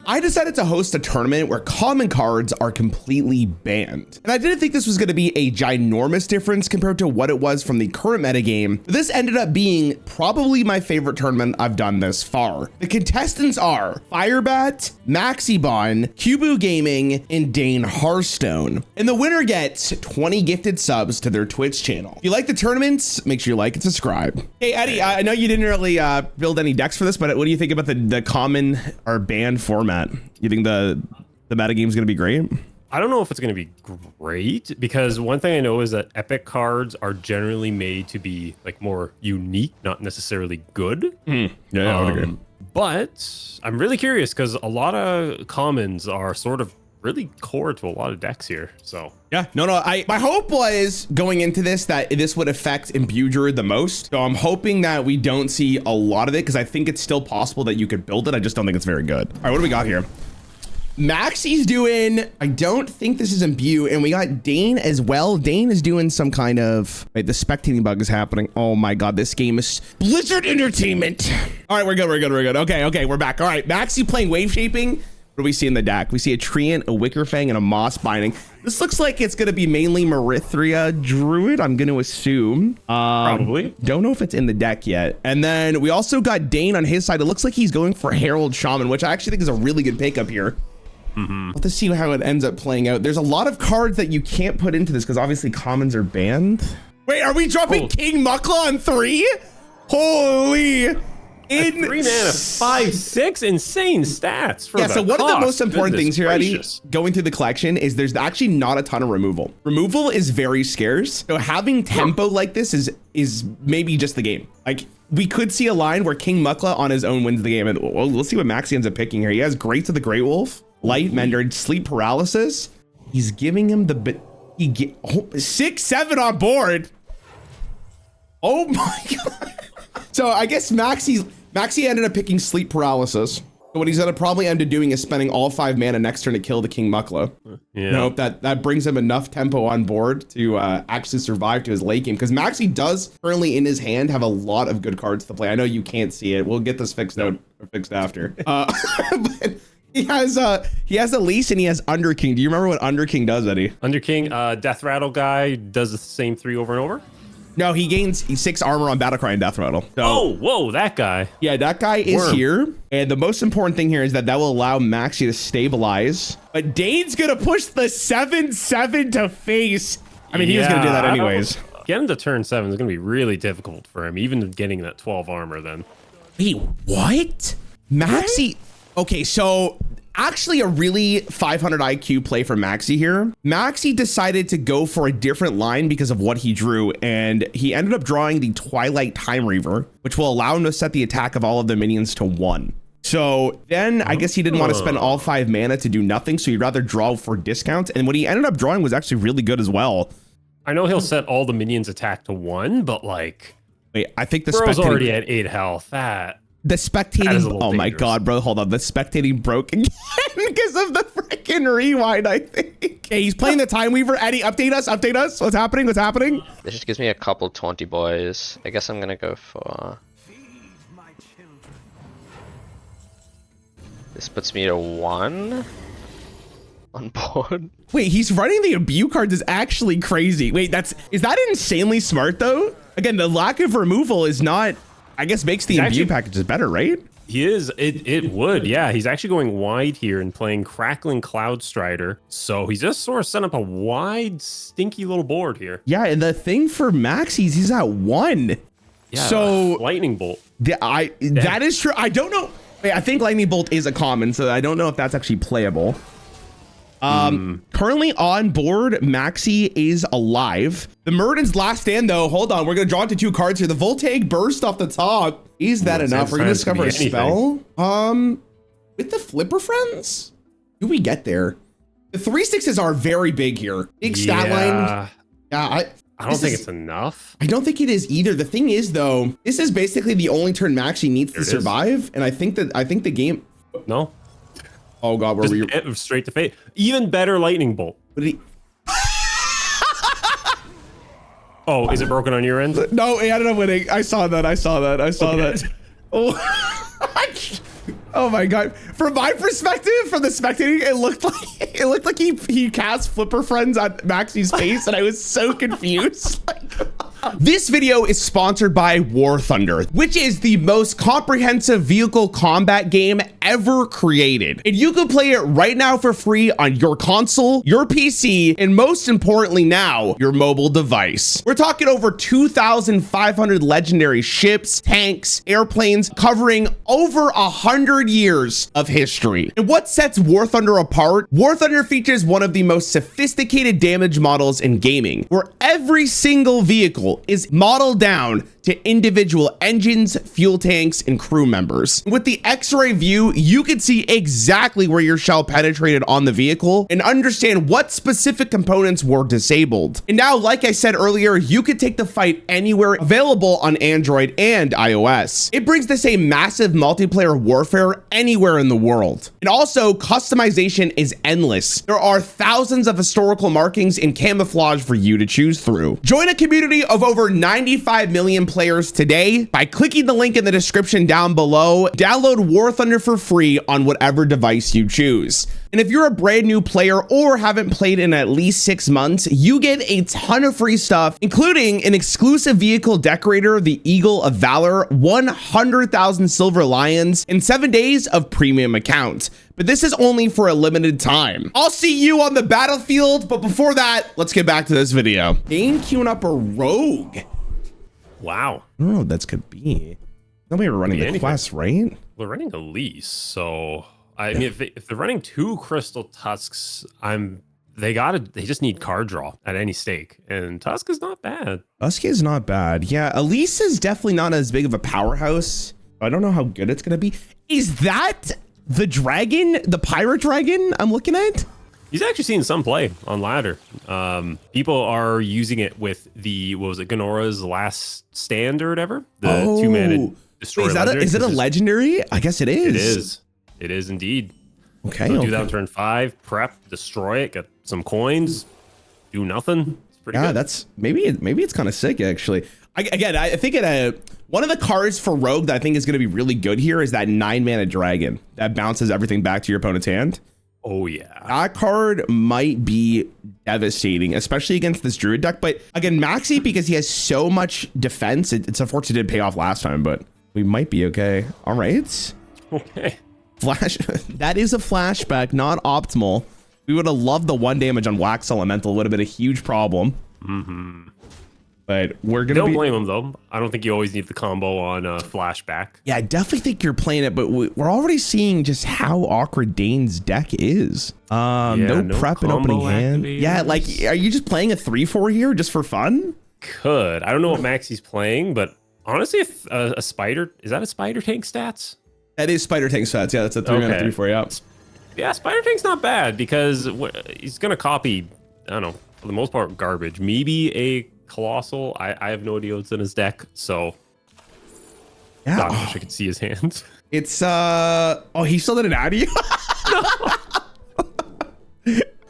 I decided to host a tournament where common cards are completely banned. And I didn't think this was going to be a ginormous difference compared to what it was from the current metagame. But this ended up being probably my favorite tournament I've done this far. The contestants are Firebat, Maxibon, Cubu Gaming, and Dane Hearthstone. And the winner gets 20 gifted subs to their Twitch channel. If you like the tournaments, make sure you like and subscribe. Hey, Eddie, I know you didn't really build any decks for this, but what do you think about the common or banned format? You think the metagame is going to be great? I don't know if it's going to be great, because one thing I know is that epic cards are generally made to be like more unique, not necessarily good. Yeah, I would agree. But I'm really curious because a lot of commons are sort of really core to a lot of decks here. So yeah, no, my hope was going into this that this would affect Imbue Druid the most. So I'm hoping that we don't see a lot of it, because I think it's still possible that you could build it. I just don't think it's very good. All right, what do we got here? Maxie's doing, I don't think this is Imbue, and we got Dane as well. Dane is doing some kind of, wait, the spectating bug is happening. Oh my God, this game is Blizzard Entertainment. All right, we're good. Okay, we're back. All right, Maxie playing wave shaping. What do we see in the deck? We see a Treant, a Wickerfang, and a Moss Binding. This looks like it's going to be mainly Marithria Druid, I'm going to assume. Probably. Don't know if it's in the deck yet. And then we also got Dane on his side. It looks like he's going for Herald Shaman, which I actually think is a really good pickup here. Let's see how it ends up playing out. There's a lot of cards that you can't put into this because obviously commons are banned. Wait, are we dropping King Mukla on 3? Holy... 3 mana, 5/6, insane stats for so one of the most important things here, Eddie, gracious. going through the collection is there's actually not a ton of removal. Removal is very scarce. So having tempo like this is maybe just the game. Like we could see a line where King Mukla on his own wins the game. And well, let's see what Maxie ends up picking here. He has Greats of the Great Wolf, Light Mender, Sleep Paralysis. He's giving him the 6/7 on board. Oh my God. So I guess Maxie ended up picking Sleep Paralysis. So what he's gonna probably end up doing is spending all 5 mana next turn to kill the King Mukla. Yeah. I hope that brings him enough tempo on board to actually survive to his late game, because Maxie does currently in his hand have a lot of good cards to play. I know you can't see it. We'll get this fixed out or fixed after. But he has Elise and he has Underking. Do you remember what Underking does, Eddie? Underking, Death Rattle guy does the same 3 over and over. No, he gains 6 armor on Battlecry and Death Rattle. So, whoa, that guy. Yeah, that guy is here. And the most important thing here is that will allow Maxie to stabilize. But Dane's going to push the 7/7 to face. I mean, he was going to do that anyways. Getting to turn 7 is going to be really difficult for him, even getting that 12 armor then. Wait, what? Maxie? Okay, so actually a really 500 IQ play for Maxie here. Maxie decided to go for a different line because of what he drew, and he ended up drawing the Twilight Time Reaver, which will allow him to set the attack of all of the minions to 1. So then I guess he didn't want to spend all 5 mana to do nothing, so he'd rather draw for discounts. And what he ended up drawing was actually really good as well. I know he'll set all the minions attack to 1, but like... Wait, I think the Bro's already at 8 health. The spectating, oh my dangerous. God, bro, hold on. The spectating broke again because of the freaking rewind, I think. Okay, he's playing the Time Weaver. Eddie, update us. What's happening? This just gives me a couple 20 boys. I guess I'm gonna go for... This puts me to 1 on board. Wait, he's running the Imbue cards is actually crazy. Wait, is that insanely smart though? Again, the lack of removal is not, I guess, makes the Imbue packages better, right? He is. It would, yeah. He's actually going wide here and playing Crackling Cloud Strider. So he's just sort of set up a wide, stinky little board here. Yeah, and the thing for Maxie's, he's at 1. Yeah, so Lightning Bolt. That is true. I don't know. Wait, I think Lightning Bolt is a common, so I don't know if that's actually playable. Currently on board, Maxie is alive. The Murden's Last Stand, though. Hold on, we're gonna draw into 2 cards here. The Voltaic Burst off the top. Is that enough? We're gonna discover a spell. With the Flipper Friends? Do we get there? The 3/6s are very big here. Big stat line. Yeah, I don't think it's enough. I don't think it is either. The thing is, though, this is basically the only turn Maxie needs to survive, and I think the game. No. Oh God, where were you? Straight to fate. Even better Lightning Bolt. What did he? Oh, is it broken on your end? No, he ended up winning. I saw that. Oh, Oh my god! From my perspective, from the spectating, it looked like he cast Flipper Friends on Maxie's face, and I was so confused. This video is sponsored by War Thunder, which is the most comprehensive vehicle combat game ever created. And you can play it right now for free on your console, your PC, and most importantly now, your mobile device. We're talking over 2,500 legendary ships, tanks, airplanes, covering over 100 years of history. And what sets War Thunder apart? War Thunder features one of the most sophisticated damage models in gaming, where every single vehicle is modeled down to individual engines, fuel tanks, and crew members. With the X-ray view, you can see exactly where your shell penetrated on the vehicle and understand what specific components were disabled. And now, like I said earlier, you could take the fight anywhere, available on Android and iOS. It brings the same massive multiplayer warfare anywhere in the world. And also, customization is endless. There are thousands of historical markings and camouflage for you to choose through. Join a community of over 95 million players today by clicking the link in the description down below. Download War Thunder for free on whatever device you choose. And if you're a brand new player or haven't played in at least 6 months, you get a ton of free stuff, including an exclusive vehicle decorator, the Eagle of Valor, 100,000 silver lions, and 7 days of premium accounts. But this is only for a limited time. I'll see you on the battlefield, but before that, let's get back to this video. Game queuing up a rogue. Wow. I don't know what that could be. Nobody were running the quest, right? We're running a lease, so I mean, if they're running 2 crystal tusks, they just need card draw at any stake, and Tusk is not bad. Tusk is not bad. Yeah, Elise is definitely not as big of a powerhouse. I don't know how good it's gonna be. Is that the dragon, the pirate dragon I'm looking at? He's actually seen some play on ladder. People are using it with the, what was it, Ganora's Last Stand or whatever? The 2-mana destroy. Wait, is it a legendary? I guess it is. It is. It is indeed. Okay. So do that on turn 5, prep, destroy it, get some coins, do nothing. It's pretty good. That's maybe it's kind of sick actually. I think one of the cards for Rogue that I think is going to be really good here is that 9-mana dragon that bounces everything back to your opponent's hand. Oh yeah, that card might be devastating, especially against this Druid deck. But again, Maxi, because he has so much defense, it's unfortunate it didn't pay off last time, but we might be okay. All right. Okay. Flash. That is a flashback, not optimal. We would have loved the 1 damage on Wax Elemental. Would have been a huge problem. Mm-hmm. But we're gonna. Don't blame him though. I don't think you always need the combo on flashback. Yeah, I definitely think you're playing it, but we're already seeing just how awkward Dane's deck is. No prep and opening hand. Yeah, like, are you just playing a 3/4 here just for fun? Could. I don't know what Maxi's playing, but honestly, if a spider, is that a spider tank stats? That is spider tank stats. Yeah, that's a 3-mana 3/4. Yeah. Yeah, spider tank's not bad because he's gonna copy. I don't know, for the most part, garbage. Maybe a colossal. I have no idea what's in his deck, so yeah. God, I wish I could see his hands. It's oh, he still didn't add you.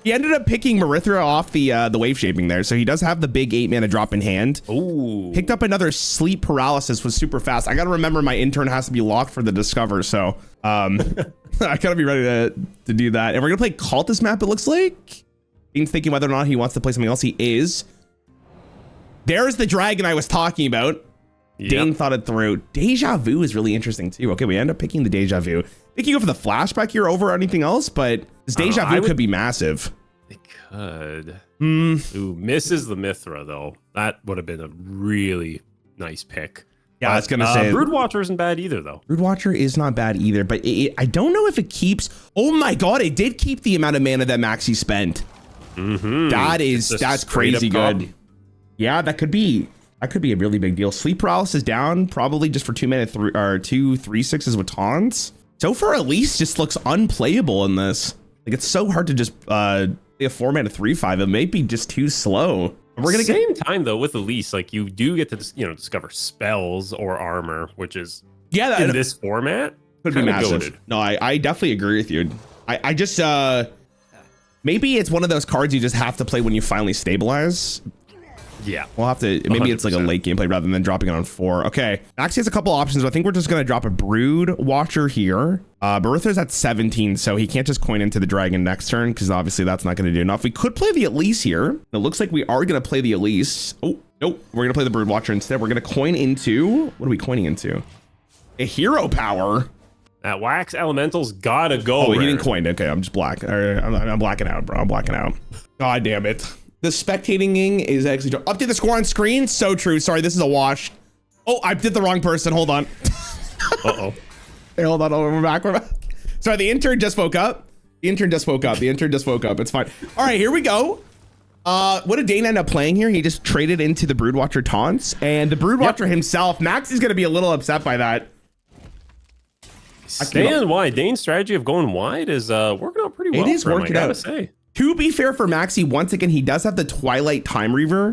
He ended up picking Marithra off the wave shaping there, so he does have the big 8-mana drop in hand. Ooh. Picked up another sleep paralysis, was super fast. I gotta remember my intern has to be locked for the discover, so I gotta be ready to do that. And we're gonna play cultist map, it looks like. Dean's thinking whether or not he wants to play something else. He is. There's the dragon I was talking about. Yep. Dane thought it through. Deja Vu is really interesting too. Okay, we end up picking the Deja Vu. They can go for the flashback here over anything else, but this Deja Vu could be massive. It could. Ooh, misses the Mithra though. That would have been a really nice pick. Yeah, I was gonna say Broodwatcher isn't bad either though. Broodwatcher is not bad either, but I don't know if it keeps. Oh my god, it did keep the amount of mana that Maxi spent. Mm-hmm. That's crazy good. Yeah, that could be a really big deal. Sleep paralysis down, probably just for 2-mana 3/6s with taunts. So far, Elise just looks unplayable in this. Like, it's so hard to just play a 4-mana 3/5. It may be just too slow. We're gonna same time though with Elise, like you do get to discover spells or armor, which is in this format could be massive. Goated. No, I definitely agree with you. I just maybe it's one of those cards you just have to play when you finally stabilize. Yeah. We'll have to, maybe it's like a 100%. late gameplay rather than dropping it on 4. Okay. Maxi has a couple options. I think we're just going to drop a Brood Watcher here. Marithra's at 17, so he can't just coin into the dragon next turn because obviously that's not going to do enough. We could play the Elise here. It looks like we are going to play the Elise. Oh, nope. We're going to play the Brood Watcher instead. We're going to coin into, what are we coining into? A hero power. That Wax Elemental's gotta go. Oh, he Rarran. didn't coin. Okay, I'm just black. I'm blacking out, bro. I'm blacking out. God damn it. The spectating is actually update the score on screen. So true. Sorry, this is a wash. Oh, I did the wrong person. Hold on. Uh-oh. Hey, hold on. We're back. Sorry, the intern just woke up. It's fine. All right, here we go. What did Dane end up playing here? He just traded into the Broodwatcher taunts, and the Broodwatcher himself, Max is going to be a little upset by that. Staying wide. Dane's strategy of going wide is working out pretty well. It is for him, working I gotta out. say. To be fair for Maxi, once again, he does have the Twilight Time Reaver,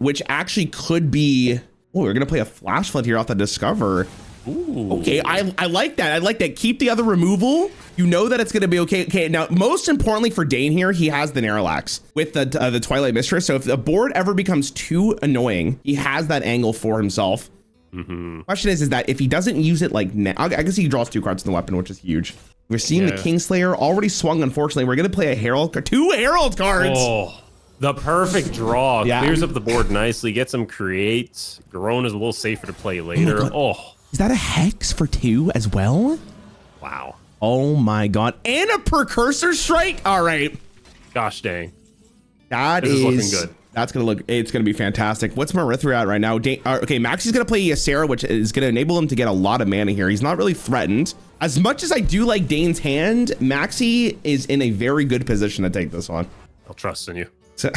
which actually could be. Oh, we're gonna play a Flash Flood here off the Discover. Ooh. Okay, I like that. I like that. Keep the other removal. You know that it's gonna be okay. Okay, now most importantly for Dane here, he has the Narlax with the Twilight Mistress. So if the board ever becomes too annoying, he has that angle for himself. Question is that if he doesn't use it like now, I guess he draws 2 cards in the weapon, which is huge. We're seeing the Kingslayer already swung. Unfortunately, we're gonna play a Herald card, 2 Herald cards. Oh, the perfect draw. Yeah. Clears up the board nicely. Gets some creates. Garona's a little safer to play later. Oh, is that a Hex for 2 as well? wow. Oh my God, and a Precursor Strike. All right, Gosh dang. this is looking good. That's gonna look. It's gonna be fantastic. What's Marithra at right now? Okay, Maxi's gonna play Ysera, which is gonna enable him to get a lot of mana here. He's not really threatened. As much as I do like Dane's hand, Maxi is in a very good position to take this one. I'll trust in you. So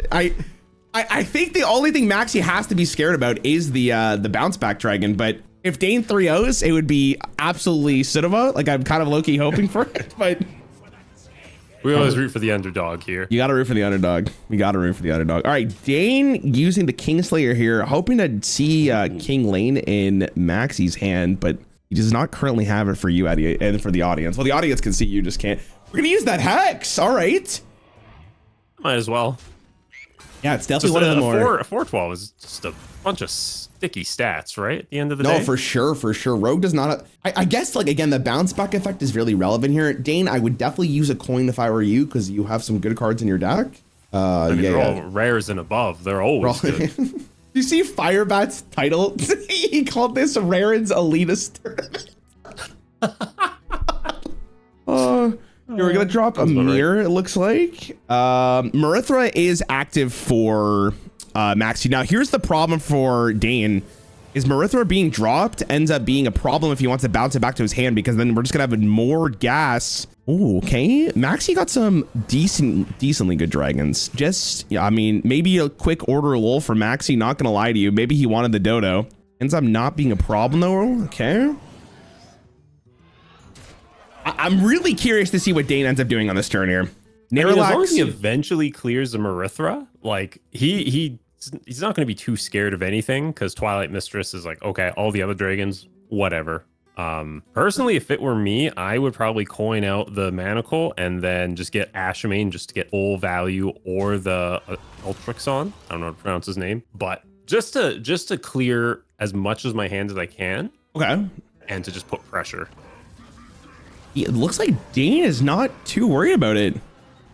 I think the only thing Maxi has to be scared about is the bounce back dragon. But if Dane 3-0s, it would be absolutely cinema. Like I'm kind of low-key hoping for it, but. We always root for the underdog here. You got to root for the underdog. All right, Dane using the Kingslayer here, hoping to see King Lane in Maxi's hand, but he does not currently have it for you, Eddie, and for the audience. Well, the audience can see, you just can't. We're gonna use that Hex. All right. Might as well. Yeah, it's definitely one of the more. A 4-12 is just a bunch of sticky stats, right? At the end of the day. No, for sure. Rogue does not. I guess, like, again, the bounce back effect is really relevant here. Dane, I would definitely use a coin if I were you, because you have some good cards in your deck. I mean, they're all rares and above. They're always good. You see Firebat's title? He called this Rarran's Elitist Tournament. Here, we're gonna drop a mirror, it looks like. Marithra is active for Maxi. Now, here's the problem for Dane. Is Marithra being dropped ends up being a problem if he wants to bounce it back to his hand, because then we're just gonna have more gas. Ooh, okay. Maxi got some decently good dragons. Just, yeah, I mean, maybe a quick order lull for Maxi, not gonna lie to you. Maybe he wanted the dodo. Ends up not being a problem though, okay. I'm really curious to see what Dane ends up doing on this turn here. I mean, Narlax, as long as he eventually clears the Marithra, like he's not going to be too scared of anything, because Twilight Mistress is like, okay, all the other dragons, whatever. Personally, if it were me, I would probably coin out the Manacle and then just get Ashamain just to get full value, or the Ultrixon. I don't know how to pronounce his name, but just to clear as much as my hand as I can. okay. And to just put pressure. It looks like Dane is not too worried about it.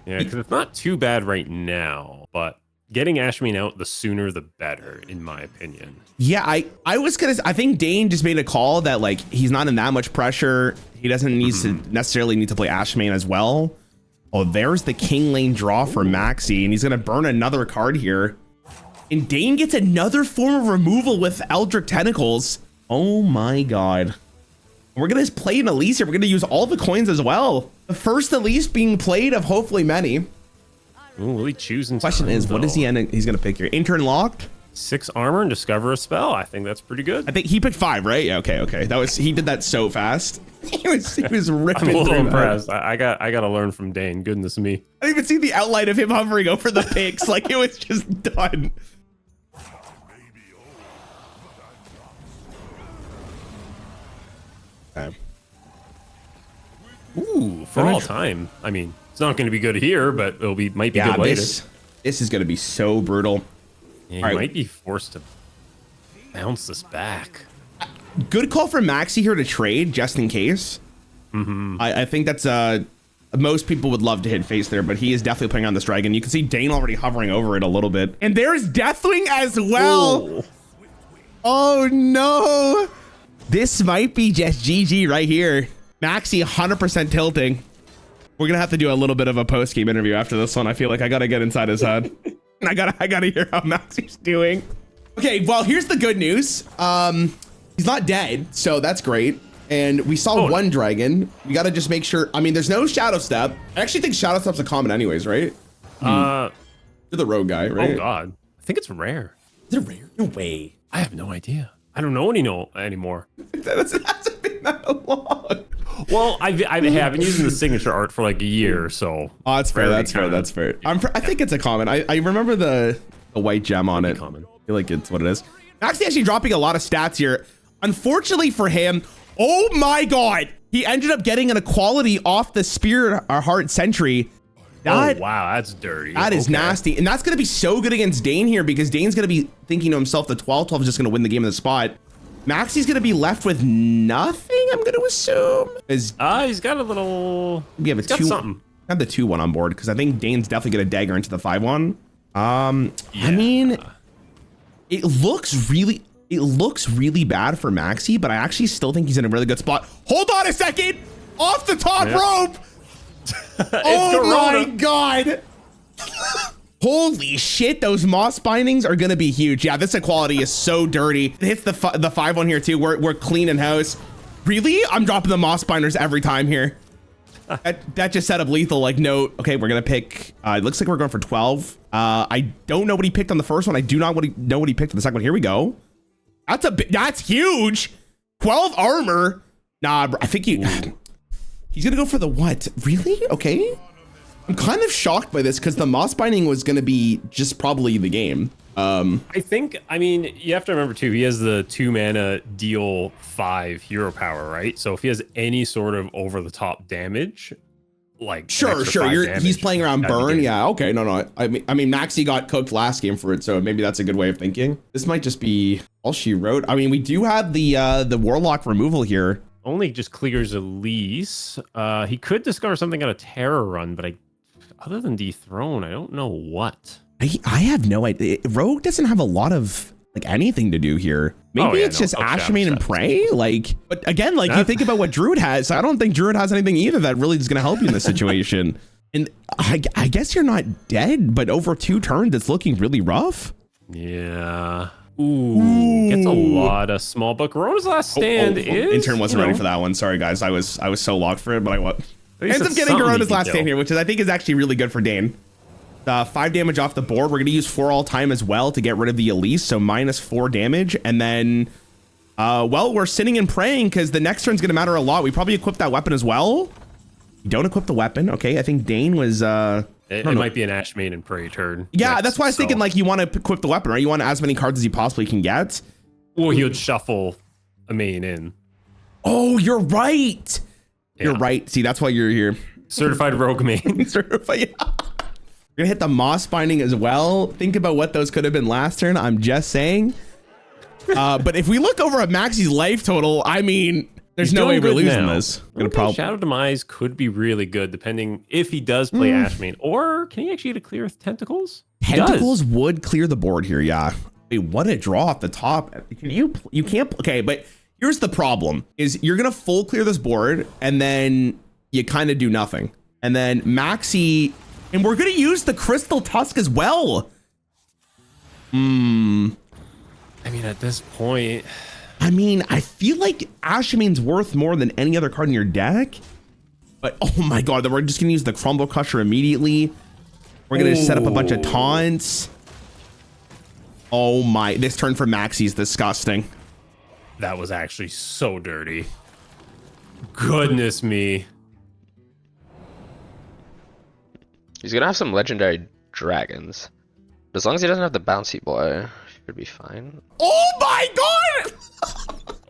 Yeah, because it's not too bad right now, but getting Ashmain out, the sooner the better, in my opinion. Yeah, I think Dane just made a call that, like, he's not in that much pressure. He doesn't need to necessarily need to play Ashmain as well. Oh, there's the King Lane draw for Maxi, and he's gonna burn another card here. And Dane gets another form of removal with Eldritch Tentacles. Oh my God. We're gonna play an Elise here. We're gonna use all the coins as well. The first Elise being played of hopefully many. Ooh, will he choose? Question is, what is he's gonna pick here? Intern locked? 6 armor and discover a spell. I think that's pretty good. I think he picked 5, right? Yeah, okay. He did that so fast. he was ripping. I'm a little through impressed. I got to learn from Dane. Goodness me. I didn't even see the outline of him hovering over the picks. Like, it was just done. Okay. Ooh, for all time. I mean, it's not going to be good here, but might be good later. This is going to be so brutal. Yeah, you All right. might be forced to bounce this back. Good call for Maxi here to trade just in case. I think that's most people would love to hit face there, but he is definitely putting on this dragon. You can see Dane already hovering over it a little bit. And there's Deathwing as well. Ooh. Oh no. This might be just GG right here. Maxi 100% tilting. We're gonna have to do a little bit of a post-game interview after this one. I feel like I gotta get inside his head. I gotta hear how Maxi's doing. Okay, well, here's the good news. He's not dead, so that's great. And we saw one dragon. We gotta just make sure. I mean, there's no Shadow Step. I actually think Shadow Step's a common anyways, right? You're the rogue guy, right? Oh God, I think it's rare. Is it rare? No way. I have no idea. I don't know anymore. That hasn't been that long. Well, I have been using the signature art for like a year, so. Oh, that's fair. That's fair. That's fair. I think it's a common. I remember the white gem on it. Common. I feel like it's what it is. Actually dropping a lot of stats here. Unfortunately for him, oh my God, he ended up getting an equality off the Spirit Heart Sentry. That, oh wow, that's dirty. That is nasty, and that's gonna be so good against Dane here because Dane's gonna be thinking to himself the 12-12 is just gonna win the game in the spot. Maxi's gonna be left with nothing, I'm gonna assume. He's got a little. We have a got something. Have the 2-1 on board because I think Dane's definitely gonna dagger into the 5-1. I mean, it looks really bad for Maxi, but I actually still think he's in a really good spot. Hold on a second, off the top rope. Oh my God. Holy shit, those moss bindings are gonna be huge. Yeah, this equality is so dirty. It hits the 5-1 here too. We're clean in house. Really? I'm dropping the moss binders every time here. That just set up lethal like no. Okay, we're gonna pick, it looks like we're going for 12. I don't know what he picked on the first one. I do not know what he picked on the second one. Here we go. That's huge. 12 armor. Nah, bro, I think he's gonna go for the what? Really? Okay. I'm kind of shocked by this because the moss binding was gonna be just probably the game. I mean, you have to remember too, he has the 2 mana deal 5 hero power, right? So if he has any sort of over the top damage, like sure, he's playing around burn. Yeah, okay, no. I mean, Maxi got cooked last game for it, so maybe that's a good way of thinking. This might just be all she wrote. I mean, we do have the warlock removal here. Only just clears a lease. He could discover something on a terror run, but other than dethrone, I don't know what. I have no idea. Rogue doesn't have a lot of like anything to do here. Maybe it's just Ashman and Prey. Like, but again, like you think about what Druid has. I don't think Druid has anything either that really is going to help you in this situation. And I guess you're not dead, but over 2 turns, it's looking really rough. Yeah. Ooh. Gets a lot of small, but Corona's last stand is. Intern wasn't ready for that one. Sorry guys, I was so locked for it, but I was. Ends up getting Corona's last stand here, which I think is actually really good for Dane. 5 damage off the board. We're going to use 4 all time as well to get rid of the Elise, so -4 damage. And then, well, we're sitting and praying because the next turn's going to matter a lot. We probably equip that weapon as well. You don't equip the weapon. Okay, I think Dane was... It might be an Ashman and Prey turn. Yeah, that's why I was thinking, like, you want to equip the weapon, right? You want as many cards as you possibly can get. Well, he would shuffle a main in. Oh, you're right. Yeah. You're right. See, that's why you're here. Certified rogue main. Certified, yeah. We're gonna hit the moss binding as well. Think about what those could have been last turn. I'm just saying. But if we look over at Maxi's life total, I mean, there's no way we're losing this. Shadow Demise could be really good, depending if he does play Ashman, or can he actually get a clear with Tentacles? Tentacles would clear the board here, yeah. Wait, what a draw off the top. Can you can't, okay, but here's the problem, is you're gonna full clear this board, and then you kind of do nothing. And then Maxi, and we're gonna use the Crystal Tusk as well. I mean, at this point, I mean, I feel like Ashman's worth more than any other card in your deck. But oh my God, then we're just gonna use the Crumble Crusher immediately. We're gonna set up a bunch of taunts. Oh my, this turn for Maxi is disgusting. that was actually so dirty. Goodness me. He's gonna have some legendary dragons. But as long as he doesn't have the bouncy boy, should be fine. Oh my God!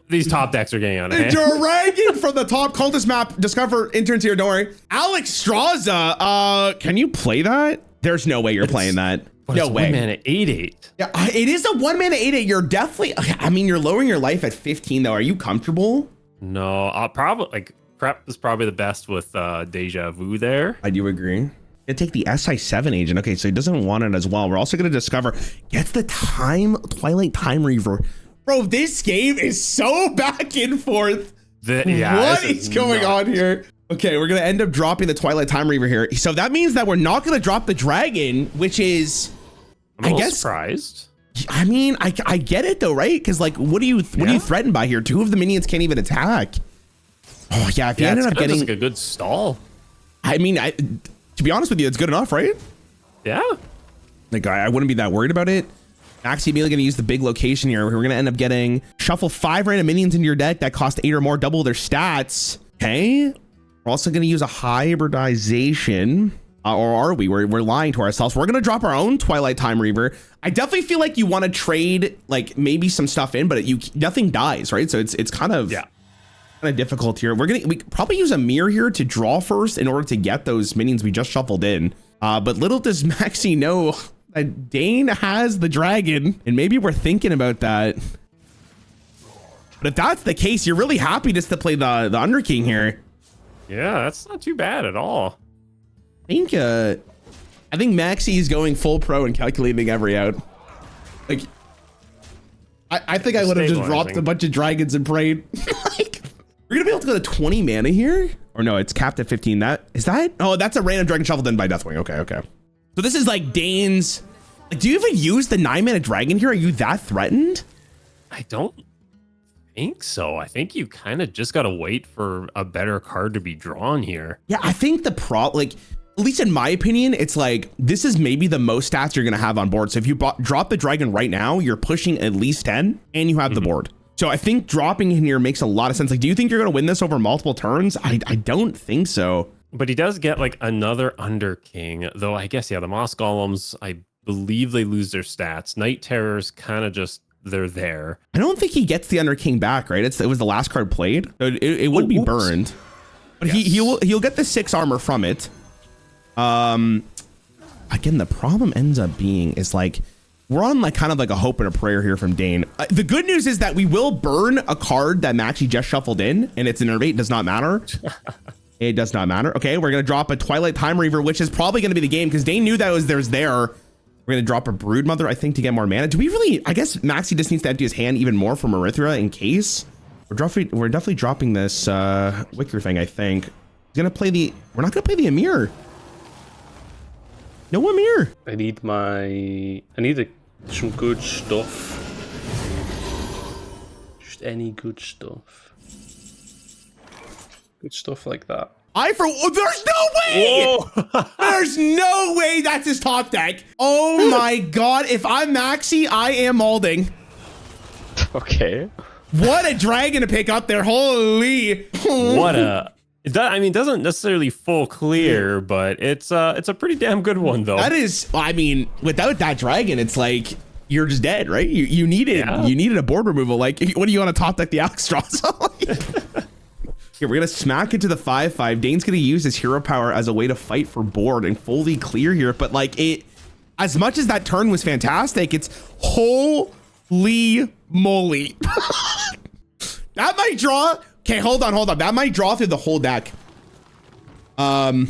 These top decks are getting out of hand. Dragon from the top cultist map. Discover interns here, don't worry. Alex Straza, can you play that? There's no way you're playing that. But No it's way. 1 mana 8/8. Yeah, it is a 1 mana 8/8. You're definitely, I mean, you're lowering your life at 15 though. Are you comfortable? No, I'll probably like prep is probably the best with Deja Vu there. I do agree. Gonna take the SI7 agent. Okay, so he doesn't want it as well. We're also gonna discover, gets the Twilight Time Reaver. Bro, this game is so back and forth. What is going on here? Okay, we're gonna end up dropping the Twilight Time Reaver here. So that means that we're not gonna drop the dragon, which is, I'm a little surprised. I mean, I get it though, right? Because like, what are you threatened by here? 2 of the minions can't even attack. Oh yeah, if you ended up getting like a good stall. I mean, to be honest with you, it's good enough, right? Yeah. Like, I wouldn't be that worried about it. Actually, immediately going to use the big location here. We're going to end up getting shuffle 5 random minions into your deck that cost 8 or more, double their stats. Okay. We're also going to use a hybridization. Or are we? We're lying to ourselves. We're going to drop our own Twilight Time Reaver. I definitely feel like you want to trade like maybe some stuff in, but nothing dies, right? So it's kind of difficult here. We probably use a mirror here to draw first in order to get those minions we just shuffled in. But little does Maxi know that Dane has the dragon, and maybe we're thinking about that. But if that's the case, you're really happy just to play the Underking here. Yeah, that's not too bad at all. I think Maxi is going full pro and calculating every out. Like, I think I would have just dropped a bunch of dragons and prayed. Like, we're gonna be able to go to 20 mana here, or no? It's capped at 15. Oh, that's a random dragon shuffled in by Deathwing. Okay. So this is like Dane's. Like, do you even use the 9 mana dragon here? Are you that threatened? I don't think so. I think you kind of just gotta wait for a better card to be drawn here. Yeah, I think like, at least in my opinion, it's like, this is maybe the most stats you're going to have on board. So if you drop the dragon right now, you're pushing at least 10 and you have the board. So I think dropping in here makes a lot of sense. Like, do you think you're going to win this over multiple turns? I don't think so. But he does get like another Underking, though I guess, yeah, the Moss Golems, I believe they lose their stats. Night Terrors kind of just, they're there. I don't think he gets the Underking back, right? It was the last card played. It would be burned. But yes. he'll get the 6 armor from it. Again, the problem ends up being is like, we're on like kind of like a hope and a prayer here from Dane. The good news is that we will burn a card that Maxi just shuffled in, and it's an innervate. It does not matter. It does not matter. Okay, we're gonna drop a Twilight Time Reaver, which is probably gonna be the game because Dane knew that there's there. We're gonna drop a Broodmother, I think, to get more mana. Do we really? I guess Maxi just needs to empty his hand even more from Erythra in case. We're definitely dropping this Wicker thing. I think he's gonna play the. We're not gonna play the Amir. No Amir. I need some good stuff. Just any good stuff. Good stuff like that. There's no way! There's no way that's his top deck. Oh my god, if I'm Maxi, I am molding. Okay. What a dragon to pick up there. Holy. It doesn't necessarily full clear, but it's a pretty damn good one though. That is, I mean, without that dragon, it's like you're just dead, right? You needed a board removal. Like, what do you want to top deck the Alexstrasza? Here, we're gonna smack into the 5/5. Dane's gonna use his hero power as a way to fight for board and fully clear here. But like, as much as that turn was fantastic, it's holy moly. That might draw. Okay, hold on. That might draw through the whole deck. But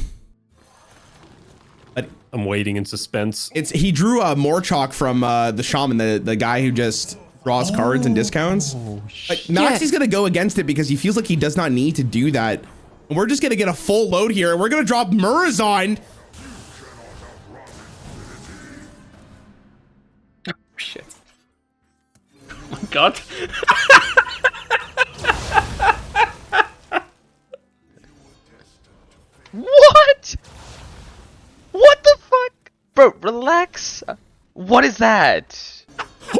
I'm waiting in suspense. He drew a Morchok from the Shaman, the guy who just draws cards and discounts. Like, Maxi's gonna go against it because he feels like he does not need to do that. And we're just gonna get a full load here, and we're gonna drop Murazon. Oh, shit. Oh my god. What? What the fuck? Bro, relax. What is that?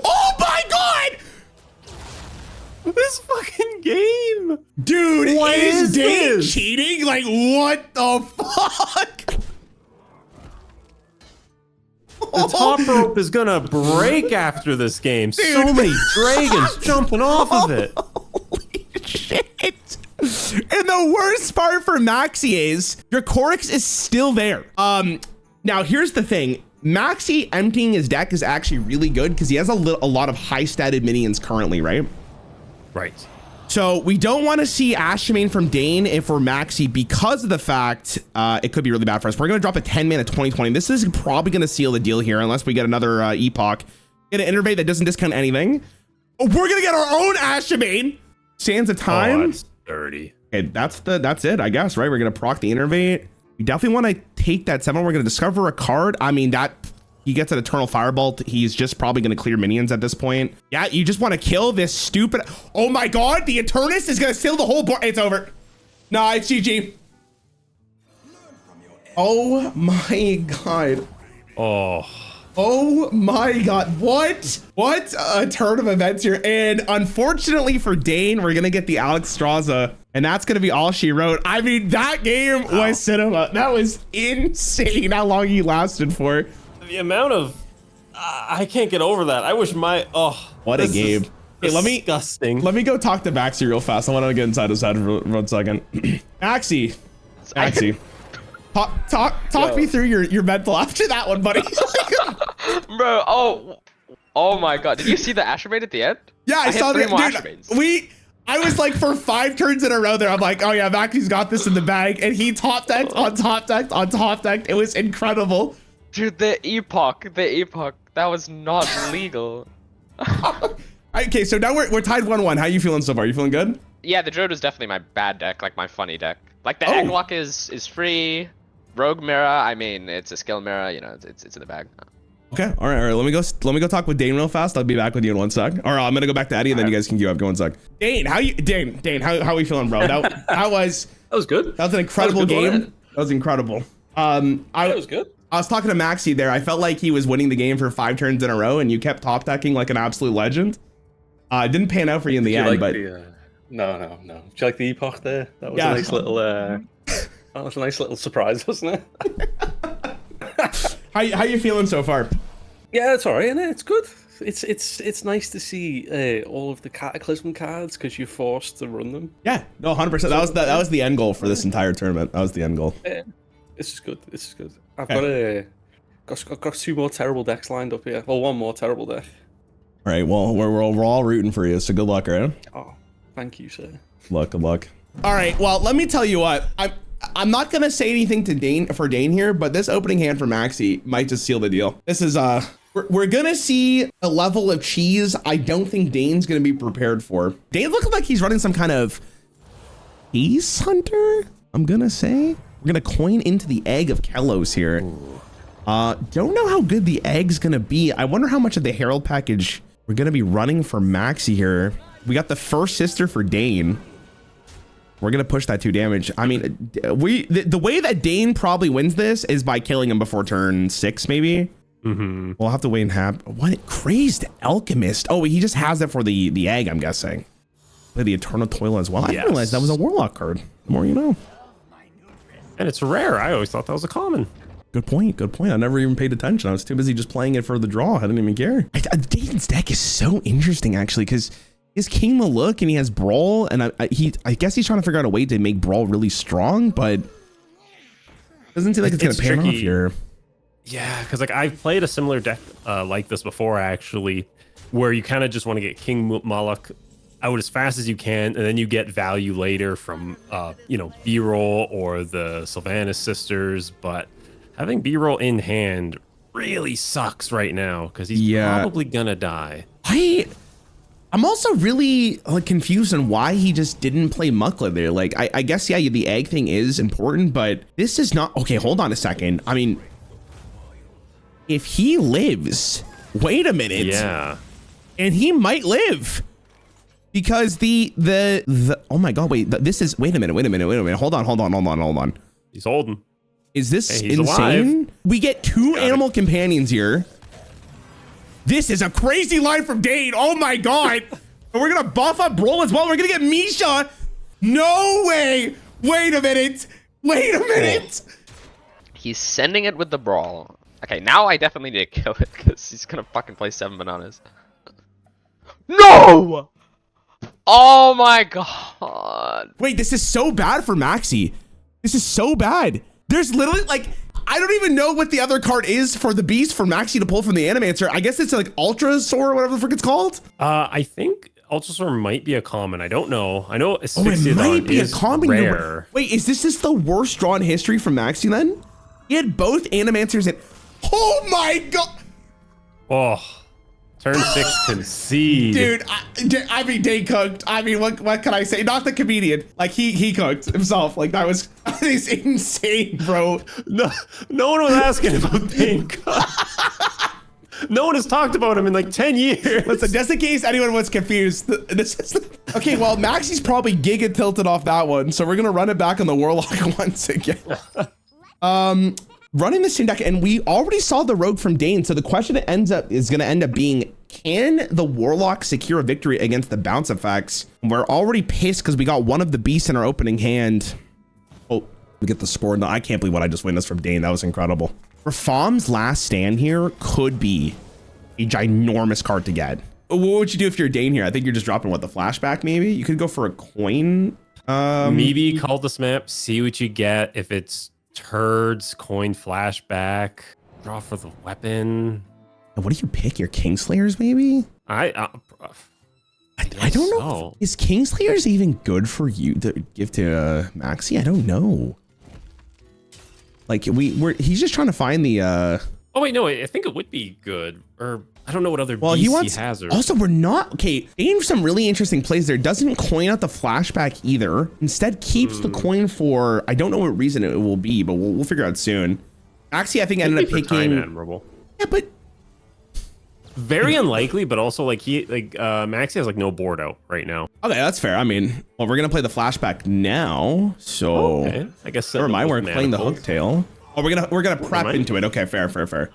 Oh my god! This fucking game! Dude, What is Dane this? cheating? Like, what the fuck? The top rope is gonna break after this game. So many dragons jumping off of it. Holy shit. And the worst part for Maxi is your Corix is still there. Now, here's the thing. Maxi emptying his deck is actually really good because he has a lot of high statted minions currently, right? Right. So we don't want to see Shaman from Dane if we're Maxi because of the fact it could be really bad for us. We're going to drop a 10 mana 2020. This is probably going to seal the deal here unless we get another Epoch. Get an Innervate that doesn't discount anything. Oh, we're going to get our own Shaman. Sands of Time. Oh, that's dirty. Okay, that's it, I guess, right? We're going to proc the Innervate. We definitely want to take that 7. We're going to discover a card. I mean, that he gets an Eternal Firebolt. He's just probably going to clear minions at this point. Yeah, you just want to kill this stupid. Oh my God, the Eternus is going to seal the whole board. It's over. Nah, it's GG. Oh my God. Oh my God. What a turn of events here. And unfortunately for Dane, we're going to get the Alex Straza. And that's going to be all she wrote. I mean, that game was cinema. That was insane how long he lasted for. The amount of I can't get over that. I wish my what a game. Hey, disgusting. Let me go talk to Maxi real fast. I want to get inside his head for 1 second. Maxi. Talk me through your mental after that one, buddy. Bro, oh my God. Did you see the Ashermaid at the end? Yeah, I saw three that. more Dude, Ashermaids. I was like for 5 turns in a row there. I'm like, oh yeah, Maxi's got this in the bag. And he top decked on top decked on top decked. It was incredible. Dude, the epoch, that was not legal. Okay, so now we're tied 1-1. How you feeling so far? You feeling good? Yeah, the Druid was definitely my bad deck, like my funny deck. Like the Egglock is free. Rogue Mirror, I mean, it's a skill mirror, you know, it's in the bag. Okay, all right. Let me go talk with Dane real fast. I'll be back with you in 1 sec. Or I'm gonna go back to Eddie and then you guys can queue up. Go 1 sec. Dane, how are you feeling, bro? That was good. That was an incredible game. That was incredible. It was good. I was talking to Maxi there. I felt like he was winning the game for 5 turns in a row, and you kept top decking like an absolute legend. It didn't pan out for you in the end, but no. Do you like the epoch there? That was a nice little. That was a nice little surprise, wasn't it? How you feeling so far? Yeah, it's alright, isn't it? It's good. It's nice to see all of the Cataclysm cards because you're forced to run them. Yeah, no, 100%. That was the end goal for this entire tournament. That was the end goal. Yeah, this is good. I've got 2 more terrible decks lined up here. Well, 1 more terrible deck. All right. Well, we're all rooting for you. So good luck, right? Oh, thank you, sir. Good luck. All right. Well, let me tell you what. I'm not gonna say anything to Dane here, but this opening hand for Maxi might just seal the deal. This is we're gonna see a level of cheese I don't think Dane's gonna be prepared for. Dane looking like he's running some kind of Ace Hunter. I'm gonna say we're gonna coin into the Egg of Kelos here. Don't know how good the egg's gonna be. I wonder how much of the Herald package we're gonna be running for Maxi here. We got the first sister for Dane. We're gonna push that 2 damage. I mean, the way that Dane probably wins this is by killing him before turn 6, maybe. Mm-hmm. We'll have to wait and have what Crazed Alchemist. Oh, he just has it for the egg, I'm guessing. Play the Eternal Toil as well. I didn't realize that was a Warlock card. The more you know. And it's rare. I always thought that was a common. Good point. I never even paid attention. I was too busy just playing it for the draw. I didn't even care. Dane's deck is so interesting actually because he has King Maluk and he has Brawl, and I guess he's trying to figure out a way to make Brawl really strong, but doesn't seem like it's gonna pan off here. Yeah, because like I've played a similar deck like this before actually, where you kind of just want to get King Maluk out as fast as you can, and then you get value later from B-roll or the Sylvanas sisters. But having B-roll in hand really sucks right now because he's probably gonna die. I'm also really confused on why he just didn't play Muckler there. Like, I guess, yeah, the egg thing is important, but this is not... Okay, hold on a second. I mean, if he lives... Wait a minute. Yeah. And he might live. Because the oh my God, wait, this is... Wait a minute. Hold on. He's holding. Is this he's insane? alive. We get 2 animal companions here. This is a crazy line from Dane. Oh my God. And we're gonna buff up Brawl as well. We're gonna get Misha. No way. Wait a minute. He's sending it with the Brawl. Okay, now I definitely need to kill it because he's gonna fucking play 7 bananas. No! Oh my God. Wait, this is so bad for Maxi. This is so bad. There's literally like I don't even know what the other card is for the beast for Maxi to pull from the Animancer. I guess it's like Ultra Sword or whatever the frick it's called. I think Ultrasaur might be a common. I don't know. I know Oh, it might be a common. rare. Wait, is this just the worst draw in history from Maxi then? He had both Animancers and oh my god. Oh, turn 6 concede. Dude, I mean, Dane cooked. I mean, what can I say? Not the comedian. Like he cooked himself. Like that was insane, bro. No one was asking about Dane Cook. No one has talked about him in like 10 years. Listen, just in case anyone was confused, this is okay. Well, Maxi's probably giga tilted off that one, so we're gonna run it back on the Warlock once again. Running the same deck, and we already saw the Rogue from Dane. So the question is gonna end up being, can the Warlock secure a victory against the bounce effects? We're already pissed because we got one of the beasts in our opening hand. Oh, we get the Spore. No, I can't believe what I just witnessed from Dane. That was incredible. Rafam's last stand here could be a ginormous card to get. What would you do if you're Dane here? I think you're just dropping what, the flashback maybe? You could go for a coin. Maybe call this map, see what you get. If it's turds, coin, flashback, draw for the weapon. What do you pick? Your Kingslayers maybe? I don't know. So. Is Kingslayers even good for you to give to Maxi? I don't know. Like he's just trying to find the Oh wait, no, I think it would be good. Or I don't know what other well, beasts he has. Or... Also, we're not okay. Dane some really interesting plays there. Doesn't coin out the flashback either. Instead, keeps the coin for I don't know what reason it will be, but we'll figure out soon. Actually, I think I ended up picking. Admirable. Yeah, but very unlikely. But also like Maxi has like no board out right now. Okay, that's fair. I mean, well, we're gonna play the flashback now, so okay. I guess never mind. We're playing the Hooktail. Oh, we're gonna prep into it. Okay, fair.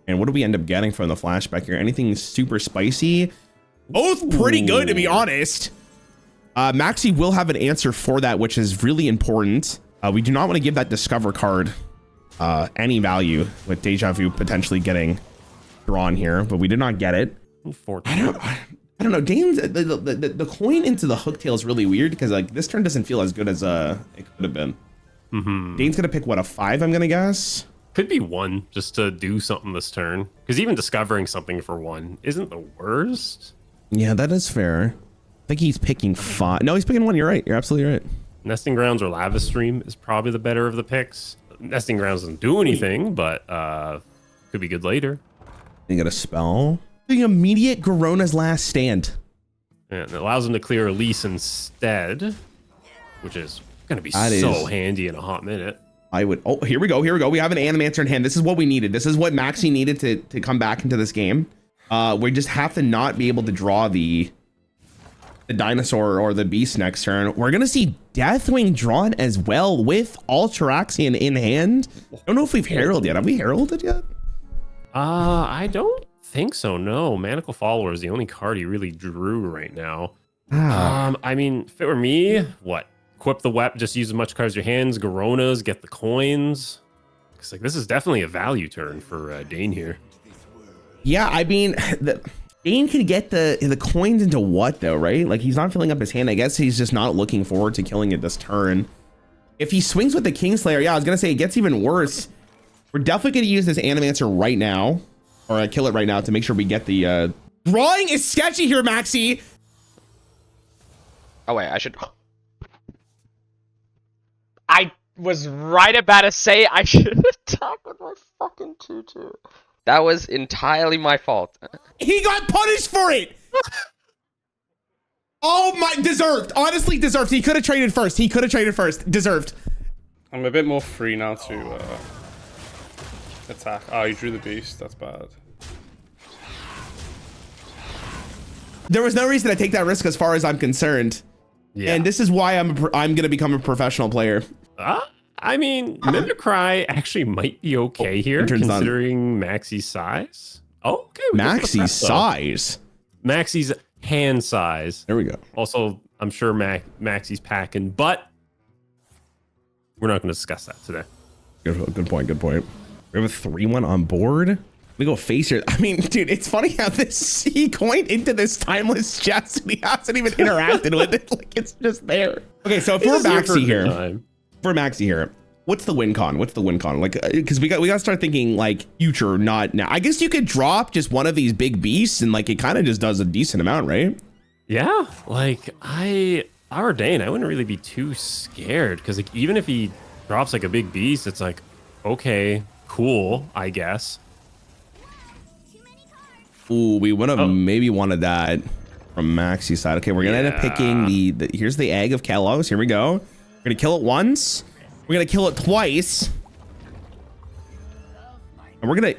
And what do we end up getting from the flashback here? Anything super spicy? Both pretty good, to be honest. Maxi will have an answer for that, which is really important. We do not want to give that Discover card any value with Deja Vu potentially getting drawn here, but we did not get it. I don't know. Dane's the coin into the Hooktail is really weird because like this turn doesn't feel as good as it could have been. Dane's gonna pick what, a 5, I'm gonna guess. Could be 1 just to do something this turn, because even discovering something for 1 isn't the worst. Yeah, that is fair. I think he's picking 5. No, he's picking 1. You're right. You're absolutely right. Nesting Grounds or Lava Stream is probably the better of the picks. Nesting Grounds doesn't do anything, but could be good later. You got a spell. The immediate Garona's Last Stand. And it allows him to clear a lease instead, which is gonna be so handy in a hot minute. I would. Oh, here we go. We have an Animancer in hand. This is what we needed. This is what Maxi needed to come back into this game. We just have to not be able to draw the dinosaur or the beast next turn. We're gonna see Deathwing drawn as well with Ultraxian in hand. I don't know if we've heralded yet. Have we heralded yet? I don't think so. No, Manacle Follower is the only card he really drew right now. I mean, if it were me, what? Equip the weapon, just use as much cards as your hands, Garonas, get the coins. Because like this is definitely a value turn for Dane here. Yeah, I mean, Dane can get the coins into what though, right? Like he's not filling up his hand. I guess he's just not looking forward to killing it this turn. If he swings with the Kingslayer, yeah, I was gonna say it gets even worse. We're definitely gonna use this Animancer right now, or kill it right now to make sure we get the drawing is sketchy here, Maxi. Oh wait, I should. I was right about to say I should attack with my fucking 2/2. That was entirely my fault. He got punished for it. Oh my, deserved. Honestly, deserved. He could have traded first. Deserved. I'm a bit more free now to attack. Oh, you drew the beast. That's bad. There was no reason to take that risk as far as I'm concerned. Yeah. And this is why I'm going to become a professional player. I mean, Mimicry actually might be okay here, considering Maxi's size. Oh, okay. Maxi's size? Maxi's hand size. There we go. Also, I'm sure Maxi's packing, but we're not going to discuss that today. Good point. We have a 3-1 on board. We go face here. I mean, dude, it's funny how he coined into this timeless chest and he hasn't even interacted with it. Like it's just there. Okay, so if we're Maxi here, What's the win con? What's the win con? Like, because we got to start thinking like future, not now. I guess you could drop just one of these big beasts and like it kind of just does a decent amount, right? Yeah, like our Dane, I wouldn't really be too scared because like even if he drops like a big beast, it's like, okay, cool, I guess. Ooh, we would have maybe wanted that from Maxi's side. Okay, we're gonna end up picking the here's the egg of Kelos. Here we go. We're gonna kill it once. We're gonna kill it twice. And we're gonna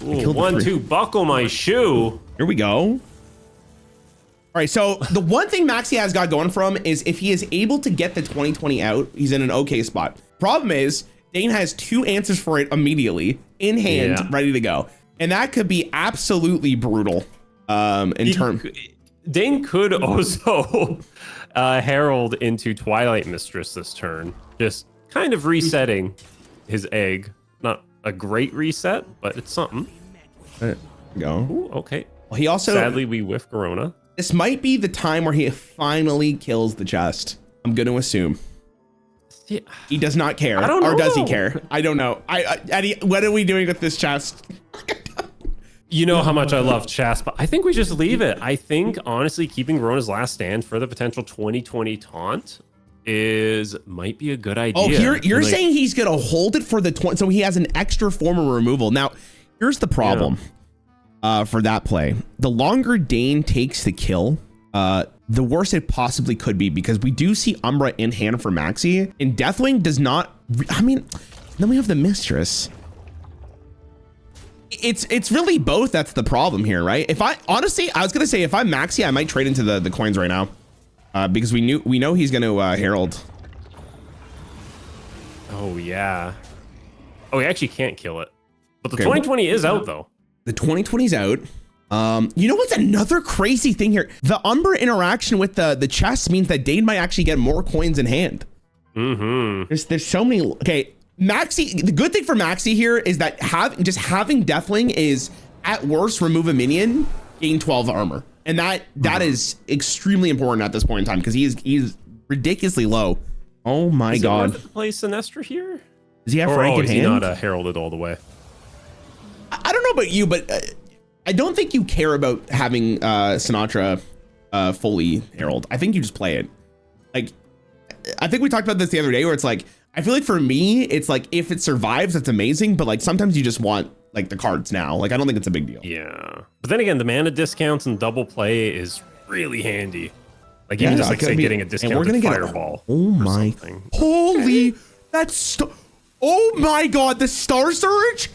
Ooh, 1-2, buckle my shoe. Here we go. All right, so the one thing Maxi has got going for him is if he is able to get the 2020 out, he's in an okay spot. Problem is, Dane has 2 answers for it immediately in hand, ready to go. And that could be absolutely brutal Dane could also herald into Twilight Mistress this turn, just kind of resetting his egg. Not a great reset, but it's something. There we go. Ooh, okay. Well, he also... Sadly, we whiff Corona. This might be the time where he finally kills the chest. I'm going to assume. Yeah. He does not care. I don't know. Or does he care? I don't know. Eddie, what are we doing with this chest? You know how much I love chest, but I think we just leave it. I think, honestly, keeping Rona's last stand for the potential 2020 taunt might be a good idea. Oh, you're saying he's going to hold it for the 20, so he has an extra form of removal. Now, here's the problem. For that play. The longer Dane takes the kill, the worse it possibly could be because we do see Umbra in hand for Maxi and Deathwing does not, I mean, then we have the Mistress. It's really both. That's the problem here, right? Honestly, I was going to say if I'm Maxi, I might trade into the coins right now because we know he's going to Herald. Oh, yeah. Oh, he actually can't kill it. But the 2020 is out though. The 2020's out. You know what's another crazy thing here? The Umbra interaction with the chest means that Dane might actually get more coins in hand. Mm-hmm. There's so many. Okay, Maxi. The good thing for Maxi here is that having Deathwing is at worst remove a minion, gain 12 armor, and that is extremely important at this point in time because he's ridiculously low. Oh my god! Is it worth it to play Sinestra here? Does he have Frank in hand? Is he not heralded all the way? I don't know about you, but I don't think you care about having Sinatra fully herald. I think you just play it. Like, I think we talked about this the other day where it's like, I feel like for me, it's like if it survives, it's amazing. But like sometimes you just want like the cards now. Like, I don't think it's a big deal. Yeah. But then again, the mana discounts and double play is really handy. Like even just like say getting a discount we're gonna get fireball. Oh my. Holy, oh my God, the Star Surge.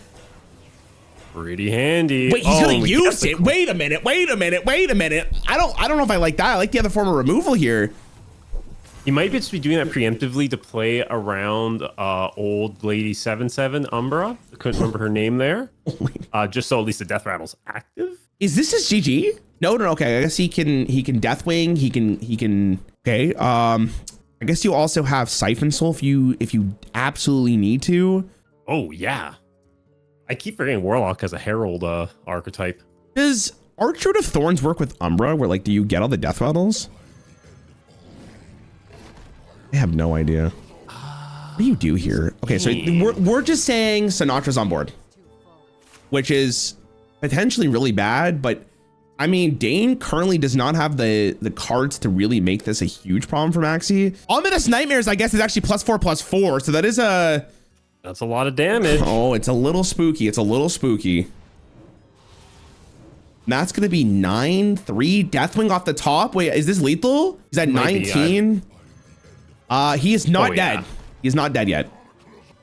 Pretty handy. Wait, he's gonna use it. Wait a minute. I don't know if I like that. I like the other form of removal here. You might just be doing that preemptively to play around old lady 7/7 Umbra. I couldn't remember her name there. Just so at least the death rattle's active. Is this his GG? No. Okay, I guess he can Deathwing. He can. Okay. I guess you also have Siphon Soul if you absolutely need to. Oh yeah. I keep forgetting Warlock has a Herald archetype. Does Archroot of Thorns work with Umbra? Where like, do you get all the death rattles? I have no idea. What do you do here? Okay, so we're just saying Sinatra's on board, which is potentially really bad. But I mean, Dane currently does not have the cards to really make this a huge problem for Maxi. Ominous Nightmares, I guess, is actually +4/+4, so that is that's a lot of damage. Oh, it's a little spooky. And that's gonna be 9/3 Deathwing off the top. Wait, is this lethal? Is that 19? He is not dead. He is not dead yet.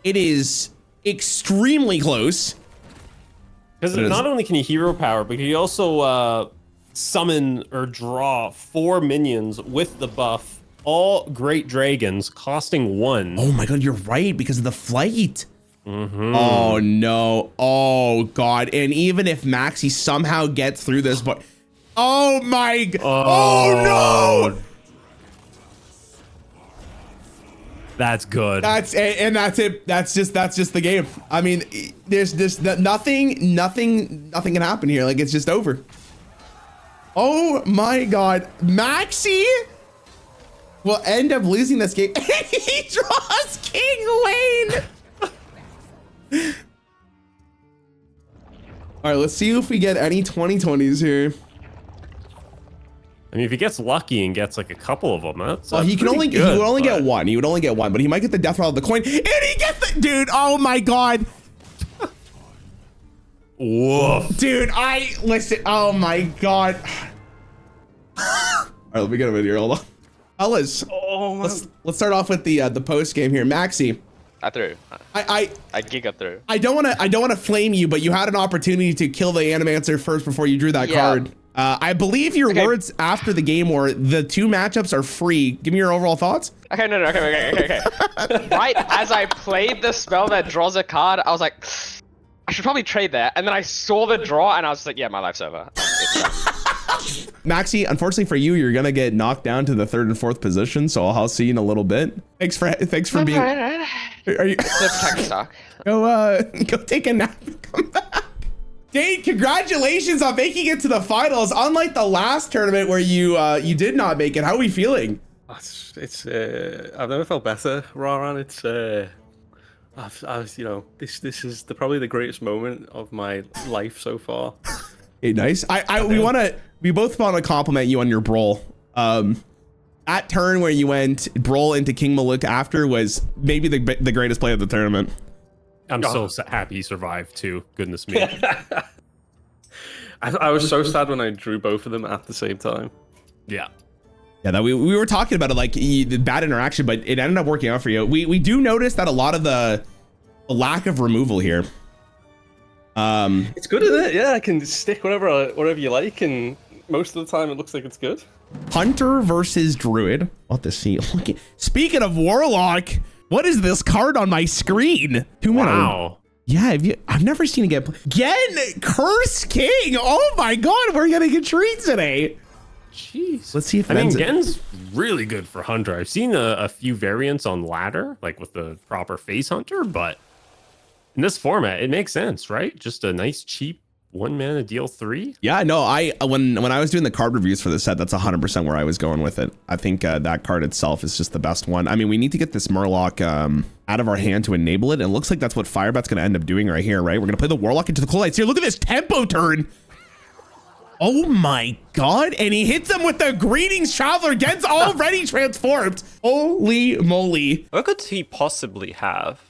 It is extremely close. Because not only can he hero power, but he also summon or draw 4 minions with the buff. All great dragons costing 1. Oh my God, you're right because of the flight. Oh no. Oh God. And even if Maxi somehow gets through this, but oh my God. Oh no. That's good. That's it. That's just the game. I mean, there's nothing can happen here. Like, it's just over. Oh my God. Maxi will end up losing this game. He draws King Wayne. All right, let's see if we get any 2020s here. I mean, if he gets lucky and gets like a couple of them, that's Well, he would only get one. He would only get one, but he might get the death roll of the coin, and he gets the dude. Oh my god. Whoa. Dude, listen. Oh my god. All right, let me get him in here. Hold on, fellas. Oh, man. Let's start off with the post game here, Maxi. I threw. I giga threw. I don't want to flame you, but you had an opportunity to kill the Animancer first before you drew that card. I believe your words after the game were the 2 matchups are free. Give me your overall thoughts. Okay, no, okay. Right as I played the spell that draws a card, I was like, I should probably trade that. And then I saw the draw and I was just like, yeah, my life's over. Maxi, unfortunately for you, you're gonna get knocked down to the 3rd and 4th position, so I'll see you in a little bit. Thanks for being. Right. Are you? Go take a nap and come back. Dane, congratulations on making it to the finals. Unlike the last tournament where you did not make it, how are we feeling? It's I've never felt better, Rarran. It's this is probably the greatest moment of my life so far. Hey, nice. We both want to compliment you on your brawl. That turn where you went brawl into King Maluk after was maybe the greatest play of the tournament. I'm so happy he survived too. Goodness me. I was so sad when I drew both of them at the same time. Yeah. Yeah, that we were talking about it, like the bad interaction, but it ended up working out for you. We do notice that a lot of the lack of removal here. It's good, isn't it? Yeah, I can stick whatever you like, and most of the time it looks like it's good. Hunter versus Druid. What to see? Speaking of Warlock, what is this card on my screen? 2 mana. Wow. Yeah, I've never seen it get Curse King. Oh my god, we're gonna get treats today. Jeez. Let's see if Gen's really good for Hunter. I've seen a few variants on ladder, like with the proper face Hunter, but in this format, it makes sense, right? Just a nice, cheap 1 mana deal 3. Yeah, no, when I was doing the card reviews for the set, that's 100% where I was going with it. I think that card itself is just the best one. I mean, we need to get this Murloc out of our hand to enable it. And it looks like that's what Firebat's going to end up doing right here, right? We're going to play the Warlock into the Cold Lights here. Look at this tempo turn. Oh my god. And he hits him with the Greetings Traveler. Gen's already transformed. Holy moly. What could he possibly have?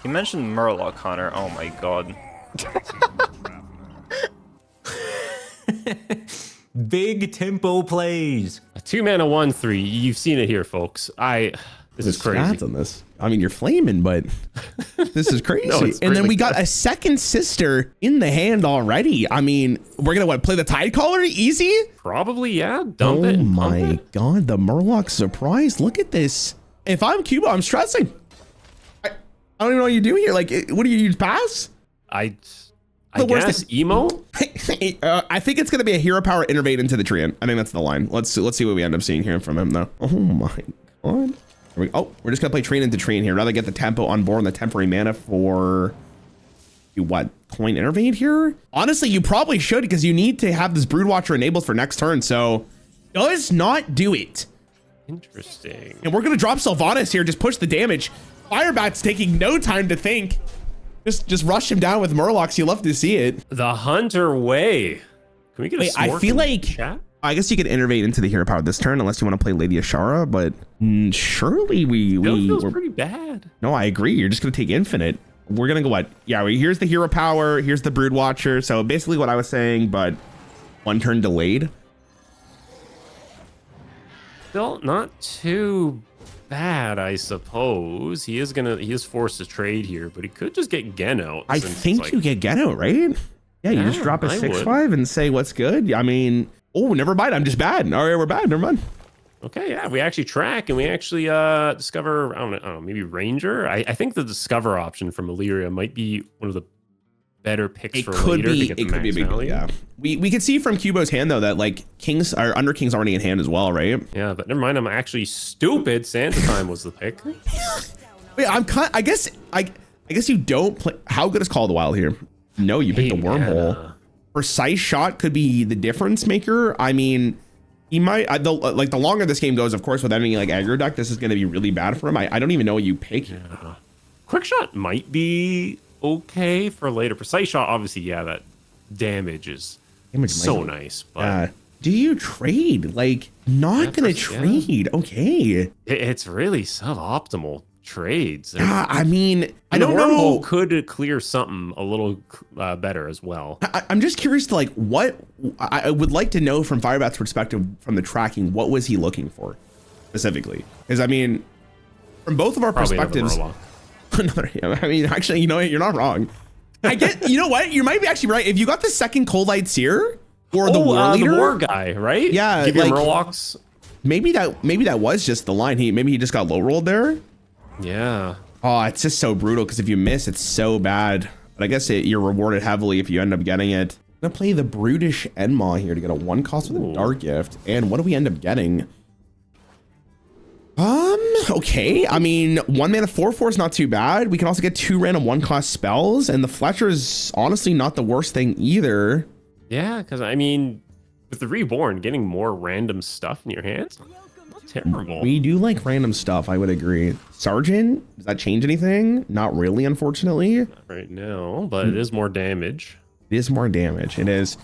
He mentioned Murloc Hunter. Oh my god. Big tempo plays. A 2 mana 1/3. You've seen it here, folks. This is crazy. Stats on this. I mean, you're flaming, but this is crazy. No, it's and then really we got a second sister in the hand already. I mean, we're gonna play the Tide Caller easy? Probably, yeah. Dump it. Oh my god, the Murloc surprise. Look at this. If I'm Cuba, I'm stressing. I don't even know what you do here. Like, what do you pass? I guess emo. I think it's gonna be a hero power innervate into the treant. I think that's the line. Let's see what we end up seeing here from him though. Oh my god. We're just gonna play treant into treant here. Rather get the tempo on board and the temporary mana for what? Coin innervate here? Honestly, you probably should because you need to have this Broodwatcher enabled for next turn. So does not do it. Interesting. And we're gonna drop Sylvanas here. Just push the damage. Firebat's taking no time to think. Just rush him down with Murlocs. You love to see it. The Hunter way. Can we get a I smork feel in like chat? I guess you could innervate into the hero power this turn unless you want to play Lady Ashara, but surely Feels pretty bad. No, I agree. You're just gonna take infinite. We're gonna go what? Yeah, here's the hero power. Here's the Broodwatcher. So basically what I was saying, but 1 turn delayed. Still not too bad, I suppose. He is forced to trade here, but he could just get Gen out. I think you get Gen out, right? Yeah, you just drop a 6/5 and say what's good. I mean, oh, never mind. I'm just bad. All right, we're bad. Never mind. Okay, yeah, we actually track and we actually discover, I don't know, maybe Ranger. I think the Discover option from Illyria might be one of the better picks for later to get the max big value. Yeah. We can see from Cubo's hand though that like Kings are Under King's already in hand as well, right? Yeah, but never mind. I'm actually stupid. Santa Time was the pick. Wait, I guess you don't play. How good is Call of the Wild here? No, you picked the Wormhole. Precise Shot could be the difference maker. I mean, he might, the longer this game goes, of course, with any like aggro deck, this is going to be really bad for him. I don't even know what you pick. Quick shot might be okay for later. Precise shot, obviously, yeah, that damage is so nice. But do you trade? Like, not gonna trade. Okay. It's really suboptimal trades. I mean, I don't Wormhole know. Could clear something a little better as well. I'm just curious to like what I would like to know from Firebat's perspective from the tracking. What was he looking for specifically? Because I mean, from both of our perspectives. I mean, actually, you know, you're not wrong. I get, you know what? You might be actually right. If you got the second Cold Light Seer or the War Leader, the War guy, right? Yeah, give like, you Murlocs. Maybe that was just the line. Maybe he just got low rolled there. Yeah. Oh, it's just so brutal because if you miss, it's so bad. But I guess you're rewarded heavily if you end up getting it. I'm gonna play the Brutish Enmaw here to get a 1 cost with a Dark Gift. And what do we end up getting? Okay. I mean, 1 mana 4/4 is not too bad. We can also get 2 random 1 cost spells, and the Fletcher is honestly not the worst thing either. Yeah, because I mean, with the Reborn, getting more random stuff in your hands, not terrible. We do like random stuff, I would agree. Sergeant, does that change anything? Not really, unfortunately. Not right now, but it is more damage. It is more damage. It is.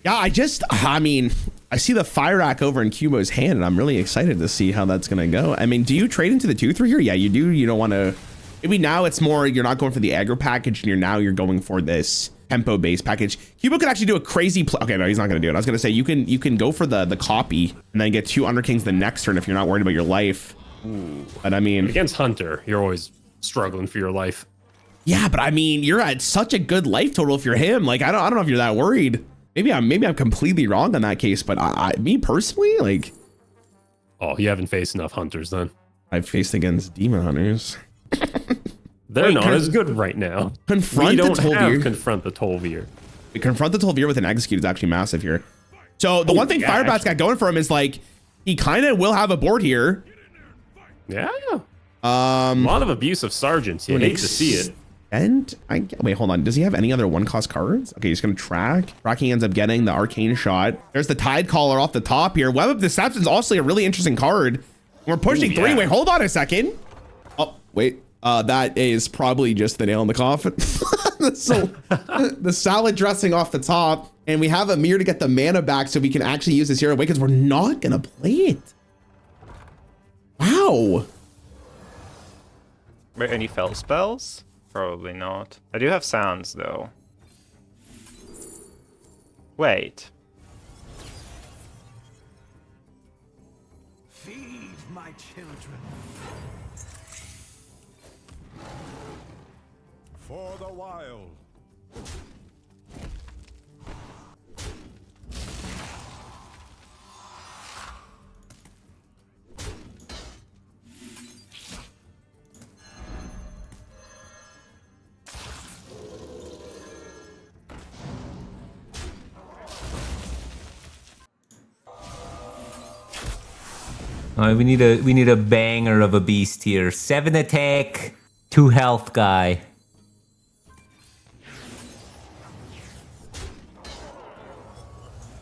Yeah, I mean, I see the Fire Rack over in Cubo's hand, and I'm really excited to see how that's going to go. I mean, do you trade into the 2/3 here? Yeah, you do. You don't want to. Maybe now it's more, you're not going for the aggro package, and you're going for this tempo-based package. Cubo could actually do a crazy play. Okay, no, he's not going to do it. I was going to say, you can go for the copy, and then get 2 Underkings the next turn if you're not worried about your life. But I mean, against Hunter, you're always struggling for your life. Yeah, but I mean, you're at such a good life total if you're him. Like, I don't know if you're that worried. Maybe I'm completely wrong on that case, but me personally, like, oh, you haven't faced enough Hunters then. I've faced against Demon Hunters. They're not as good right now. Confront the Tol'vir. Confront the Tol'vir. Confront the Tol'vir with an execute is actually massive here. So the one thing Firebat's got going for him is like he kind of will have a board here. Yeah. A lot of abuse of sergeants. You hate to see it. And wait, hold on. Does he have any other 1-cost cards? Okay, he's gonna track. Tracking ends up getting the Arcane Shot. There's the Tide Caller off the top here. Web of Deception is also a really interesting card. We're pushing 3. Wait, hold on a second. Oh, wait. That is probably just the nail in the coffin. So the salad dressing off the top, and we have a mirror to get the mana back so we can actually use this Hero Awakens. We're not gonna play it. Wow. Wait, any fell spells? Probably not. I do have sounds though. Wait. Feed my children. For the wild. We need a banger of a beast here. 7 attack, 2 health guy.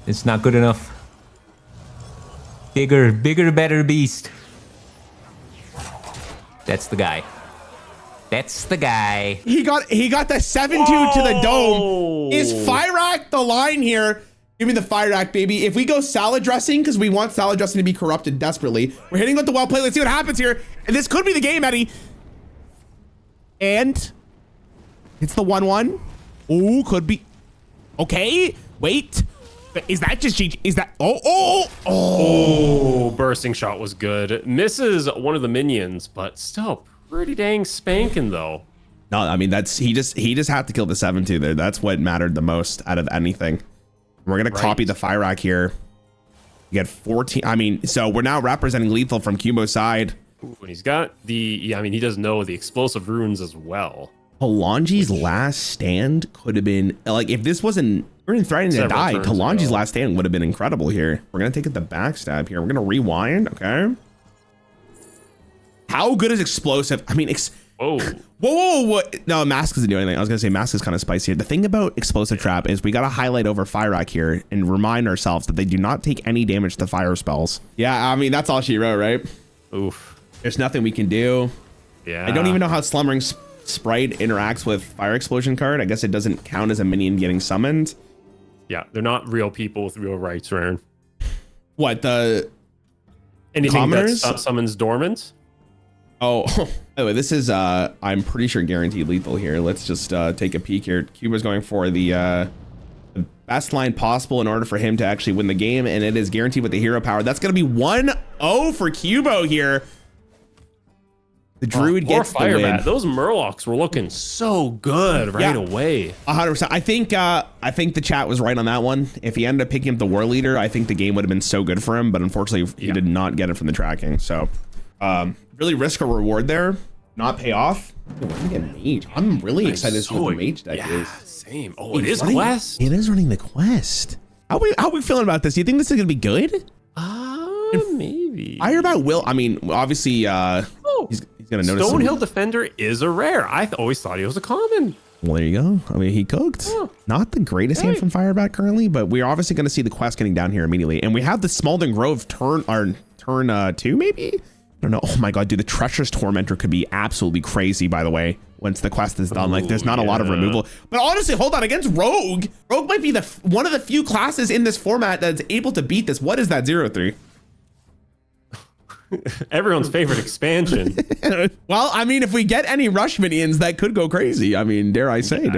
It's not good enough. Bigger, better beast. That's the guy. That's the guy. He got the 7/2 to the dome. Is Fire Rack the line here? Give me the Fire Rack, baby. If we go salad dressing, because we want salad dressing to be corrupted desperately. We're hitting with the well play. Let's see what happens here. And this could be the game, Eddie. And it's the 1/1. Ooh, could be. Okay, wait. Is that just GG? Is that? Oh, bursting shot was good. Misses one of the minions, but still pretty dang spanking though. No, I mean he just had to kill the 7/2 there. That's what mattered the most out of anything. We're gonna copy the Fire Rack here. You get 14. I mean, so we're now representing lethal from Cubo's side. Ooh, and he's got the. I mean, he does know the explosive runes as well. Talanji's last stand could have been like if this wasn't threatening to die. Talanji's last stand would have been incredible here. We're gonna take it the backstab here. We're gonna rewind. Okay. How good is explosive? I mean, Oh, Whoa. No, Mask doesn't do anything. I was gonna say Mask is kind of spicy. The thing about Explosive Trap is we gotta highlight over Fire Rack here and remind ourselves that they do not take any damage to fire spells. Yeah, I mean, that's all she wrote, right? oof. There's nothing we can do. Yeah. I don't even know how Slumbering Sprite interacts with Fire Explosion card. I guess it doesn't count as a minion getting summoned. Yeah, they're not real people with real rights, Rarran. What, the Anything commoners? that summons dormant? Oh, anyway, this is, I'm pretty sure guaranteed lethal here. Let's just take a peek here. Cuba's going for the best line possible in order for him to actually win the game, and it is guaranteed with the hero power. That's going to be 1-0 for Cubo here. The Druid gets the win. Bat. Those Murlocs were looking so good right away. 100%. I think the chat was right on that one. If he ended up picking up the War Leader, I think the game would have been so good for him, but unfortunately he did not get it from the tracking. So really risk a reward there, not pay off. We're gonna get Mage. I'm really excited to see what the Mage deck is. Same. Oh, it is Quest. It is running the Quest. How we feeling about this? Do you think this is gonna be good? Maybe. Firebat will. I mean, obviously, he's gonna notice. Stonehill Defender is a rare. I always thought he was a common. Well, there you go. I mean, he cooked. Not the greatest hand from Firebat currently, but we're obviously going to see the quest getting down here immediately. And we have the Smalden Grove turn 2, maybe? I don't know. Oh my God, dude, the Treacherous Tormentor could be absolutely crazy, by the way, once the quest is done. Like, there's not a lot of removal. But honestly, hold on, against Rogue might be one of the few classes in this format that's able to beat this. What is that 0-3? Everyone's favorite expansion. Well, I mean, if we get any rush minions, that could go crazy. I mean, dare I say,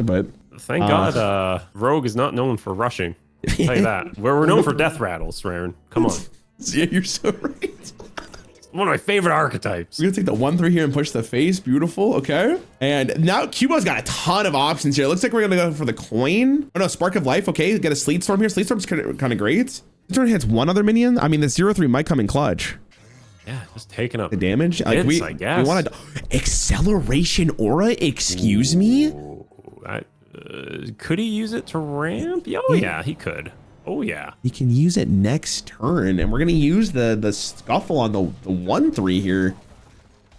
but Thank God Rogue is not known for rushing. I'll tell you that. We're known for death rattles, Rarran. Come on. Yeah, you're so right. One of my favorite archetypes. We're gonna take the 1-3 here and push the face. Beautiful. Okay. And now Cubo's got a ton of options here. Looks like we're gonna go for the coin. Oh no, Spark of Life. Okay, get a Sleet Storm here. Sleet Storm's kind of great. Sleet Storm hits one other minion. I mean, the 0-3 might come in clutch. Yeah, just taking up The damage. I We guess. want to acceleration aura. Excuse me. Could he use it to ramp? Oh yeah, he could. Oh yeah. He can use it next turn, and we're gonna use the scuffle on the 1-3 here.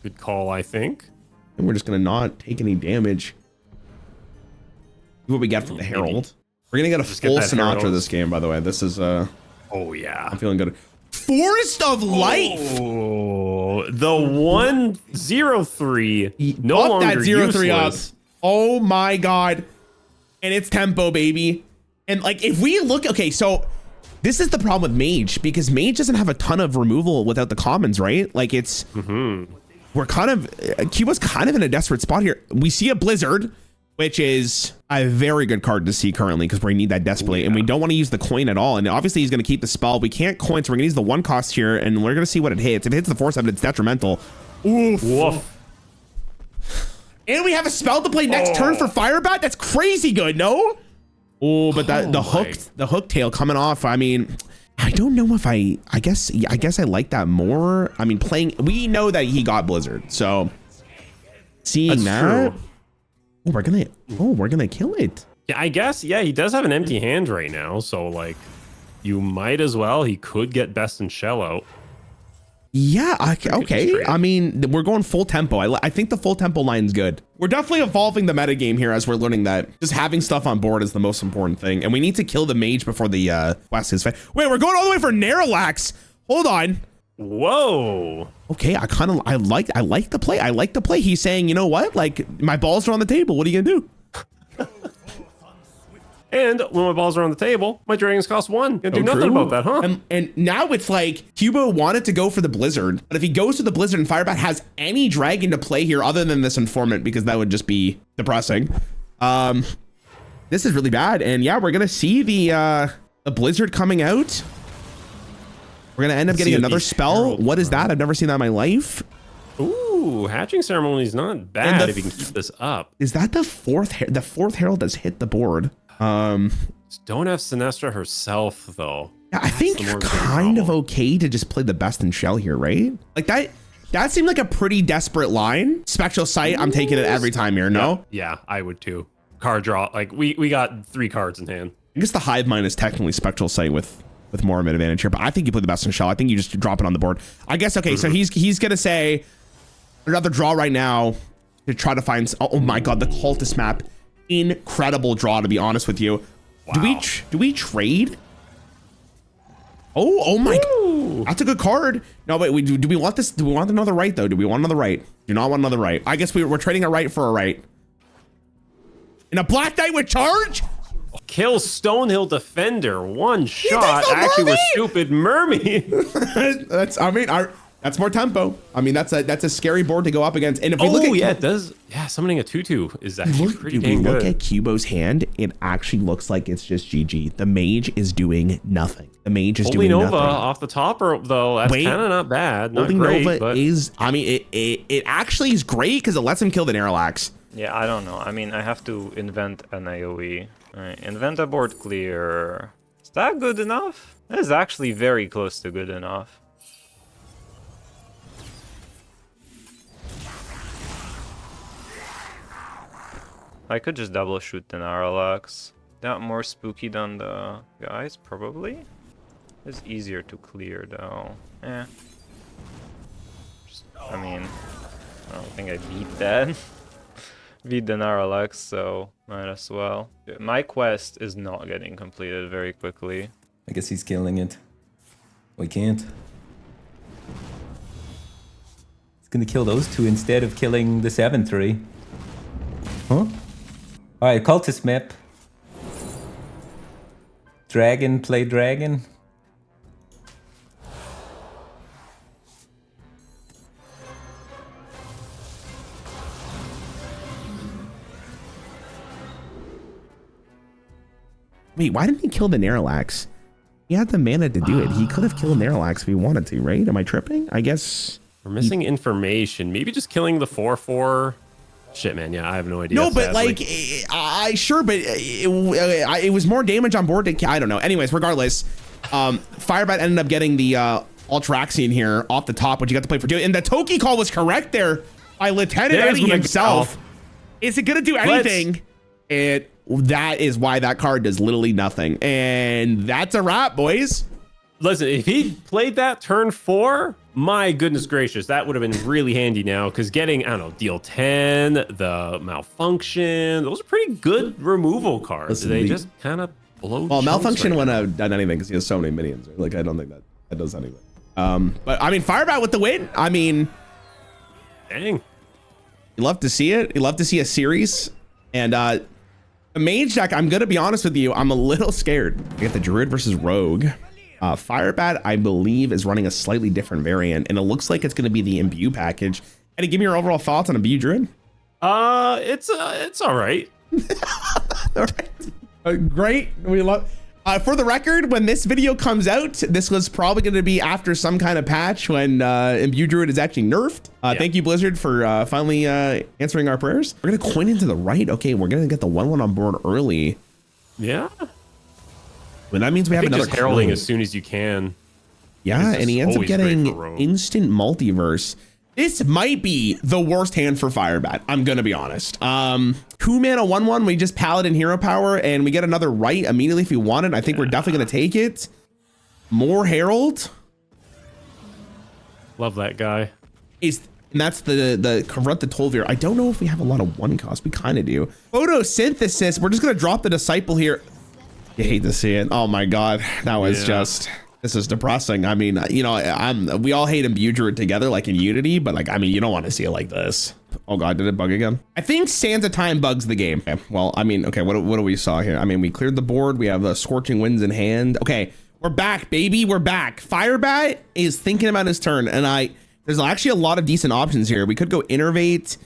Good call, I think. And we're just gonna not take any damage. See what we get from the Herald. We're gonna get a full Sinatra Herald. this game, by the way. This is Oh yeah. I'm feeling good. Forest of Life. Oh, the 1-0-3 no Up longer that 0-3 up. useless. Oh my God. And it's tempo, baby. And like, if we look, okay, so this is the problem with Mage, because Mage doesn't have a ton of removal without the commons, right? Like it's, we're kind of, Cuba's kind of in a desperate spot here. We see a Blizzard, which is a very good card to see currently because we need that desperately. And we don't want to use the coin at all. And obviously he's going to keep the spell. We can't coin, so we're going to use the 1 cost here, and we're going to see what it hits. If it hits the 4/7, it's detrimental. Oof. Woof. And we have a spell to play next turn for Firebat. That's crazy good, no? Oh, but that the hook tail coming off. I mean, I don't know if I guess I like that more. I mean, we know that he got Blizzard, so seeing that, we're gonna kill it. Yeah, I guess. Yeah, he does have an empty hand right now, so like, you might as well. He could get Best in Shell out. Yeah, okay. I mean, we're going full tempo. I think the full tempo line's good. We're definitely evolving the meta game here as we're learning that just having stuff on board is the most important thing. And we need to kill the Mage before the quest is finished. Wait, we're going all the way for Narralax. Hold on. Whoa. Okay, I like the play. I like the play. He's saying, you know what? Like, my balls are on the table. What are you gonna do? And when my balls are on the table, my dragons cost 1. Gonna do nothing about that, huh? And now it's like Cubo wanted to go for the Blizzard, but if he goes to the Blizzard and Firebat has any dragon to play here other than this Informant, because that would just be depressing. This is really bad. And yeah, we're gonna see the Blizzard coming out. We're gonna end up getting another spell. What is that? I've never seen that in my life. Ooh, Hatching Ceremony is not bad if you can keep this up. Is that the fourth Herald that's hit the board? Don't have Sinestra herself though. Yeah, I think you're kind of okay to just play the Best in Shell here, right? Like that seemed like a pretty desperate line. Spectral Sight, I'm taking it every time here, no? Yeah, I would too. Card draw, like we got 3 cards in hand. I guess the Hive Mind is technically Spectral Sight with more of an advantage here, but I think you play the Best in Shell. I think you just drop it on the board. I guess, okay, so he's gonna say, I'd rather draw right now to try to find. Oh my god, the cultist map, incredible draw. To be honest with you, Wow. do we trade? Oh my, that's a good card. No, wait, do we want this? Do we want another right though? Do we want another right? Do not want another right. I guess we're trading a right for a right. And a Black Knight with charge? Kill Stonehill Defender. One shot. the Actually, we're mermaid? stupid mermaid. That's more tempo. I mean, that's a scary board to go up against. And if we look at yeah, it does. Yeah, summoning a 2/2 is actually pretty we dang look good. at Cubo's hand, it actually looks like it's just GG. The Mage is doing nothing. The Mage is Holy doing Nova nothing. off the top, though, that's Wait. kind of not bad. Not Holy great, Nova but is, I mean, it actually is great because it lets him kill the Narlax. Yeah, I don't know. I mean, I have to invent an AoE. Alright, invent a board clear. Is that good enough? That is actually very close to good enough. I could just double shoot the Narlax. That more spooky than the guys, probably? It's easier to clear though. I mean, I don't think I beat that. Beat the Narlax, so might as well. My quest is not getting completed very quickly. I guess he's killing it. We can't. He's gonna kill those two instead of killing the 7/3. Huh? Alright, cultist map. Dragon, play dragon. Wait, why didn't he kill the Narlax? He had the mana to do it. He could have killed Narlax if he wanted to, right? Am I tripping? I guess. we're missing information. Maybe just killing the 4/4. Shit, man. Yeah, I have no idea. No, but sadly. like, it was more damage on board than, I don't know. Anyways, regardless, Firebat ended up getting the Ultraxian here off the top, which you got to play for 2. And the Toki call was correct there by Lieutenant There's Eddie what I himself. got. Is it going to do anything? That is why that card does literally nothing. And that's a wrap, boys. Listen, if he played that turn 4, my goodness gracious, that would have been really handy now. Because getting, I don't know, deal 10, the malfunction, those are pretty good removal cards. Listen, they just kind of blow. Well, chunks malfunction right wouldn't now. have done anything because he has so many minions. Right? Like, I don't think that does anything. But I mean, Firebat with the win. I mean, Dang. you love to see it. You love to see a series. And a Mage deck, I'm gonna be honest with you, I'm a little scared. We get the Druid versus Rogue. Firebat, I believe, is running a slightly different variant, and it looks like it's gonna be the Imbue package. Eddie, give me your overall thoughts on Imbue Druid. It's all right. All right. Great. We love. For the record, when this video comes out, this was probably going to be after some kind of patch when Imbue Druid is actually nerfed. Thank you, Blizzard, for finally answering our prayers. We're going to coin into the right. Okay, we're going to get the 1/1 on board early. Yeah. But that means we have I think another just heralding coin. as soon as you can. Yeah, It's and he just ends up always great getting for Rogue. instant multiverse. This might be the worst hand for Firebat. I'm gonna be honest. 2 mana 1/1. We just Paladin hero power, and we get another right immediately if we want it. I think we're definitely gonna take it. More Herald Love that guy. and that's the Confront the Tolvir. I don't know if we have a lot of 1 cost. We kind of do. Photosynthesis. We're just gonna drop the Disciple here. You hate to see it. Oh my god, that was just. This is depressing. I mean, you know, we all hate Imbue Druid together, like in Unity, but like, I mean, you don't want to see it like this. Oh god, did it bug again? I think Sands of Time bugs the game. Okay, well, I mean, okay, what do we saw here? I mean, we cleared the board. We have the Scorching Winds in hand. Okay, we're back, baby. We're back. Firebat is thinking about his turn, and there's actually a lot of decent options here. We could go Innervate,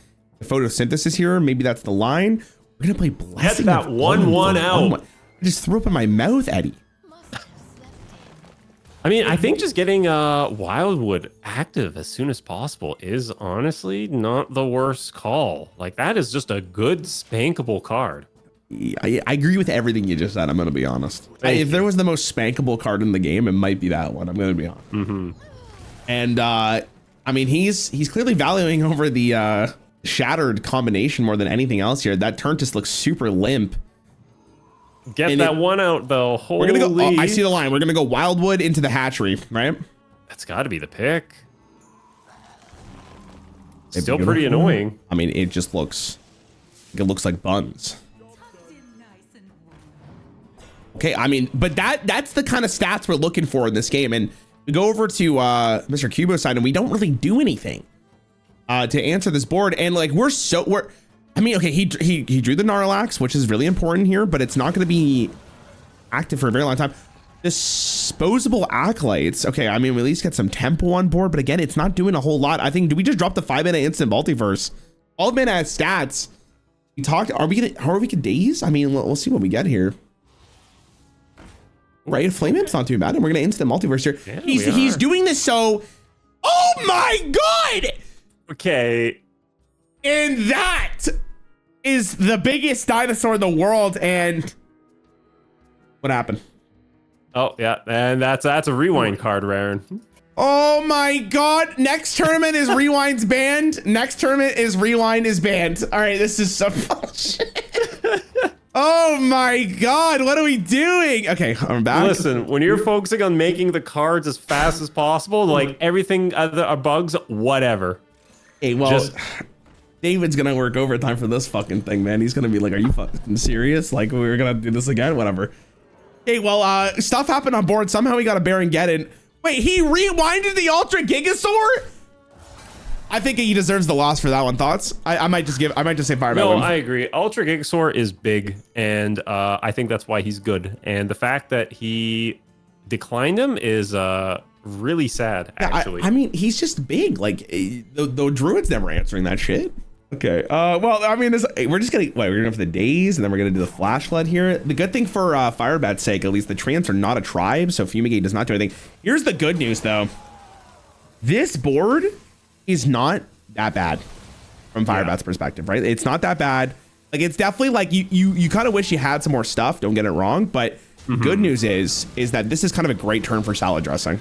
Photosynthesis here. Maybe that's the line. We're gonna play Blessing. Get that of 1/1 Odin. out. I just threw up in my mouth, Eddie. I mean, I think just getting Wildwood active as soon as possible is honestly not the worst call. Like, that is just a good spankable card. I agree with everything you just said. I'm gonna be honest. Thank If there was the most spankable card in the game, it might be that one. I'm gonna be honest. Mm-hmm. And I mean, he's clearly valuing over the Shattered combination more than anything else here. That turn just looks super limp. Get And that one out, though. Holy. We're gonna go. Oh, I see the line. We're gonna go Wildwood into the Hatchery, right? That's got to be the pick. Still pretty annoying. I mean, it just looks, it looks like buns. Okay, I mean, but that's the kind of stats we're looking for in this game. And we go over to Mr. Cubo's side, and we don't really do anything to answer this board. And like, I mean, okay, he drew the Gnarlax, which is really important here, but it's not going to be active for a very long time. Disposable Acolytes. Okay, I mean, we at least get some tempo on board, but again, it's not doing a whole lot. I think, do we just drop the 5-mana instant multiverse? All mana has stats. We talked, are we gonna daze? I mean, we'll see what we get here. Right, Flame Imp's not too bad, and we're gonna instant multiverse here. Yeah, he's doing this so, oh my god! Okay. And that is the biggest dinosaur in the world, and what happened? Oh yeah, and that's a rewind card, Rarran. Oh my god, next tournament is Rewind's banned. Next tournament is Rewind is banned. All right, this is some bullshit. Oh my god, what are we doing? Okay, I'm back. Listen, when you're focusing on making the cards as fast as possible, like everything other are bugs, whatever. Hey, well, David's gonna work overtime for this fucking thing, man. He's gonna be like, are you fucking serious? Like, we're gonna do this again? Whatever. Hey, well, stuff happened on board. Somehow he got a Baron Geddon. Wait, he rewinded the Ultra Gigasaur? I think he deserves the loss for that one. Thoughts? I might just say Firebat. No, I agree. Ultra Gigasaur is big, and I think that's why he's good. And the fact that he declined him is really sad, actually. I mean, he's just big. Like, the Druid's never answering that shit. Okay. Well, I mean, we're just gonna we're gonna go for the days, and then we're gonna do the flash flood here. The good thing for Firebat's sake, at least, the Treants are not a tribe, so Fumigate does not do anything. Here's the good news, though. This board is not that bad from Firebat's perspective, right? It's not that bad. Like, it's definitely like you kind of wish you had some more stuff. Don't get it wrong, but good news is that this is kind of a great turn for salad dressing.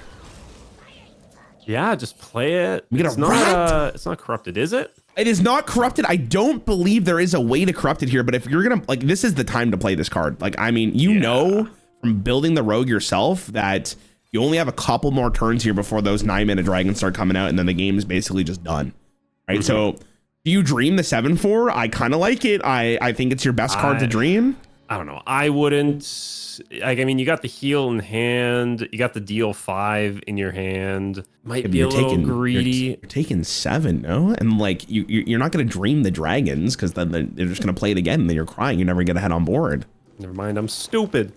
Yeah, just play it. We get a it's not corrupted, is it? It is not corrupted. I don't believe there is a way to corrupt it here, but if you're gonna, like, this is the time to play this card. Like, I mean, you know from building the rogue yourself that you only have a couple more turns here before those 9-mana dragons start coming out, and then the game is basically just done. Right? So do you dream the 7/4? I kind of like it. I think it's your best card to dream. I don't know. I wouldn't. Like, I mean, you got the heal in hand. You got the deal 5 in your hand. Might be a little greedy. You're taking 7, no? And like you're not going to dream the dragons because then they're just going to play it again, and then you're crying. You never get ahead on board. Never mind. I'm stupid.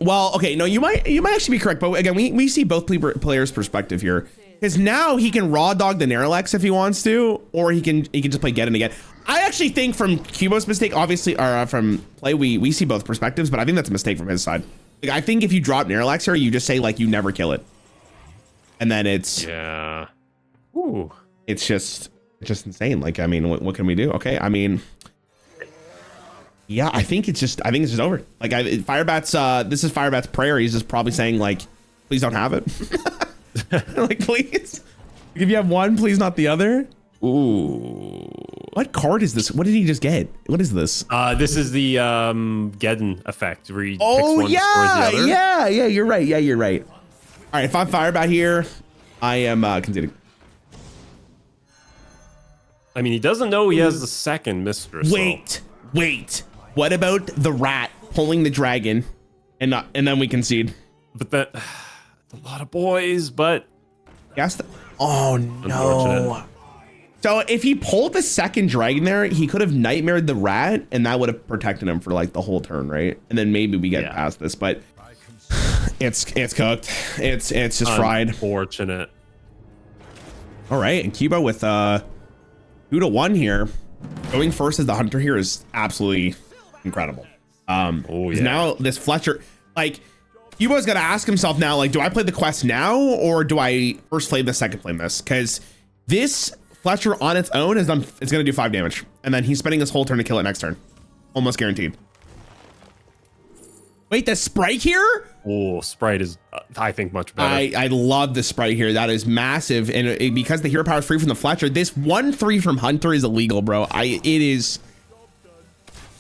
Well, okay, no, you might actually be correct, but again, we see both players' perspective here, because now he can raw dog the Gnarlax if he wants to, or he can just play Geddon again. I actually think from Cubo's mistake, obviously, or from play, we see both perspectives, but I think that's a mistake from his side. Like, I think if you drop Gnarlax here, you just say like you never kill it, and then it's ooh, it's just insane. Like, I mean, what can we do? Okay, I mean. Yeah, I think it's just over. Like, Firebat's this is Firebat's prayer. He's just probably saying like, please don't have it. Like, please. If you have one, please not the other. Ooh. What card is this? What did he just get? What is this? This is the Geddon effect where he picks Oh one, yeah, destroys the other. yeah, you're right. Yeah, you're right. All right, if I'm Firebat here, I am conceding. I mean, he doesn't know he has the second mistress. Wait. What about the rat pulling the dragon, and then we concede? But that's a lot of boys. But yes. Oh no. So if he pulled the second dragon there, he could have nightmared the rat, and that would have protected him for like the whole turn, right? And then maybe we get past this, but it's cooked. It's just fried. Unfortunate. All right, and Cubo with 2-1 here. Going first as the hunter here is absolutely incredible. Now this Fletcher, like, Cubo's got to ask himself now, like, do I play the quest now, or do I first flame this, second flame this? Because this Fletcher on its own it's going to do 5 damage, and then he's spending his whole turn to kill it next turn, almost guaranteed. Wait, the Sprite here? Oh, Sprite is, I think, much better. I love the Sprite here. That is massive, and because the hero power is free from the Fletcher, this 1/3 from Hunter is illegal, bro.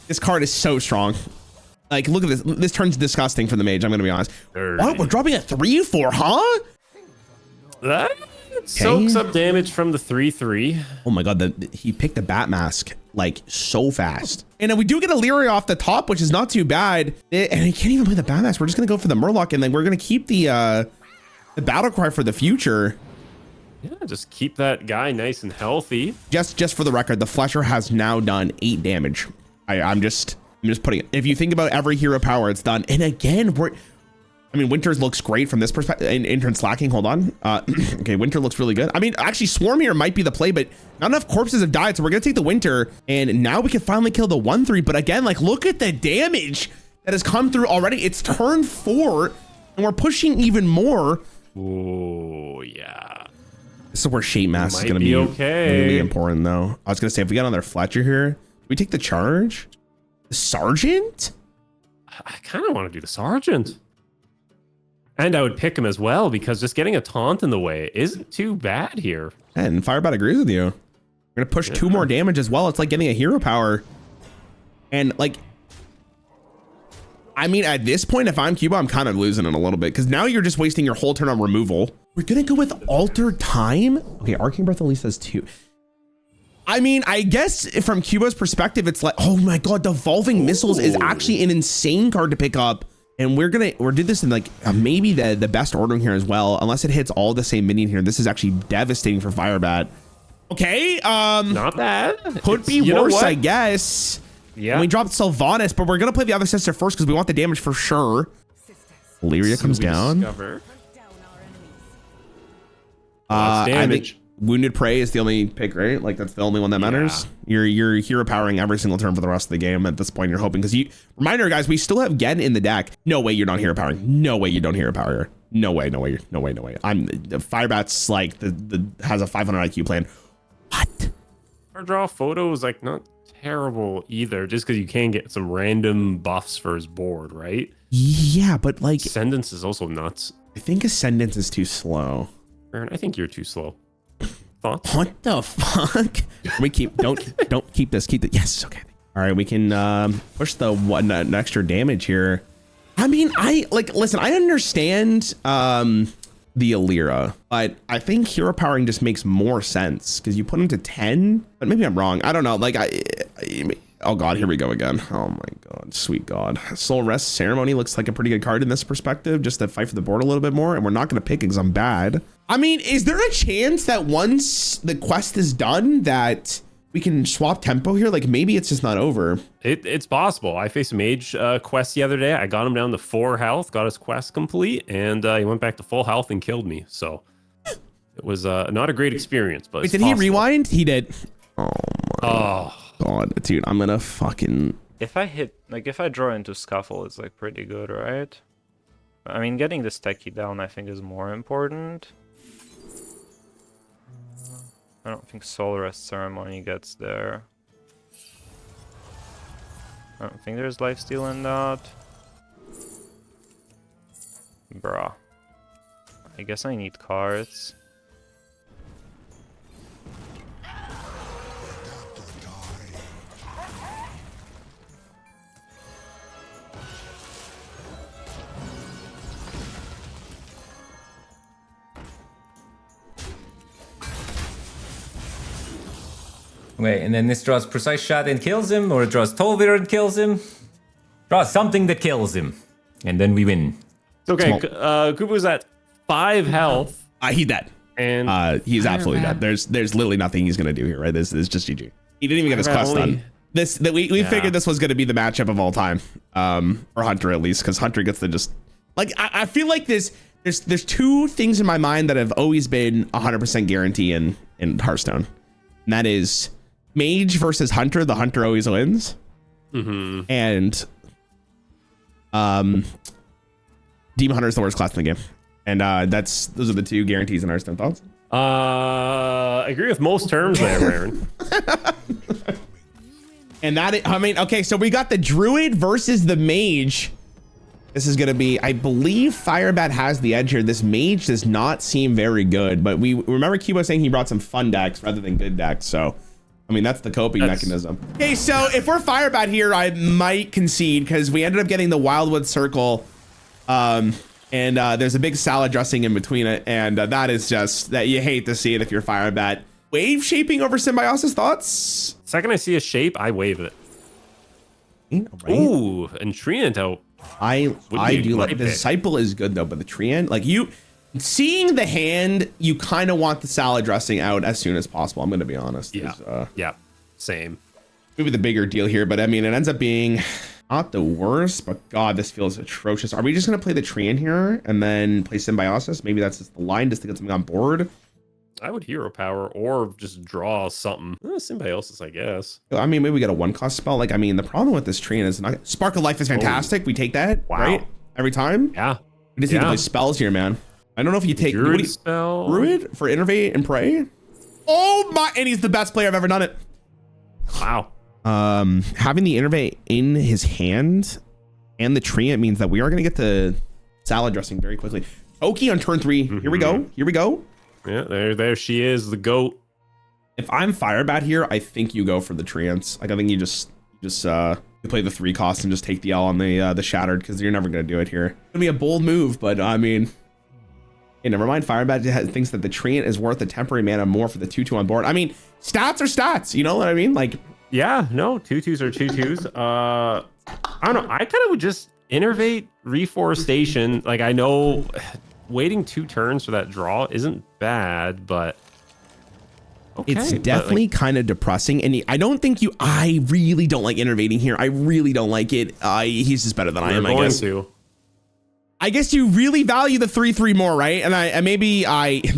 This card is so strong. Like, look at this. This turn's disgusting for the Mage. I'm gonna be honest. What? We're dropping a 3/4, huh? It soaks up damage from the 3/3. Oh my god, he picked the bat mask like so fast. And then we do get a Lyria off the top, which is not too bad. And he can't even play the bat mask. We're just gonna go for the Murloc, and then we're gonna keep the battle cry for the future. Yeah, just keep that guy nice and healthy. Just for the record, the Flesher has now done 8 damage. I'm just putting it. If you think about every hero power, it's done. And again, Winter's looks great from this perspective. Intern slacking, hold on. Okay, Winter looks really good. I mean, actually, Swarm here might be the play, but not enough corpses have died, so we're gonna take the Winter, and now we can finally kill the 1/3. But again, like, look at the damage that has come through already. It's turn 4, and we're pushing even more. Oh yeah. This is where Shape Mass is gonna be be okay. really important, though. I was gonna say, if we got another Fletcher here, do we take the charge? The Sergeant? I kind of want to do the Sergeant. And I would pick him as well, because just getting a taunt in the way isn't too bad here. And Firebat agrees with you. We're gonna push 2 more damage as well. It's like getting a hero power. And like, I mean, at this point, if I'm Cuba, I'm kind of losing it a little bit, because now you're just wasting your whole turn on removal. We're gonna go with Altered Time. Okay, Arcane Breath at least has 2. I mean, I guess from Cuba's perspective, it's like, oh my god, Devolving Missiles is actually an insane card to pick up. And we're do this in like maybe the best ordering here as well, unless it hits all the same minion here. This is actually devastating for Firebat. Okay, not bad. Could be worse, I guess. Yeah. And we dropped Sylvanas, but we're gonna play the other sister first because we want the damage for sure. Lyria comes down. I think Wounded Prey is the only pick, right? Like, that's the only one that matters. You're hero powering every single turn for the rest of the game. At this point, you're hoping, because reminder, guys, we still have Gen in the deck. No way you're not hero powering. No way you don't hero power. No way. Firebat's like has a 500 IQ plan. What? Our draw photo is like not terrible either, just because you can get some random buffs for his board, right? Yeah, but like Ascendance is also nuts. I think Ascendance is too slow. Rarran, I think you're too slow. Thoughts? What the fuck? We don't keep this. Keep it. Yes. Okay. All right. We can push the an extra damage here. I mean, listen, I understand the Alira, but I think hero powering just makes more sense because you put him to 10, but maybe I'm wrong. I don't know. Like oh god, here we go again. Oh my god, sweet god. Soul Rest Ceremony looks like a pretty good card in this perspective, just to fight for the board a little bit more, and we're not going to pick because I'm bad. I mean, is there a chance that once the quest is done that we can swap tempo here? Like, maybe it's just not over. It's possible. I faced a Mage quest the other day. I got him down to 4 health, got his quest complete, and he went back to full health and killed me. So it was not a great experience, but wait, did he rewind? He did. Oh my god, dude, I'm gonna fucking... If I draw into Scuffle, it's like pretty good, right? I mean, getting this techie down, I think, is more important. I don't think Soul Rest Ceremony gets there. I don't think there's lifesteal in that. Bruh. I guess I need cards. Wait, and then this draws Precise Shot and kills him, or it draws Tolvir and kills him? Draws something that kills him. And then we win. It's okay. Kubu's at 5 health. He's dead. And he's absolutely dead. There's literally nothing he's gonna do here, right? This is just GG. He didn't even get his quest done. We figured this was gonna be the matchup of all time. For Hunter at least, because Hunter gets to just like I feel like there's 2 things in my mind that have always been 100% guarantee in Hearthstone. And that is Mage versus Hunter. The Hunter always wins. Mm-hmm. And Demon Hunter is the worst class in the game. And those are the 2 guarantees in Hearthstone. Thoughts? I agree with most terms there, Rarran. And okay, so we got the Druid versus the Mage. This is gonna be, I believe Firebat has the edge here. This Mage does not seem very good, but we remember Kibo saying he brought some fun decks rather than good decks, so I mean, that's the coping mechanism. Okay, so if we're Firebat here, I might concede because we ended up getting the Wildwood Circle. And there's a big salad dressing in between it. And that is just that you hate to see it if you're Fire Bat. Wave shaping over Symbiosis, thoughts? Second I see a shape, I wave it. Right? Ooh, and Treant out. I do like my the pick. Disciple is good though, but the Treant, like you seeing the hand, you kind of want the salad dressing out as soon as possible. I'm gonna be honest. Yeah. Yeah. Same. Maybe the bigger deal here, but I mean, it ends up being not the worst, but God, this feels atrocious. Are we just gonna play the Treant here and then play Symbiosis? Maybe that's just the line just to get something on board. I would hero power or just draw something. Symbiosis, I guess. I mean, maybe we get a 1-cost spell. Like, I mean, the problem with this Treant is not Spark of Life is fantastic. We take that, Wow. right? Every time. Yeah. We just need to play spells here, man. I don't know if you take Druid spell. Druid for Innervate and Pray. Oh my! And he's the best player I've ever done it. Wow. Having the Innervate in his hand and the Treant means that we are going to get the salad dressing very quickly. Oki on turn 3. Here we go. Here we go. Yeah, there she is, the goat. If I'm Firebat here, I think you go for the Treants. Like, I think you just you play the 3 cost and just take the L on the Shattered because you're never going to do it here. It's going to be a bold move, but I mean, hey, never mind. Firebat thinks that the Treant is worth a temporary mana more for the 2/2 on board. I mean, stats are stats. You know what I mean? Like, Yeah, no, 2/2s are 2/2s. I don't know. I kind of would just innervate reforestation. Like, I know waiting 2 turns for that draw isn't bad, but okay, it's definitely kind of depressing. And I really don't like innervating here. I really don't like it. He's just better than I am, I guess. I guess you really value the 3/3 more, right? And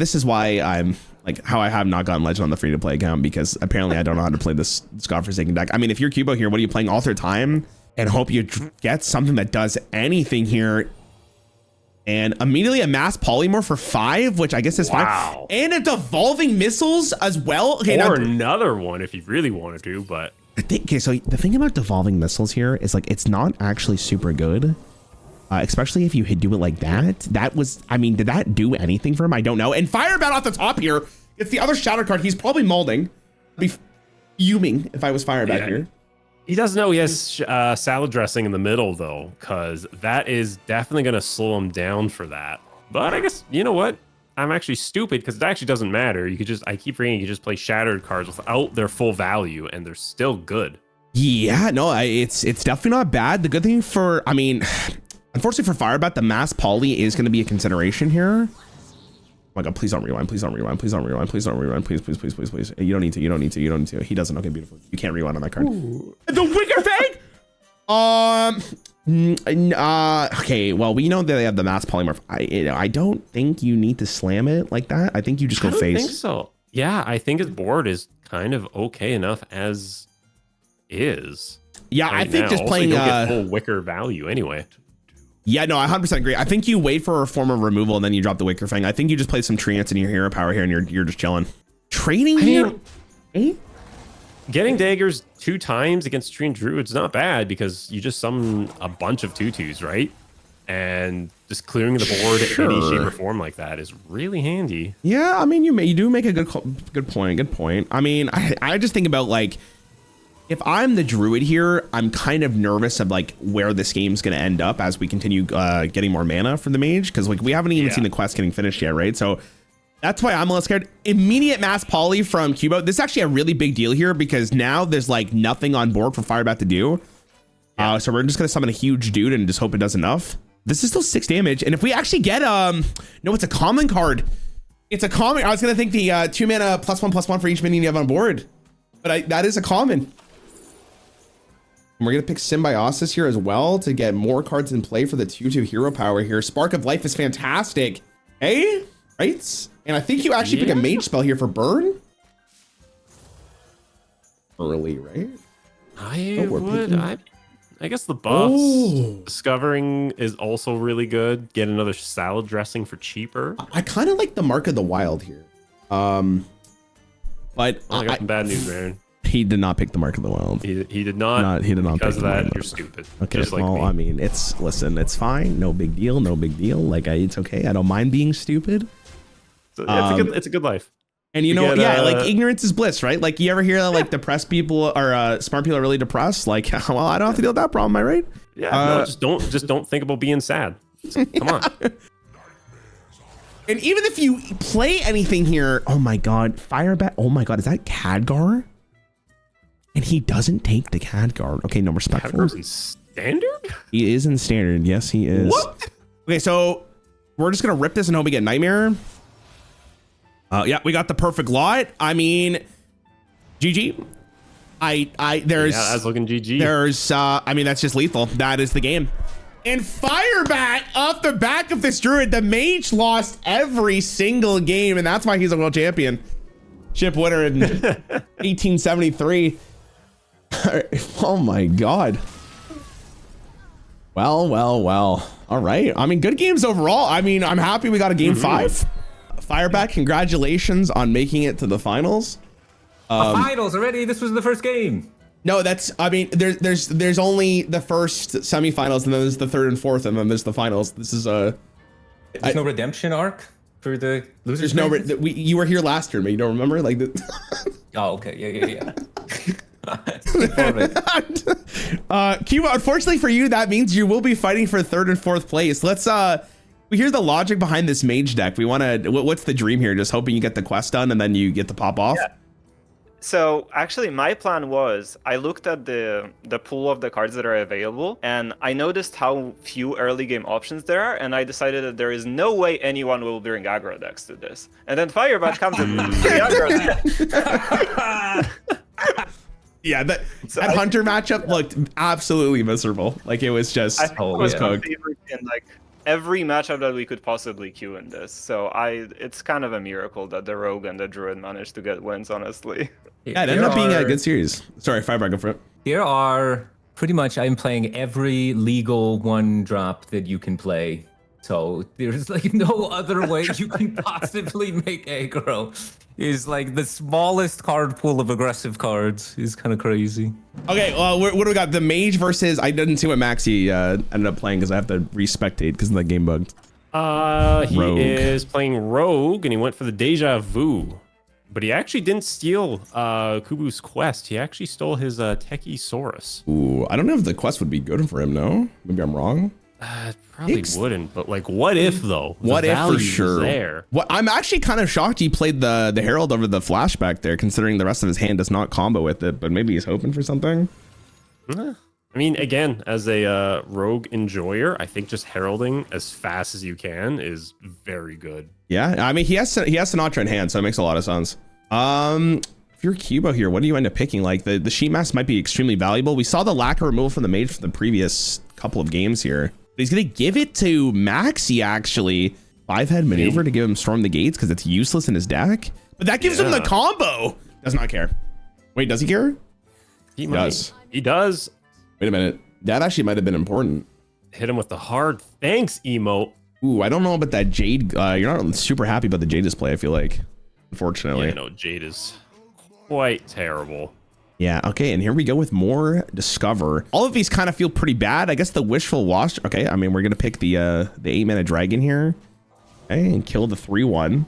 this is why I'm like how I have not gotten Legend on the free-to-play account, because apparently I don't know how to play this godforsaken deck. I mean, if you're Cubo here, what are you playing all through time and hope you get something that does anything here? And immediately a mass polymorph for 5, which I guess is Wow. 5. And a devolving missiles as well. Okay, or now, another one if you really wanted to, but okay, so the thing about devolving missiles here is like it's not actually super good. Especially if you do it like that. Did that do anything for him? I don't know. And Firebat off the top here. It's the other Shadow card. He's probably molding. I'd be fuming if I was Firebat here. he doesn't know he has salad dressing in the middle though, because that is definitely going to slow him down for that. But I guess, you know what? I'm actually stupid because it actually doesn't matter. I keep forgetting you just play shattered cards without their full value and they're still good. Yeah, no, it's definitely not bad. The good thing unfortunately for Firebat, the mass poly is going to be a consideration here. Oh my God, please don't rewind. Please don't rewind. Please don't rewind. Please don't rewind. Please, please, please, please, please. You don't need to. You don't need to. You don't need to. He doesn't. Okay, beautiful. You can't rewind on that card. Ooh. The Wicker Fang? Okay, well, we know that they have the mass polymorph. I don't think you need to slam it like that. I think you just go face. I don't think so. Yeah, I think his board is kind of okay enough as is. Yeah, I think just playing you don't get full Wicker value anyway. Yeah, no, I 100% agree. I think you wait for a form of removal and then you drop the Wicker Fang. I think you just play some Treants in your hero power here and you're just chilling. Trading here? Getting daggers 2 times against Treant Druid's not bad because you just summon a bunch of 2/2s, right? And just clearing the board in any shape or form like that is really handy. Yeah, I mean, you do make a good point. Good point. I mean, I just think about like, if I'm the Druid here, I'm kind of nervous of like where this game's going to end up as we continue getting more mana from the Mage, because like we haven't even seen the quest getting finished yet, right? So that's why I'm a little scared. Immediate mass poly from Cubo. This is actually a really big deal here because now there's like nothing on board for Firebat to do. So we're just going to summon a huge dude and just hope it does enough. This is still 6 damage. And if we actually get, no, it's a common card. It's a common. I was going to think the 2 mana +1/+1 for each minion you have on board. But that is a common. And we're going to pick Symbiosis here as well to get more cards in play for the 2/2 hero power here. Spark of Life is fantastic. Hey, right? And I think you actually pick a Mage spell here for burn. Early, right? I guess the buffs. Discovering is also really good. Get another salad dressing for cheaper. I kind of like the Mark of the Wild here. But I got some bad news, man. He did not pick the Mark of the Wild. He did not. He did not. Because of that, you're stupid. Okay, just like well, me. I mean, it's fine. No big deal. No big deal. Like, it's okay. I don't mind being stupid. So, it's a good life. And you know, like ignorance is bliss, right? Like, you ever hear that like depressed people or smart people are really depressed? Like, well, I don't have to deal with that problem, am I right? Yeah, no, just don't think about being sad. Come on. And even if you play anything here, oh my God, Firebat. Oh my God, is that Khadgar? And he doesn't take the Khadgar. Okay, no respect for Khadgar's him. in standard? He is in standard. Yes, he is. What? Okay, so we're just gonna rip this and hope we get Nightmare. Yeah, we got the perfect lot. I mean, GG. There's Yeah, that's looking GG. I mean, that's just lethal. That is the game. And Firebat off the back of this Druid, the Mage lost every single game, and that's why he's a world champion. Ship winner in 1873. Oh my God. Well. All right. I mean, good games overall. I mean, I'm happy we got a game 5. Firebat, congratulations on making it to the finals. Finals already. This was the first game. No, I mean, there's only the first semifinals, and then there's the third and fourth, and then there's the finals. This is There's no redemption arc for the losers. there's no you were here last year, but you don't remember like Oh, okay. Yeah. Cuba, unfortunately for you, that means you will be fighting for third and fourth place. Let's we hear the logic behind this Mage deck. We want to. What's the dream here? Just hoping you get the quest done and then you get the pop off. Yeah. So actually my plan was I looked at the pool of the cards that are available and I noticed how few early game options there are, and I decided that there is no way anyone will bring aggro decks to this. And then Firebat comes in with the aggro deck. Yeah, that Hunter matchup looked absolutely miserable. Like it was just I think it was my cooked. favorite in like every matchup that we could possibly queue in this. So it's kind of a miracle that the Rogue and the Druid managed to get wins, honestly. Yeah, it ended up being a good series. Sorry, Firebat, go for it. Here are pretty much I'm playing every legal one drop that you can play. So there's like no other way you can possibly make aggro. Is like the smallest card pool of aggressive cards is kind of crazy. Okay, well, what do we got? The Mage versus, I didn't see what Maxi ended up playing because I have to respectate because the game bugged. He is playing Rogue, and he went for the Deja Vu. But he actually didn't steal Kubu's quest. He actually stole his Techie-saurus. Ooh, I don't know if the quest would be good for him, no? Maybe I'm wrong. It probably wouldn't, but like, what if though? What if for sure? There. What I'm actually kind of shocked he played the Herald over the flashback there, considering the rest of his hand does not combo with it, but maybe he's hoping for something. I mean, again, as a Rogue enjoyer, I think just heralding as fast as you can is very good. Yeah, I mean, he has Sinatra in hand, so it makes a lot of sense. If you're Cubo here, what do you end up picking? Like the sheet mask might be extremely valuable. We saw the lacquer removal from the Mage for the previous couple of games here. But he's gonna give it to Maxi actually. 5-head maneuver to give him Storm the Gates because it's useless in his deck. But that gives him the combo. Does not care. Wait, does he care? He does. He does. Wait a minute. That actually might have been important. Hit him with the hard thanks emote. Ooh, I don't know about that Jade. You're not super happy about the Jade display, I feel like. Unfortunately. Yeah, no, Jade is quite terrible. Yeah, okay, and here we go with more Discover. All of these kind of feel pretty bad. I guess the Wishful Wash. Okay, I mean, we're gonna pick the 8-mana dragon here. Okay, and kill the 3/1.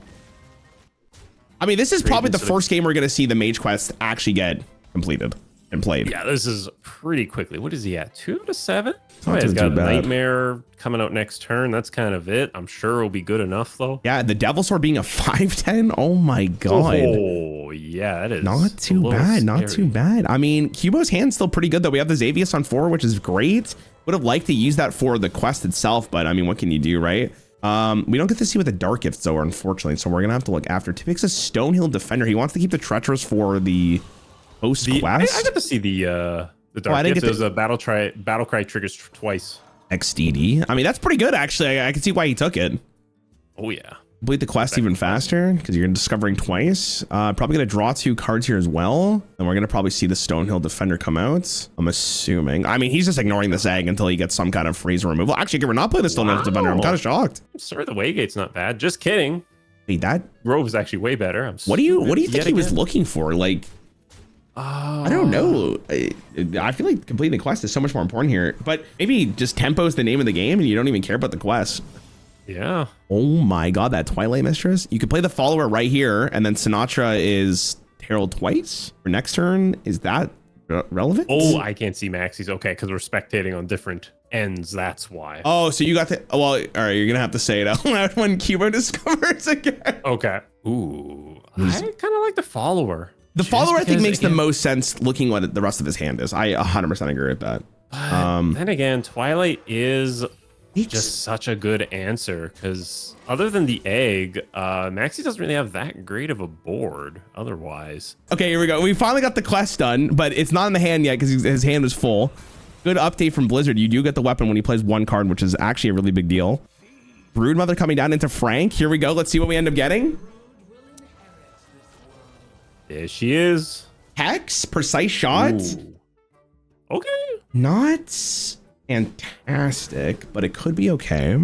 I mean, this is probably the first game we're gonna see the Mage Quest actually get completed and played. Yeah, this is pretty quickly. What is he at? 2 out of 7? Not He's got a too bad. Nightmare coming out next turn. That's kind of it. I'm sure it'll be good enough though. Yeah, the Devil Sword being a 5/10. Oh my god. Oh yeah, that is not too bad. Not too bad. I mean, Cubo's hand's still pretty good though. We have the Xavius on 4, which is great. Would have liked to use that for the quest itself, but I mean, what can you do, right? We don't get to see what the Dark Gifts though, unfortunately. So we're gonna have to look after. Typix a Stonehill Defender. He wants to keep the Treacherous for the post quest. I got to see the Dark Gifts. It was a battle cry triggers twice. XDD. I mean, that's pretty good actually. I can see why he took it. Oh yeah. Complete the quest even faster because you're discovering twice. Probably gonna draw 2 cards here as well, and we're gonna probably see the Stonehill Defender come out. I'm assuming. I mean, he's just ignoring this egg until he gets some kind of freeze removal. Actually, we're not playing the Stonehill Defender. I'm kind of shocked. I'm sorry, the Waygate's not bad. Just kidding. Wait, that Grove is actually way better. What do you think he was looking for? Like, I don't know. I feel like completing the quest is so much more important here. But maybe just tempo is the name of the game, and you don't even care about the quest. Yeah. Oh my god, that Twilight Mistress. You could play the follower right here, and then Sinatra is Herald twice for next turn. Is that relevant? Oh, I can't see Maxi's. Okay, because we're spectating on different ends. That's why. Oh, so you got the, well, all right, you're gonna have to say it out loud when Cubo discovers again. Okay. Ooh, I kind of like the follower. The Just follower, I think, because, makes the again, most sense looking what the rest of his hand is. I 100% agree with that. Then again, Twilight is just such a good answer because other than the egg, Maxi doesn't really have that great of a board otherwise. Okay, here we go. We finally got the quest done, but it's not in the hand yet because his hand was full. Good update from Blizzard. You do get the weapon when he plays one card, which is actually a really big deal. Broodmother coming down into Frank. Here we go. Let's see what we end up getting. There she is. Hex, precise shot. Ooh. Okay. Not fantastic, but it could be okay.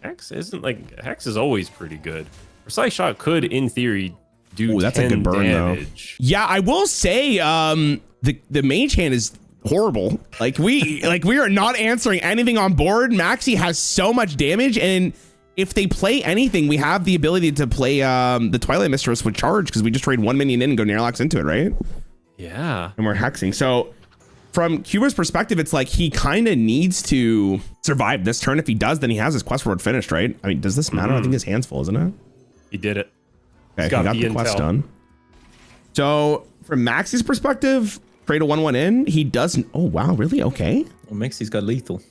Hex is always pretty good. Precise shot could, in theory, do Ooh, that's a 10 good burn damage. though. Yeah, I will say the mage hand is horrible. Like we are not answering anything on board. Maxi has so much damage, and if they play anything, we have the ability to play the Twilight Mistress with charge because we just trade 1 minion in and go Narlax into it, right? Yeah. And we're hexing. So from Cuba's perspective, it's like he kind of needs to survive this turn. If he does, then he has his quest reward finished, right? I mean, does this matter? I think his hand's full, isn't it? He did it. Okay, he got got the the quest intel. done. So from Maxi's perspective, trade a 1/1 in. He doesn't. Oh wow, really? Okay. Well, Maxi's got lethal.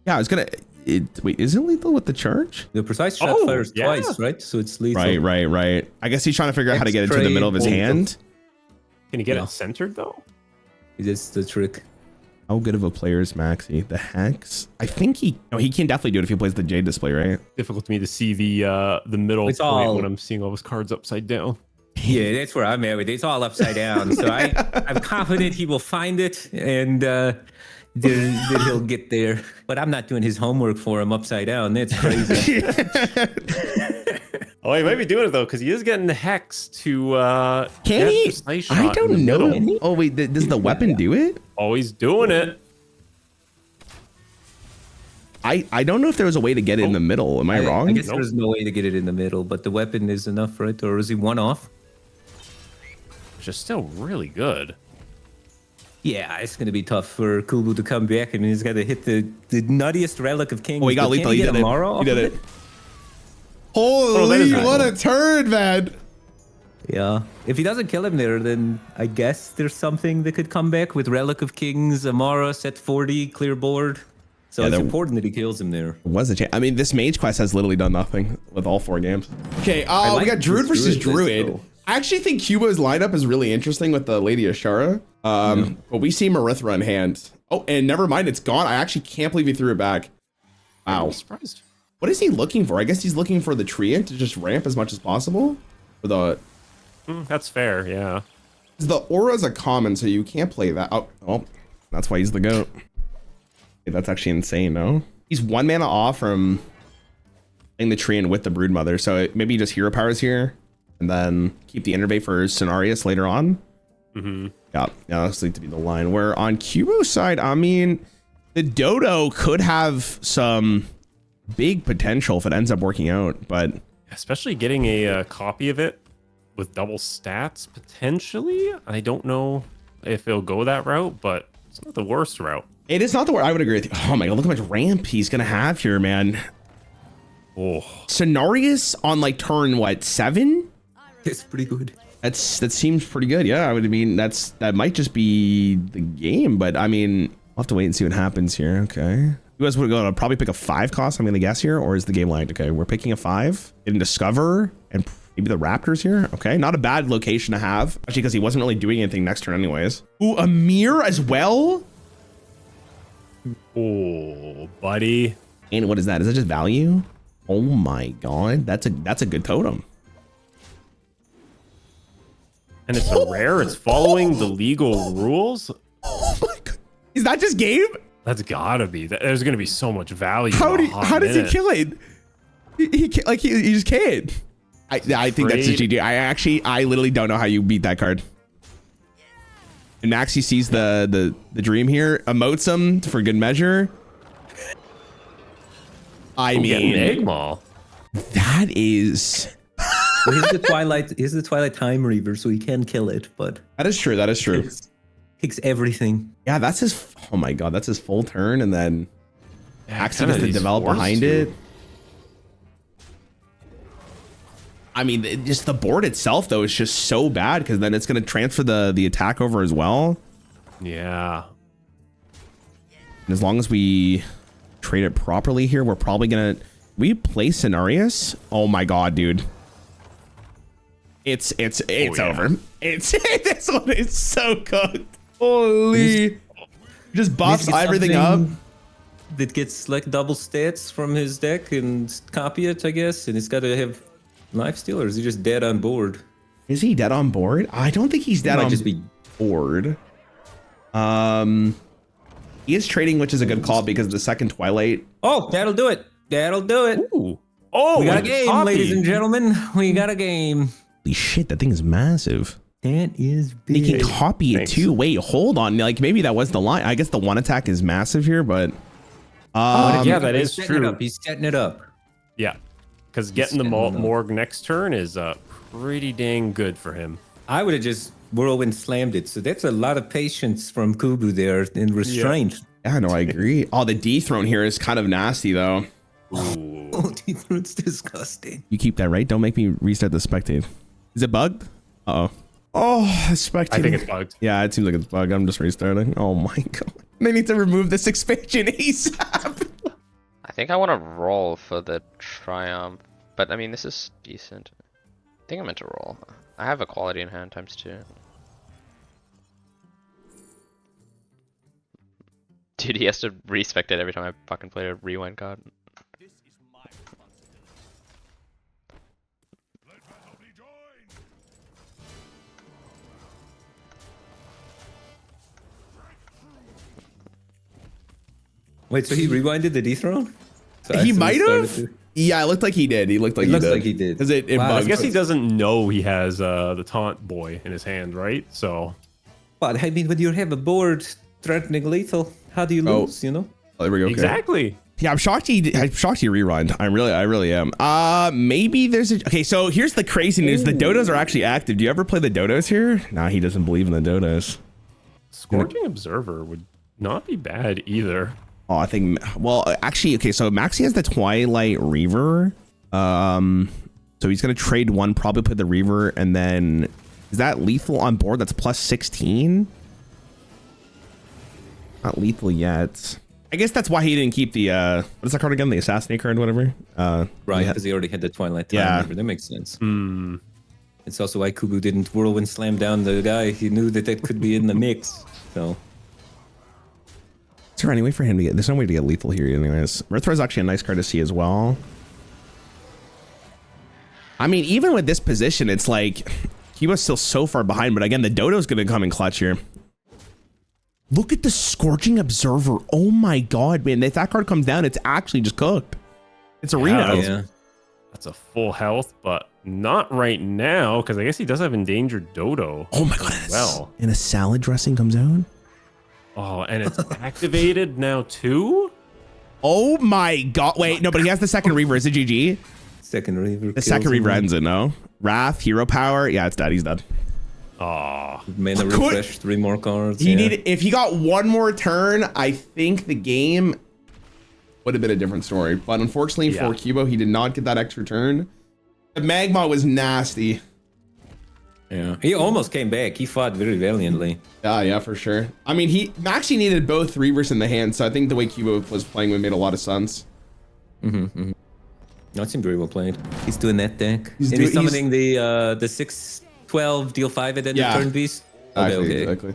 Yeah, I was gonna. Wait, is it lethal with the charge? The precise shot Oh, fires yeah. twice, right? So it's lethal. Right. I guess he's trying to figure out how to get into the middle of his X-ray, hand. Can you get Yeah. it centered though? That's the trick. How good of a player is Maxi? The Hex? I think he can definitely do it if he plays the Jade display, right? Difficult to me to see the middle It's point all- when I'm seeing all his cards upside down. Yeah, that's where I'm at with it. It's all upside down. So I'm confident he will find it and that he'll get there. But I'm not doing his homework for him upside down. That's crazy. Oh, he might be doing it though, because he is getting the hex to Can get he? precise shot I in don't the know. middle. Oh wait, does the weapon do it? Always doing it. I don't know if there was a way to get it in the middle. Am I wrong? I guess Nope. there's no way to get it in the middle, but the weapon is enough, right? Or is he one off? Which is still really good. Yeah, it's going to be tough for Kubu to come back. I mean, he's got to hit the nuttiest relic of kings. Oh, he got but can lethal. He get did it. Amara He off did of it. that Holy, is what cool. a turn, man. Yeah. If he doesn't kill him there, then I guess there's something that could come back with Relic of Kings, Amara, set 40, clear board. So Yeah, it's there- important that he kills him there. Was a chance. I mean, this mage quest has literally done nothing with all 4 games. Okay, like we got Druid this versus Druid list, Druid. though. I actually think Cuba's lineup is really interesting with the Lady Ashara. But we see Marithra in hand. Oh, and never mind, it's gone. I actually can't believe he threw it back. Wow. I'm surprised. What is he looking for? I guess he's looking for the Treant to just ramp as much as possible. For the That's fair, yeah. the aura's a common, so you can't play that. Oh, that's why he's the GOAT. Hey, that's actually insane, no? He's 1 mana off from playing the Treant with the Broodmother, so maybe just hero powers here, and then keep the Innervate for Cenarius later on. Yeah, that's going to be the line. Where on Cubo's side, I mean, the Dodo could have some big potential if it ends up working out, but Especially getting a copy of it with double stats, potentially. I don't know if it'll go that route, but it's not the worst route. it is not the word. I would agree with you. Oh my god, look how much ramp he's gonna have here, man. Oh, Cenarius on like turn what 7? It's pretty good. That seems pretty good. Yeah, I mean that might just be the game, but I mean we'll have to wait and see what happens here. Okay, you guys would go to probably pick a 5 cost. I'm gonna guess here, or is the game lagged? Okay, we're picking a 5. Getting Discover and maybe the Raptors here. Okay, not a bad location to have, especially because he wasn't really doing anything next turn anyways. Ooh, a mirror as well. oh, buddy. And what is that? Is that just value? Oh my god, that's a good totem. And it's a rare. It's following the legal rules. Oh my god, is that just game? That's gotta be. There's gonna be so much value. How in a do hot how does he minute. kill it? He can't, like he just can't. I think that's a Trade. GG. I literally don't know how you beat that card. And Maxi sees the dream here, emotes him for good measure. I Get an egg mean, maul. that is Well, here's the Twilight Time Reaver, so he can kill it, but that is true. That is true. takes everything. Yeah, that's his. Oh my god, that's his full turn, and then Axie gets to develop behind it. I mean, just the board itself though is just so bad because then it's going to transfer the attack over as well. Yeah. And as long as we trade it properly here, we're probably gonna play Cenarius. Oh my god, dude. It's over. This one is so cooked. Holy. Just buffs everything up. That gets like double stats from his deck and copy it, I guess. And he's got to have lifesteal, or is he just dead on board? Is he dead on board? I don't think he's dead on board. He is trading, which is a good call because of the second Twilight. Oh, that'll do it. That'll do it. Ooh. Oh, we got a game, ladies and gentlemen. We got a game. Holy shit, that thing is massive. That is big. He can copy it too. Wait, hold on. Like maybe that was the line. I guess the one attack is massive here, but yeah, that is true. He's setting it up. Yeah, because getting the Morg next turn is pretty dang good for him. I would have just whirlwind slammed it. So that's a lot of patience from Kubu there and restraint. Yeah, no, I agree. Oh, the dethrone here is kind of nasty though. Ooh. Oh, dethrone's disgusting. You keep that right. Don't make me restart the spectate. Is it bugged? Uh-oh. Oh, spectate. I think it's bugged. Yeah, it seems like it's bugged. I'm just restarting. Oh my god. They need to remove this expansion ASAP. I think I want to roll for the Triumph, but I mean, this is decent. I think I meant to roll. I have a quality in hand ×2. Dude, he has to respect it every time I fucking play a rewind card. Wait, so he rewinded the dethrone? So He might have? Yeah, it looked like he did. He looked like he did. Because it Wow. bugged. I guess he doesn't know he has the taunt boy in his hand, right? So. But I mean, when you have a board threatening lethal, how do you lose? You know? Oh, there we go. Okay. Exactly. Yeah, I'm shocked he rewind. I really am. Maybe there's okay, so here's the crazy news. The dodos are actually active. Do you ever play the dodos here? Nah, he doesn't believe in the dodos. Scorching Observer would not be bad either. Oh, I think, well, actually, okay, so Maxi has the Twilight Reaver. So he's gonna trade one, probably put the Reaver, and then is that lethal on board? That's plus 16. Not lethal yet. I guess that's why he didn't keep the what is that card again? The Assassinate card, whatever. Right, because he already had the Twilight Time. Yeah, that makes sense. Hmm. It's also why Kubu didn't whirlwind slam down the guy. He knew that could be in the mix. So. Is there any way for him to get? There's no way to get lethal here, anyways. Murthra is actually a nice card to see as well. I mean, even with this position, it's like he was still so far behind. But again, the Dodo's gonna come in clutch here. Look at the Scorching Observer. Oh my god, man! If that card comes down, it's actually just cooked. It's arena. Yeah. That's a full health, but not right now because I guess he does have endangered Dodo. Oh my god! Well, and a salad dressing comes out. Oh, and it's activated now too? Oh my god. Wait, no, but he has the second Reaver. Is it GG? Second Reaver. The second Reaver ends it, no? Wrath, Hero Power. Yeah, it's dead. He's dead. Oh. Mana refresh, 3 more cards. He needed, if he got one more turn, I think the game would have been a different story. But unfortunately for Cubo, he did not get that extra turn. The Magma was nasty. Yeah, he almost came back. He fought very valiantly. Yeah, for sure. I mean, he actually needed both Reavers in the hand, so I think the way Cubo was playing made a lot of sense. That seemed very well played. He's doing that deck. He's summoning the 6/12 deal 5 at the end of turn beast. Okay. Exactly.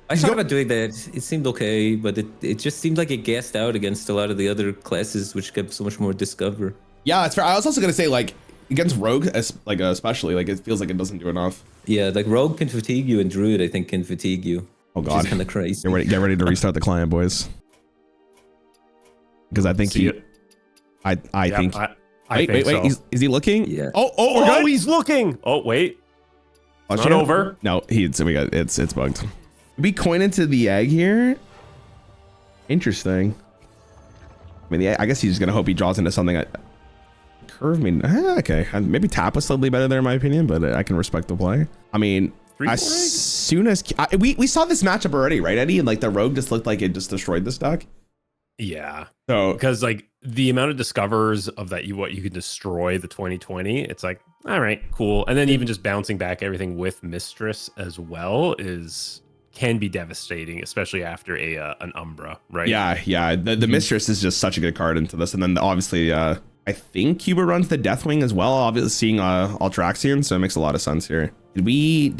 I thought about doing that. It seemed okay, but it just seemed like it gassed out against a lot of the other classes, which kept so much more discover. Yeah, it's fair. I was also gonna say like against Rogue, especially, like it feels like it doesn't do enough. Yeah, like Rogue can fatigue you, and Druid I think can fatigue you. Oh god, kind of crazy. Get ready to restart the client, boys. Because I think I think. Wait, so. Is he looking? Yeah. Oh, we're good? He's looking. Oh, wait. Watch It's not over. No, it's bugged. We coin into the egg here. Interesting. I mean, I guess he's just gonna hope he draws into something. Curve me. Okay, maybe tap was slightly better there in my opinion, but I can respect the play. I mean, as soon as we saw this matchup already, right, Eddie? And like the Rogue just looked like it just destroyed this deck. Yeah. So Because like the amount of discovers of that what you could destroy the 2020, it's like, all right, cool. And then even just bouncing back everything with Mistress as well can be devastating, especially after an Umbra, right? yeah. The Mistress is just such a good card into this. And then obviously I think Cuba runs the Deathwing as well, obviously seeing Altraxian, so it makes a lot of sense here. Did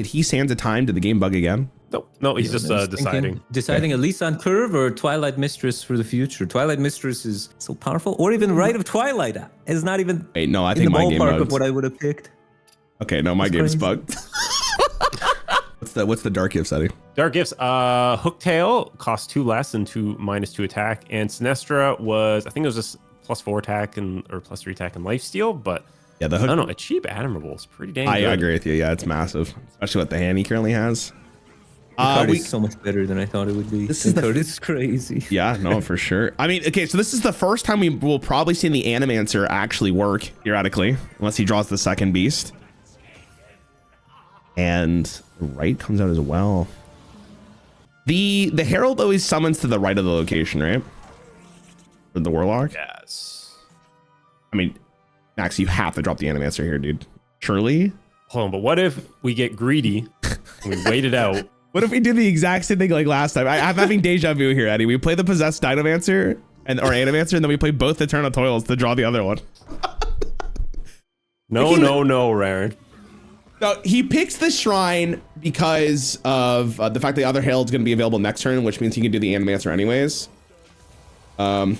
he Sands of Time? Did the game bug again? No, he's just deciding. Deciding at least on Curve or Twilight Mistress for the future. Twilight Mistress is so powerful, or even Rite of Twilight is not even Wait, no, I in think the my game ballpark bugged. of what I would have picked. Okay, no, my game's crazy. bugged. What's the dark gift setting? Dark Gifts, Hooktail costs 2 less and -2 attack, and Sinestra was, I think it was just +4 attack or +3 attack and lifesteal, but Yeah, the I hook. don't know, a cheap Admirable is pretty dang I good. agree with you. Yeah, it's massive, especially what the hand he currently has. The card is so much better than I thought it would be. This The is the card is crazy. Yeah, no, for sure. I mean, okay, so this is the first time we will probably see the Animancer actually work, theoretically, unless he draws the second beast. And the right comes out as well. The Herald always summons to the right of the location, right? For the Warlock? Yes. I mean, Max, you have to drop the Animancer here, dude. Surely? Hold on, but what if we get greedy and we wait it out? What if we do the exact same thing like last time? I'm having deja vu here, Eddie. We play the Possessed Dinomancer or Animancer, and then we play both Eternal Toils to draw the other one. No, Rarran. No, he picks the Shrine because of the fact the other Herald's going to be available next turn, which means he can do the Animancer anyways. And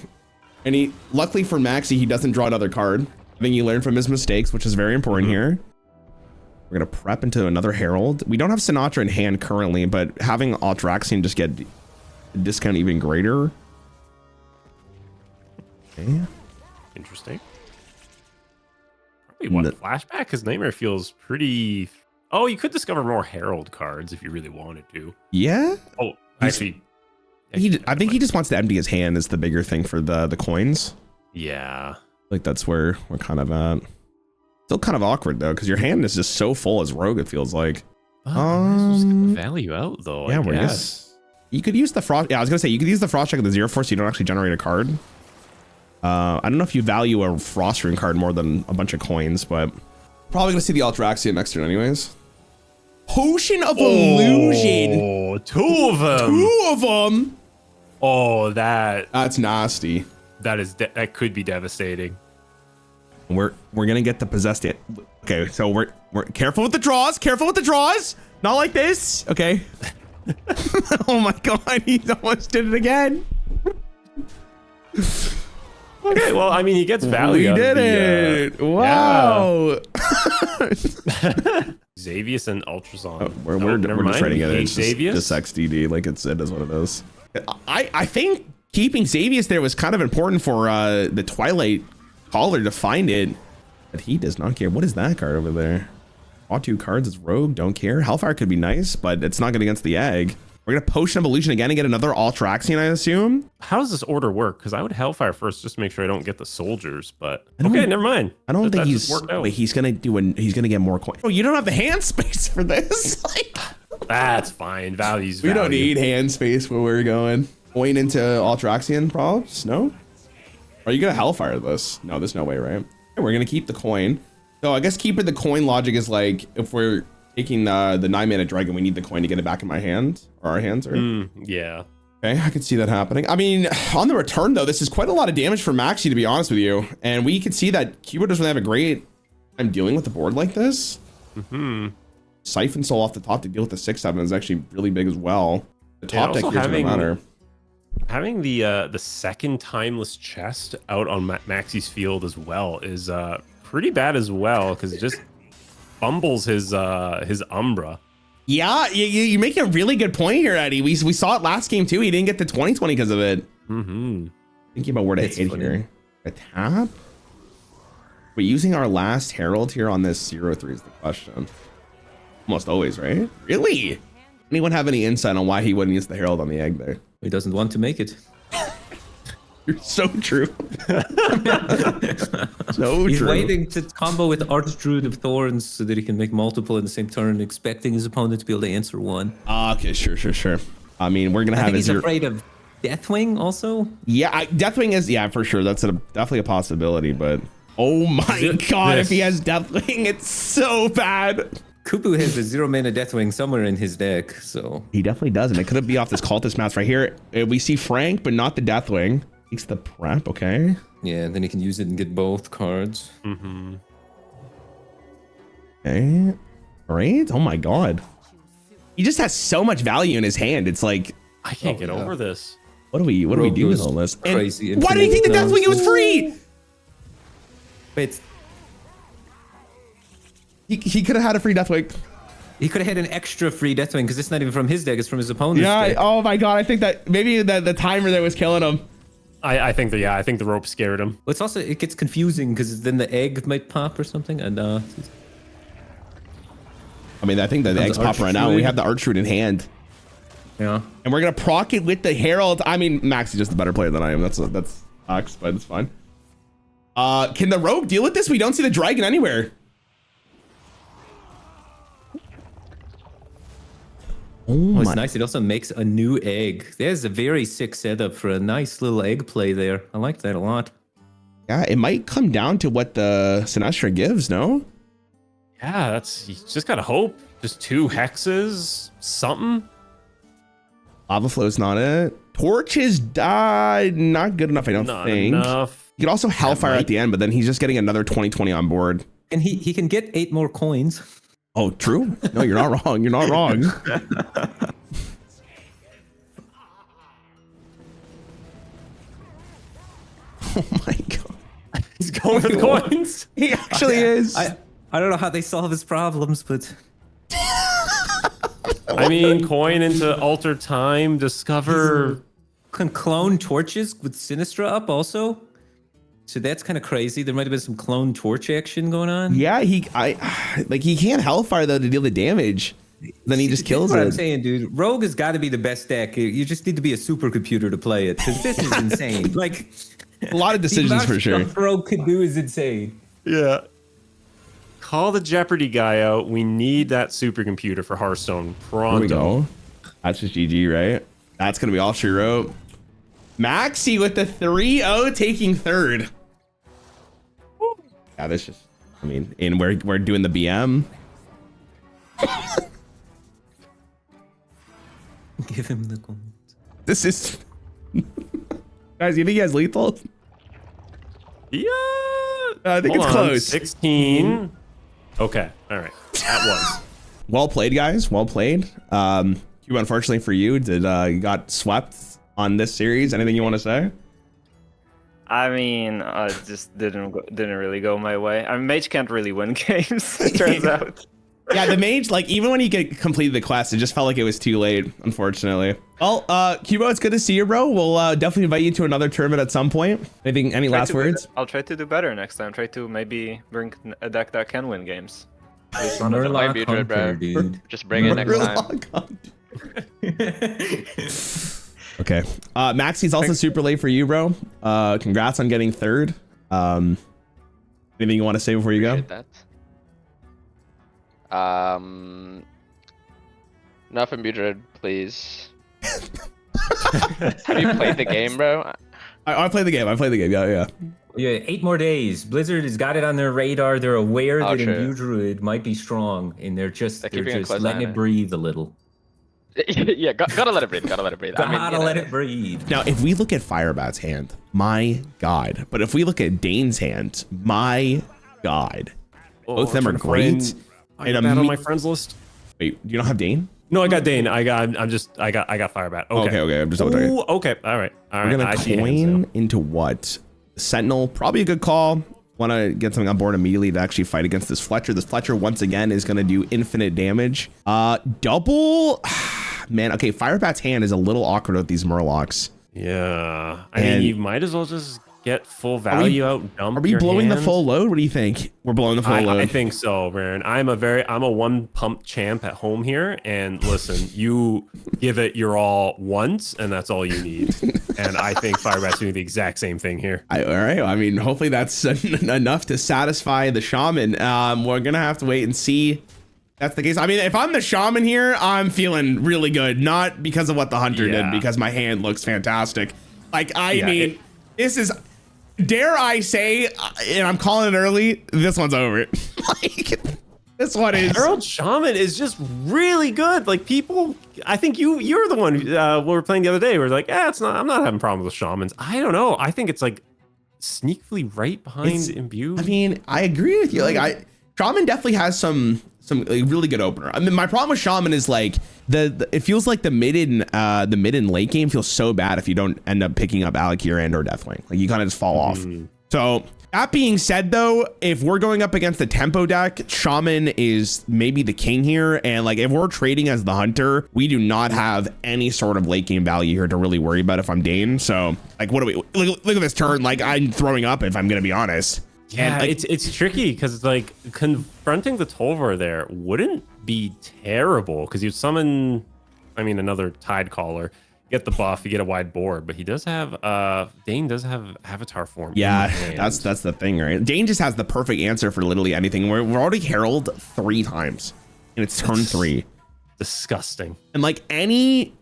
luckily for Maxi, he doesn't draw another card. I think he learned from his mistakes, which is very important here. We're going to prep into another Herald. We don't have Sinatra in hand currently, but having Altraxian just get a discount even greater. Okay. Interesting. Probably flashback? Because Nightmare feels pretty... Oh, you could discover more Herald cards if you really wanted to. Yeah? Oh, actually... I think he just wants to empty his hand is the bigger thing for the coins. Yeah. Like that's where we're kind of at. Still kind of awkward though, because your hand is just so full as Rogue, it feels like. Value out though. Yeah, I we're guess. just... You could use the Frost... Yeah, I was gonna say, you could use the Frost check of the Zero Force so you don't actually generate a card. I don't know if you value a Frost Rune card more than a bunch of coins, but... Probably gonna see the Altraxian next turn anyways. Potion of Illusion! Oh, 2 of them! 2 of them! Oh, that's nasty. that could be devastating. We're gonna get the Possessed it. Okay, so we're careful with the draws. Careful with the draws. Not like this. Okay. Oh my god, he almost did it again. Okay, well, I mean, he gets value. We out did of it. Wow. Xavius and Ultrason. We're just trying to get it. It's Xavius? just XDD. Like it is what it is. I think keeping Xavius there was kind of important for the Twilight Caller to find it, but he does not care. What is that card over there? Draw 2 cards. It's Rogue. Don't care. Hellfire could be nice, but it's not good against the egg. We're gonna Potion of Illusion again and get another Altraxian, I assume. How does this order work? Because I would Hellfire first just to make sure I don't get the soldiers, but okay, never mind. I don't think That he's just worked out. wait, he's gonna get more coins. Oh, you don't have the hand space for this. Like, That's fine. Values. we don't value. need hand space where we're going. Going into Altraxian props? No? Are you gonna Hellfire this? No, there's no way, right? Okay, we're gonna keep the coin. So I guess keeping the coin logic is like if we're taking the 9-mana dragon, we need the coin to get it back in my hand or our hands. Or Yeah. okay, I could see that happening. I mean, on the return though, this is quite a lot of damage for Maxi, to be honest with you. And we can see that Cuba doesn't have a great time dealing with the board like this. Siphon Soul off the top to deal with the 6/7 is actually really big as well. The top deck also here is gonna matter. Having the second Timeless Chest out on Maxi's field as well is pretty bad as well, because it just fumbles his Umbra. Yeah, you make a really good point here, Eddie. We saw it last game too. He didn't get the 2020 because of it. Thinking about where to hit here. A tap? But using our last Herald here on this 0-3 is the question. Almost always, right? Really? Anyone have any insight on why he wouldn't use the Herald on the egg there? He doesn't want to make it. You're so true. So He's true. waiting to combo with Archdruid of Thorns so that he can make multiple in the same turn, expecting his opponent to be able to answer one. Okay, sure. I mean, we're gonna I have think a he's zero. afraid of Deathwing also? Yeah, Deathwing is, yeah, for sure. That's definitely a possibility, but oh my god, if he has Deathwing, it's so bad. Kupu has a 0 mana Deathwing somewhere in his deck, so. He definitely does, and it could be off this cultist mouse right here. We see Frank, but not the Deathwing. Takes the prep, okay. Yeah, then he can use it and get both cards. Mm-hmm. Okay. All right. Oh my god. He just has so much value in his hand. It's like, I can't get over this. what do we do with all this? And Crazy. why do you think the Deathwing was free? Wait, He could have had a free Deathwing. he could have had an extra free Deathwing because it's not even from his deck, it's from his opponent's Yeah. deck. Oh my god. I think that maybe the timer there was killing him. I think that, yeah, I think the rope scared him. Well, it's also, it gets confusing because then the egg might pop or something, and I mean, I think that the eggs pop right now. We have the Archroot in hand. yeah. And we're gonna proc it with the Herald. I mean, Max is just a better player than I am. That's sucks, but it's fine. Can the Rogue deal with this? We don't see the Dragon anywhere. Oh, it's nice. It also makes a new egg. There's a very sick setup for a nice little egg play there. I like that a lot. Yeah, it might come down to what the Sinestro gives, no? Yeah, you just gotta hope. Just 2 hexes, something. Lava Flow's not it. Torches died. Not good enough, I don't Not think. enough. You could also Hellfire at the end, but then he's just getting another 20/20 on board. And he can get 8 more coins. Oh, true? No, you're not wrong. You're not wrong. Oh my god. He's going for the coins. He actually is. I don't know how they solve his problems, but I mean, coin into alter time, discover. can clone torches with Sinistra up also. So that's kind of crazy. There might have been some clone torch action going on. Yeah, he can't Hellfire though to deal the damage. Then he just kills That's what I'm it. saying, dude. Rogue has got to be the best deck. You just need to be a supercomputer to play it because this is insane. Like A lot of decisions the amount for of sure. stuff Rogue could do is insane. Yeah. Call the Jeopardy guy out. We need that supercomputer for Hearthstone pronto. Here we go. That's just GG, right? That's gonna be all she wrote. Maxi with the 3-0 taking third. Yeah, this just, I mean, and we're doing the BM. Give him the gold. This is guys, you think he has lethal? Yeah. I think Hold it's on. close. 16. Okay. All right. That was. Well played, guys. Well played. Cuba, unfortunately for you, you got swept on this series. Anything you want to say? I mean, it just didn't really go my way. I mean, Mage can't really win games, it turns out. Yeah, the Mage, like, even when he completed the quest, it just felt like it was too late, unfortunately. Well, Cubo, it's good to see you, bro. We'll definitely invite you to another tournament at some point. Any last words? I'll try to do better next time. Try to maybe bring a deck that can win games. At least one of them. Murloc Druid, bro. dude. Just bring it next time. Okay. Maxi's also super late for you, bro. Congrats on getting third. Anything you want to say before you go? Appreciate that. Nothing, Druid, please. Have you played the game, bro? I played the game. Yeah. Yeah, 8 more days. Blizzard has got it on their radar. They're aware that true. Imbue Druid might be strong, and they're just keeping a close letting eye on it it. breathe a little. Yeah, gotta let it breathe. Gotta let it breathe. Gotta let it breathe. Now, if we look at Firebat's hand, my God. But if we look at Dane's hand, my God. Both of them are great. I got that on my friends list. Wait, you don't have Dane? No, I got Dane. I got Firebat. Okay. Okay. I'm just double checking. Ooh, okay. All right. We're gonna I see hands coin now. into what? Sentinel, probably a good call. Want to get something on board immediately to actually fight against this Fletcher. This Fletcher once again is gonna do infinite damage. Double, man. Okay, Firebat's hand is a little awkward with these Murlocs. Yeah. I And- mean, you might as well just get full value out. Dump Are we your blowing the hand. full load? What do you think? We're blowing the full load. I think so, Rarran. I'm a one pump champ at home here, and listen, you give it your all once, and that's all you need. And I think Firebat's doing the exact same thing here. All right. I mean, hopefully that's enough to satisfy the Shaman. We're gonna have to wait and see that's the case. I mean, if I'm the shaman here, I'm feeling really good. Not because of what the hunter did, because my hand looks fantastic. Like, I mean, this is, dare I say, and I'm calling it early, this one's over. Like, this one is. Herald Shaman is just really good. Like, people, I think you're the one we were playing the other day. We were like, it's not, I'm not having problems with shamans. I don't know. I think it's like sneakily right behind Imbue. I mean, I agree with you. Like, Shaman definitely has some like, really good opener. I mean, my problem with Shaman is like it feels like the mid and late game feels so bad if you don't end up picking up Alakir and or Deathwing. Like, you kind of just fall off. So that being said, though, if we're going up against the tempo deck, Shaman is maybe the king here. And like, if we're trading as the hunter, we do not have any sort of late game value here to really worry about if I'm Dane. So like, what do we look at this turn? Like, I'm throwing up if I'm going to be honest. Yeah, like, it's tricky because it's like confronting the Tolvar there wouldn't be terrible because you summon, I mean, another Tide Caller, get the buff, you get a wide board, but he does have Dane does have Avatar form. Yeah, that's the thing, right? Dane just has the perfect answer for literally anything. We're already Herald 3 times, and it's turn 3. Disgusting. And like anything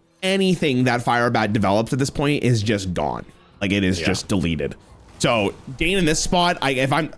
that Firebat develops at this point is just gone. Like, it is just deleted. So Dane in this spot, if I'm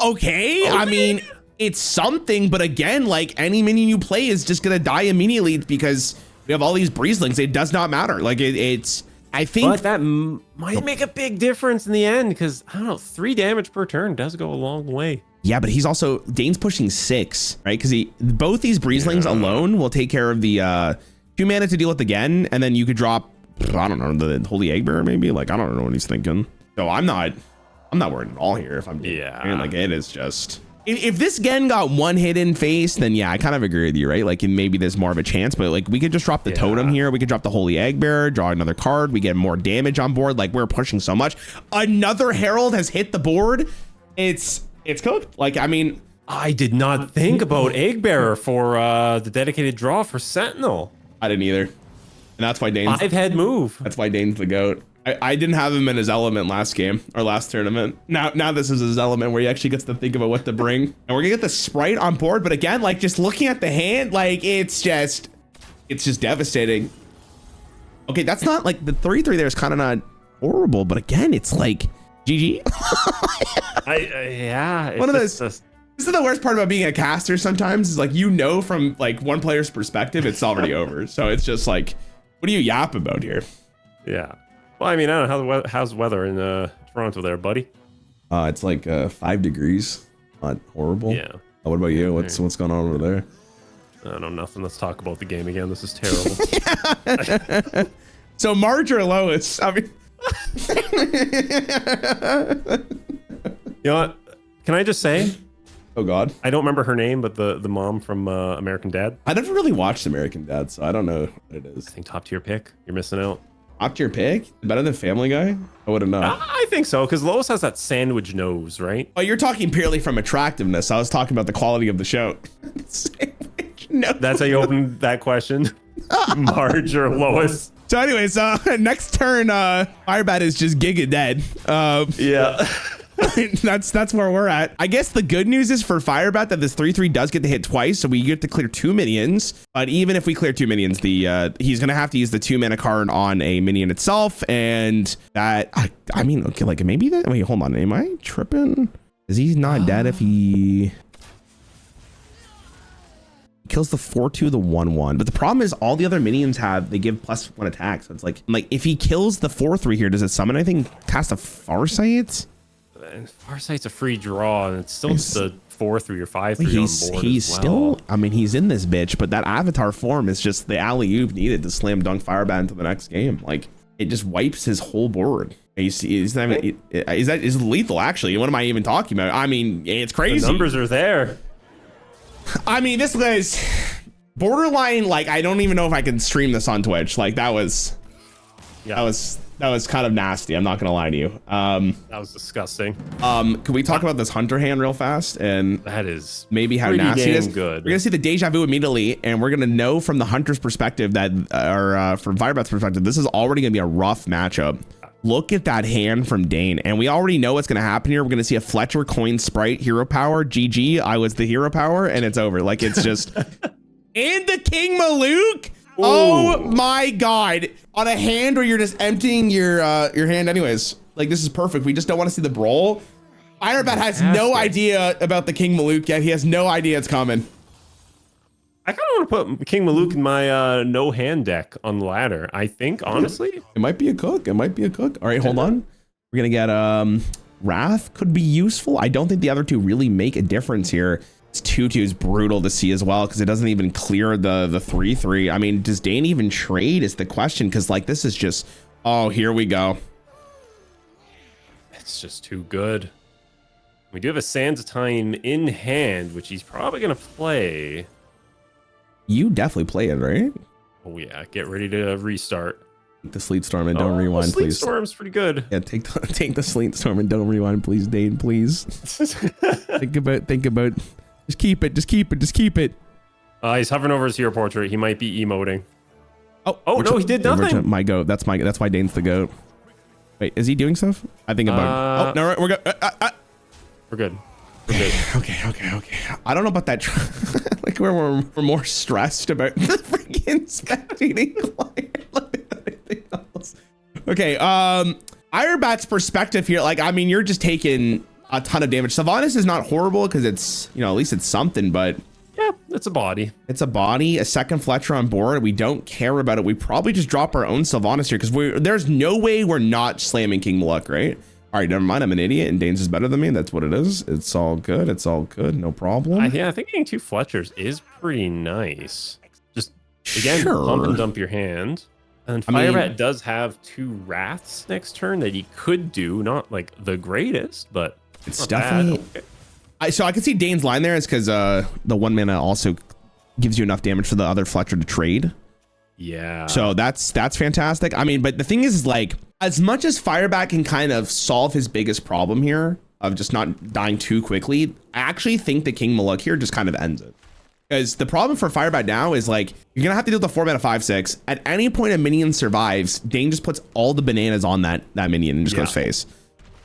okay. I mean, it's something, but again, like any minion you play is just gonna die immediately because we have all these Breezelings. It does not matter. Like it's, I think, but that might make a big difference in the end because I don't know, 3 damage per turn does go a long way. Yeah, but he's also Dane's pushing 6, right? Because both these Breezelings alone will take care of the 2 mana to deal with again, and then you could drop, I don't know, the Holy Egg Bearer maybe. Like, I don't know what he's thinking. So I'm not worried at all here if I'm like, it is just, if this Gen got 1 hit in face, then yeah, I kind of agree with you, right? Like, maybe there's more of a chance, but like, we could just drop the totem here. We could drop the Holy Egg Bearer, draw another card. We get more damage on board. Like, we're pushing so much. Another Herald has hit the board. It's cooked. Like, I mean, I did not think about Egg Bearer for the dedicated draw for Sentinel. I didn't either. And that's why Dane's 5-head move. That's why Dane's the GOAT. I didn't have him in his element last game or last tournament. Now this is his element where he actually gets to think about what to bring. And we're gonna get the sprite on board, but again, like, just looking at the hand, like, it's just devastating. Okay, that's not like the 3/3 there is kind of not horrible, but again, it's like GG. One of those. This is the worst part about being a caster sometimes, is like, you know, from like one player's perspective, it's already over. So it's just like, what do you yap about here? Yeah. Well, I mean, I don't know how's the weather in Toronto there, buddy. It's like 5 degrees. Not horrible. Yeah. What about you? What's going on over there? I know nothing. Let's talk about the game again. This is terrible. So Marge or Lois? I mean, you know what? Can I just say? Oh God. I don't remember her name, but the mom from American Dad. I never really watched American Dad, so I don't know what it is. I think top tier pick. You're missing out. Top tier pick? Better than Family Guy? I wouldn't know. I think so, because Lois has that sandwich nose, right? Oh, you're talking purely from attractiveness. I was talking about the quality of the show. Sandwich nose. That's how you open that question. Marge or Lois. So anyways, next turn, Firebat is just giga dead. Yeah. that's where we're at. I guess the good news is for Firebat that this 3/3 does get to hit twice, so we get to clear 2 minions. But even if we clear 2 minions, he's gonna have to use the 2 mana card on a minion itself, and that I mean, okay, like maybe that. Wait, hold on, am I tripping? Is he not dead if he kills the 4/2, the 1/1? But the problem is all the other minions they give +1 attack, so it's like if he kills the 4/3 here, does it summon anything? Cast a Farsight? And Farsight's a free draw, and it's still just a 4/3 or 5/3 on board. He's as well. still, I mean, he's in this bitch, but that Avatar form is just the alley-oop needed to slam dunk Firebat into the next game. Like, it just wipes his whole board. Is lethal, actually. What am I even talking about? I mean, it's crazy. The numbers are there. I mean, this guy's borderline, like, I don't even know if I can stream this on Twitch. Like, that was kind of nasty. I'm not gonna lie to you. That was disgusting. Can we talk about this Hunter hand real fast? And that is maybe how nasty it is. Good. We're gonna see the deja vu immediately, and we're gonna know from the Hunter's perspective that, or from Firebat's perspective, this is already gonna be a rough matchup. Look at that hand from Dane. And we already know what's going to happen here. We're going to see a Fletcher coin sprite hero power. GG. I was the hero power and it's over. Like it's just. And the King Maluk. Oh my God. On a hand where you're just emptying your hand anyways. Like this is perfect. We just don't want to see the brawl. Firebat has no idea about the King Maluk yet. He has no idea it's coming. I kind of want to put King Maluk in my no hand deck on the ladder. I think, honestly. It might be a cook. It might be a cook. All right, hold on. We're going to get Wrath could be useful. I don't think the other two really make a difference here. This 2/2 is brutal to see as well because it doesn't even clear the 3/3. I mean, does Dane even trade is the question because like this is just, oh, here we go. It's just too good. We do have a Sands of Time in hand, which he's probably going to play. You definitely play it, right? Oh yeah, get ready to restart. Take the Sleet Storm and don't rewind, Sleet please. Storm's pretty good. Yeah, take the Sleet Storm and don't rewind, please, Dane, please. think about. Just keep it. He's hovering over his hero portrait. He might be emoting. Oh no, he did nothing. My goat. That's why Dane's the goat. Wait, is he doing stuff? I think about. Oh no, we're good. We're good. Okay. I don't know about that. Like we're more stressed about the freaking spectating client. Okay, Ironbat's perspective here. Like, I mean, you're just taking a ton of damage. Sylvanas is not horrible because it's, you know, at least it's something, but yeah, it's a body. It's a body, a second Fletcher on board. We don't care about it. We probably just drop our own Sylvanas here because there's no way we're not slamming King Maluk, right? All right, never mind. I'm an idiot and Dane's is better than me. That's what it is. It's all good. No problem. Yeah, I think getting 2 Fletchers is pretty nice. Just, again, pump and dump your hand. And Firebat does have 2 Wraths next turn that he could do. Not like the greatest, but it's definitely... Okay. So I can see Dane's line there is because the 1 mana also gives you enough damage for the other Fletcher to trade. Yeah. So that's fantastic. I mean, but the thing is like, as much as Firebat can kind of solve his biggest problem here of just not dying too quickly, I actually think the King Maluk here just kind of ends it. Because the problem for Firebat now is like, you're going to have to deal with the 4 mana 5/6. At any point a minion survives, Dane just puts all the bananas on that minion and just goes face.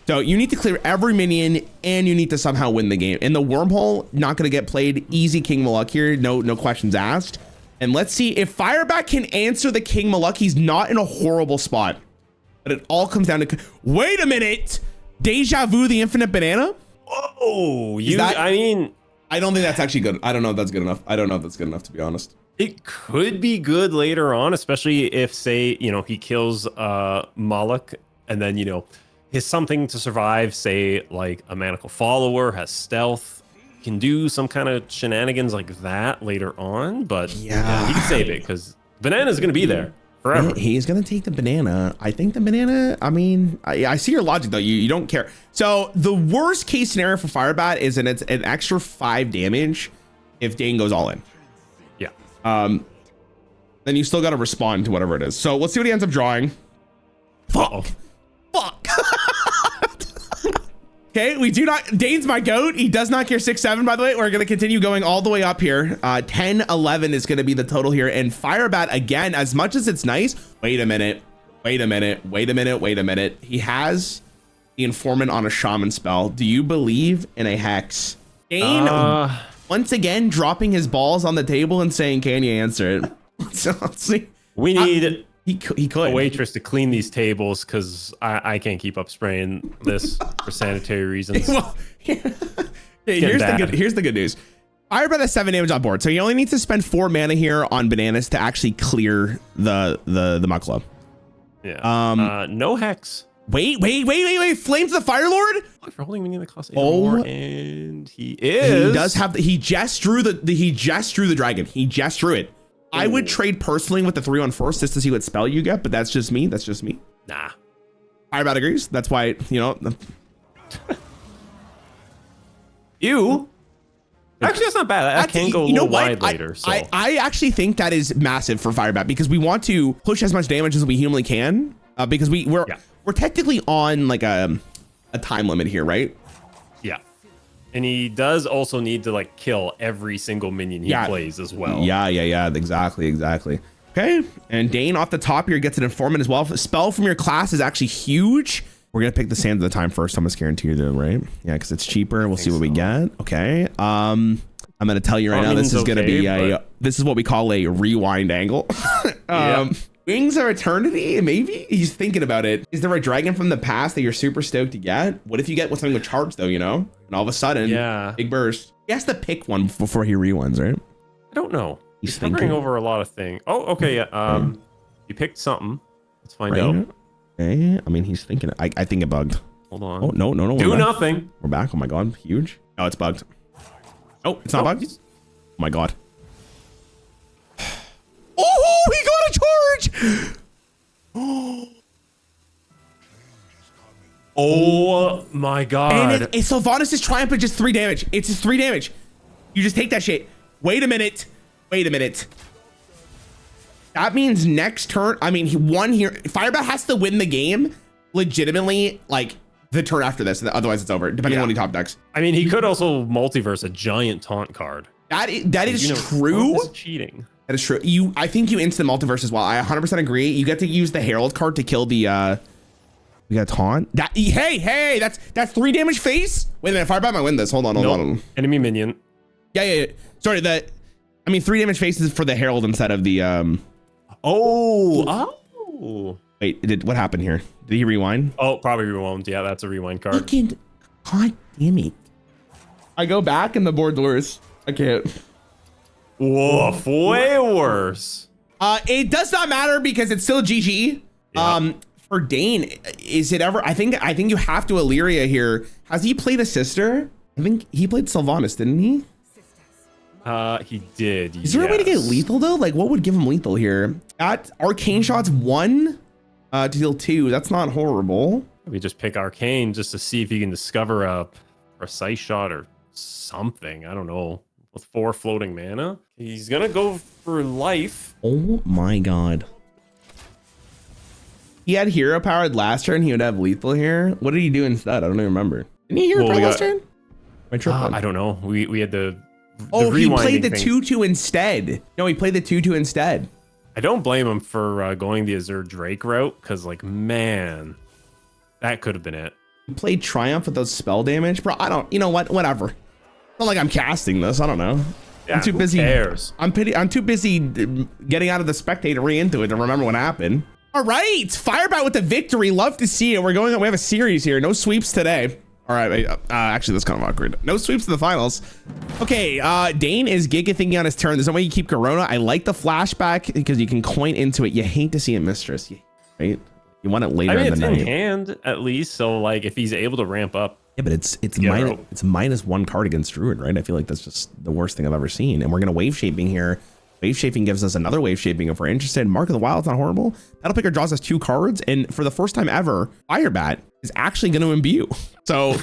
So you need to clear every minion and you need to somehow win the game. And the wormhole, not going to get played. Easy King Maluk here. No questions asked. And let's see if Firebat can answer the King Maluk. He's not in a horrible spot. But it all comes down to, wait a minute, Deja Vu the Infinite Banana? Oh, I mean, I don't think that's actually good. I don't know if that's good enough. I don't know if that's good enough, to be honest. It could be good later on, especially if, say, you know, he kills Maluk and then, you know, his something to survive, say, like a Manacle Follower, has stealth, can do some kind of shenanigans like that later on. But yeah he can save it because Banana's going to be there. Forever. He's gonna take the banana. I think the banana, I mean, I see your logic though. You don't care. So the worst case scenario for Firebat is it's an extra 5 damage if Dane goes all in. Yeah. Then you still gotta respond to whatever it is. So let's see what he ends up drawing. Fuck. Okay, we do not, Dane's my goat. He does not care 6-7, by the way. We're going to continue going all the way up here. 10-11 is going to be the total here. And Firebat, again, as much as it's nice, wait a minute. He has the Informant on a Shaman spell. Do you believe in a Hex? Dane, once again, dropping his balls on the table and saying, can you answer it? So let's see. We need... He could. A waitress to clean these tables because I can't keep up spraying this for sanitary reasons. Well, here's the good news. Firebat has 7 damage on board, so he only needs to spend 4 mana here on bananas to actually clear the Mukla. Yeah. No Hex. Wait. Flames the Fire Lord? For holding minion that costs 8 more, and he is. He does have he just drew the dragon. He just drew it. I would trade personally with the 3/1 first just to see what spell you get, but that's just me. Nah. Firebat agrees. That's why, you know. Actually, that's not bad. That can go a little wide later. So I actually think that is massive for Firebat because we want to push as much damage as we humanly can because we're technically on like a time limit here, right? Yeah. And he does also need to like kill every single minion he plays as well. Yeah. Exactly. Okay, and Dane off the top here gets an informant as well. Spell from your class is actually huge. We're gonna pick the Sands of the Time first. I'm gonna guarantee you, though, right? Yeah, because it's cheaper. We'll see what we get. Okay. I'm gonna tell you right now. This is gonna be this is what we call a rewind angle. Wings of Eternity. Maybe he's thinking about it. Is there a dragon from the past that you're super stoked to get? What if you get something with charge though? You know, and all of a sudden, big burst. He has to pick one before he rewinds, right? I don't know. He's thinking over a lot of things. Oh, okay. Yeah. You picked something. Let's find out. Okay. I mean, he's thinking. I think it bugged. Hold on. Oh no. Do nothing. We're back. Oh my god, huge. Oh, it's bugged. Oh, it's not bugged. Oh my god. Oh, he got a charge. Oh my god. And Sylvanas' Triumph is just 3 damage. It's just 3 damage. You just take that shit. Wait a minute. That means next turn. I mean, he won here. Firebat has to win the game legitimately, like the turn after this. Otherwise, it's over, depending on what he top decks. I mean, he could also multiverse a giant taunt card. That is true. That's cheating. That is true. I think you instant multiverse as well. I 100% agree. You get to use the Herald card to kill the. We got taunt. Hey, that's 3 damage face. Wait a minute, Firebat might win this. Hold on. Enemy minion. Yeah. Sorry, 3 damage faces for the Herald instead of the. Oh. Wait, what happened here? Did he rewind? Oh, probably rewound. Yeah, that's a rewind card. God damn it. I go back and the board's worse. I can't. Woof, way worse. It does not matter because it's still GG. Yeah. For Dane, is it ever? I think you have to Illyria here. Has he played a sister? I think he played Sylvanas, didn't he? He did. Is there a way to get lethal though? Like, what would give him lethal here? At Arcane Shots 1 to deal 2. That's not horrible. We just pick Arcane just to see if he can discover a precise shot or something. I don't know. With 4 floating mana, he's gonna go for life. Oh my god. He had hero powered last turn. He would have lethal here. What did he do instead? I don't even remember. Didn't he hero power last turn? I don't know. We had the he played the 2/2 instead. No, he played the 2/2 instead. I don't blame him for going the Azure Drake route, because like, man, that could have been it. He played Triumph with those spell damage, bro. I don't. You know what? Whatever. It's not like I'm casting this. I don't know. Yeah, I'm too busy. Cares? I'm too busy getting out of the spectatory into it to remember what happened. All right, Firebat with the victory. Love to see it. We have a series here. No sweeps today. All right, actually, that's kind of awkward. No sweeps in the finals. Okay, Dane is Giga thinking on his turn. There's no way you keep Corona. I like the flashback because you can coin into it. You hate to see it, Mistress, right? You want it later in the night. It's in hand at least, so like if he's able to ramp up. Yeah, but it's -1 card against Druid, right? I feel like that's just the worst thing I've ever seen. And we're gonna wave shaping here. Wave shaping gives us another wave shaping if we're interested. Mark of the Wild's not horrible. Battle Picker draws us 2 cards, and for the first time ever, Firebat is actually going to imbue. So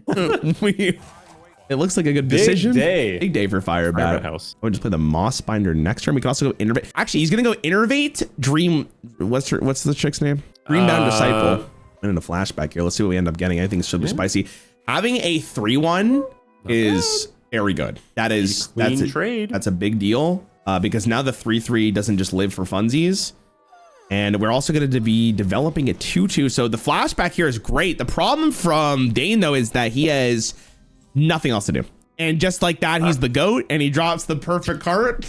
it looks like a good decision. Big day for Firebat. House. We'll just play the Moss Binder next turn. We can also go Innervate. Actually, he's going to go Innervate Dream. What's the chick's name? Dreambound Disciple. And in a flashback here. Let's see what we end up getting. I think it's super spicy. Having a 3/1 is very good. That's a big deal. Because now the 3/3 doesn't just live for funsies. And we're also going to be developing a 2/2. So the flashback here is great. The problem from Dane, though, is that he has nothing else to do. And just like that, he's the GOAT and he drops the perfect card.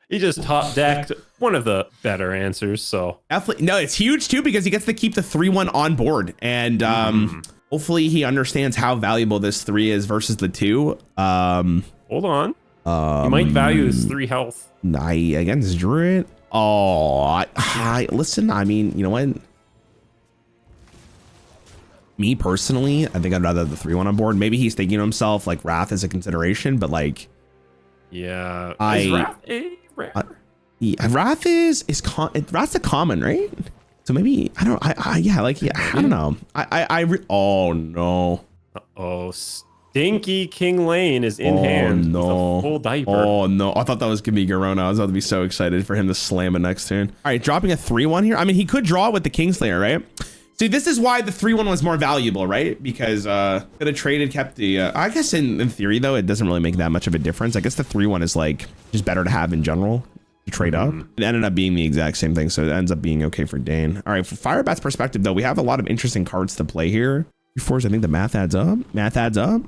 He just top decked one of the better answers. So definitely. No, it's huge, too, because he gets to keep the 3/1 on board. And hopefully he understands how valuable this 3 is versus the 2. Hold on. You might value his 3 health. Against Druid. Oh, listen, I mean, you know what? Me personally, I think I'd rather have the 3/1 on board. Maybe he's thinking to himself like Wrath is a consideration, but like, yeah, Wrath Wrath's a common, right? So maybe I don't know. Oh no. Oh. Stinky King Lane is in hand. No. With a full diaper. Oh no. I thought that was gonna be Garona. I was about to be so excited for him to slam it next turn. All right, dropping a 3/1 here. I mean, he could draw with the Kingslayer, right? See, this is why the 3-1 was more valuable, right? Because could have traded, kept the. I guess in theory though, it doesn't really make that much of a difference. I guess the 3-1 is like just better to have in general. To trade up. It ended up being the exact same thing, so it ends up being okay for Dane. All right, from Firebat's perspective though, we have a lot of interesting cards to play here. Force, I think the math adds up. Math adds up.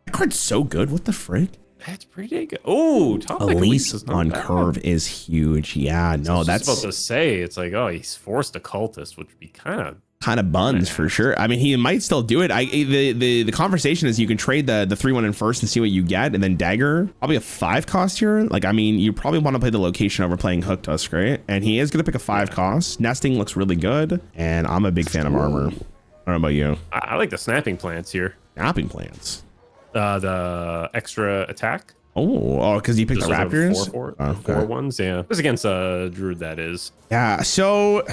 That card's so good. What the frick? That's pretty good. Oh, top deck Elise is not on bad. curve is huge. Yeah, no, I was that's just about to say, it's like, oh, he's forced a cultist, which would be kind of buns for sure. I mean, he might still do it. The conversation is you can trade the 3-1 in first and see what you get, and then dagger probably a 5 cost here. Like, I mean, you probably want to play the location over playing Hook Tusk, right? And he is gonna pick a 5 cost. Nesting looks really good, and I'm a big fan of armor. I don't know about you. I like the snapping plants here. Snapping plants. The extra attack. Oh, because you picked the Just those are Raptors. Four Okay. ones, yeah. Just against Druid, that is. Yeah, so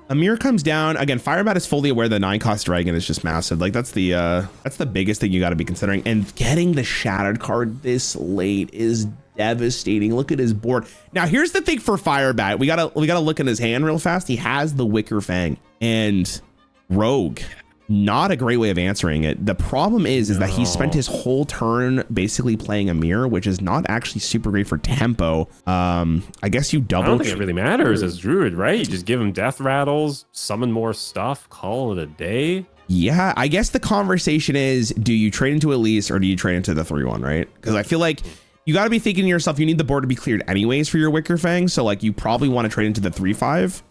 Amir comes down again. Firebat is fully aware the 9-cost dragon is just massive. Like that's the biggest thing you got to be considering. And getting the shattered card this late is devastating. Look at his board. Now here's the thing for Firebat. We gotta look at his hand real fast. He has the Wicker Fang and Rogue. Not a great way of answering it. The problem is that he spent his whole turn basically playing Amir, which is not actually super great for tempo. I guess you I double. don't think it really matters as Druid, right? You just give him death rattles, summon more stuff, call it a day. Yeah, I guess the conversation is, do you trade into Elise or do you trade into the 3-1, right? Because I feel like you got to be thinking to yourself, you need the board to be cleared anyways for your Wicker Fang. So like you probably want to trade into the 3-5.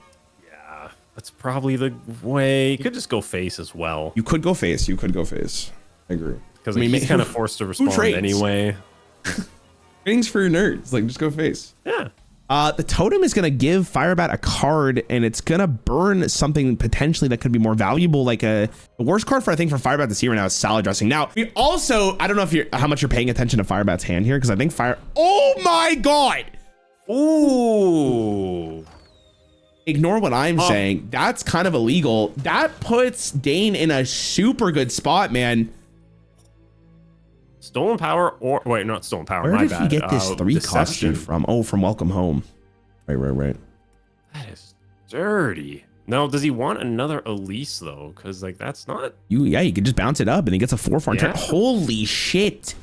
That's probably the way. You could just go face as well. You could go face. You could go face. I agree. Because I mean, he's kind of forced to respond trades? anyway. Things for your nerds. Like just go face. Yeah. The totem is going to give Firebat a card and it's going to burn something potentially that could be more valuable. Like the worst card for, I think, for Firebat to see right now is salad dressing. Now, we also, I don't know if how much you're paying attention to Firebat's hand here, because I think oh my God. Ooh. Ignore what I'm saying. That's kind of illegal. That puts Dane in a super good spot, man. Stolen power or wait, not stolen power. Where my did bad. he get this 3-cost dude from? Oh, from Welcome Home. Right. That is dirty. No, does he want another Elise though? Because like that's not. Yeah, you could just bounce it up and he gets a 4/4 turn. Holy shit!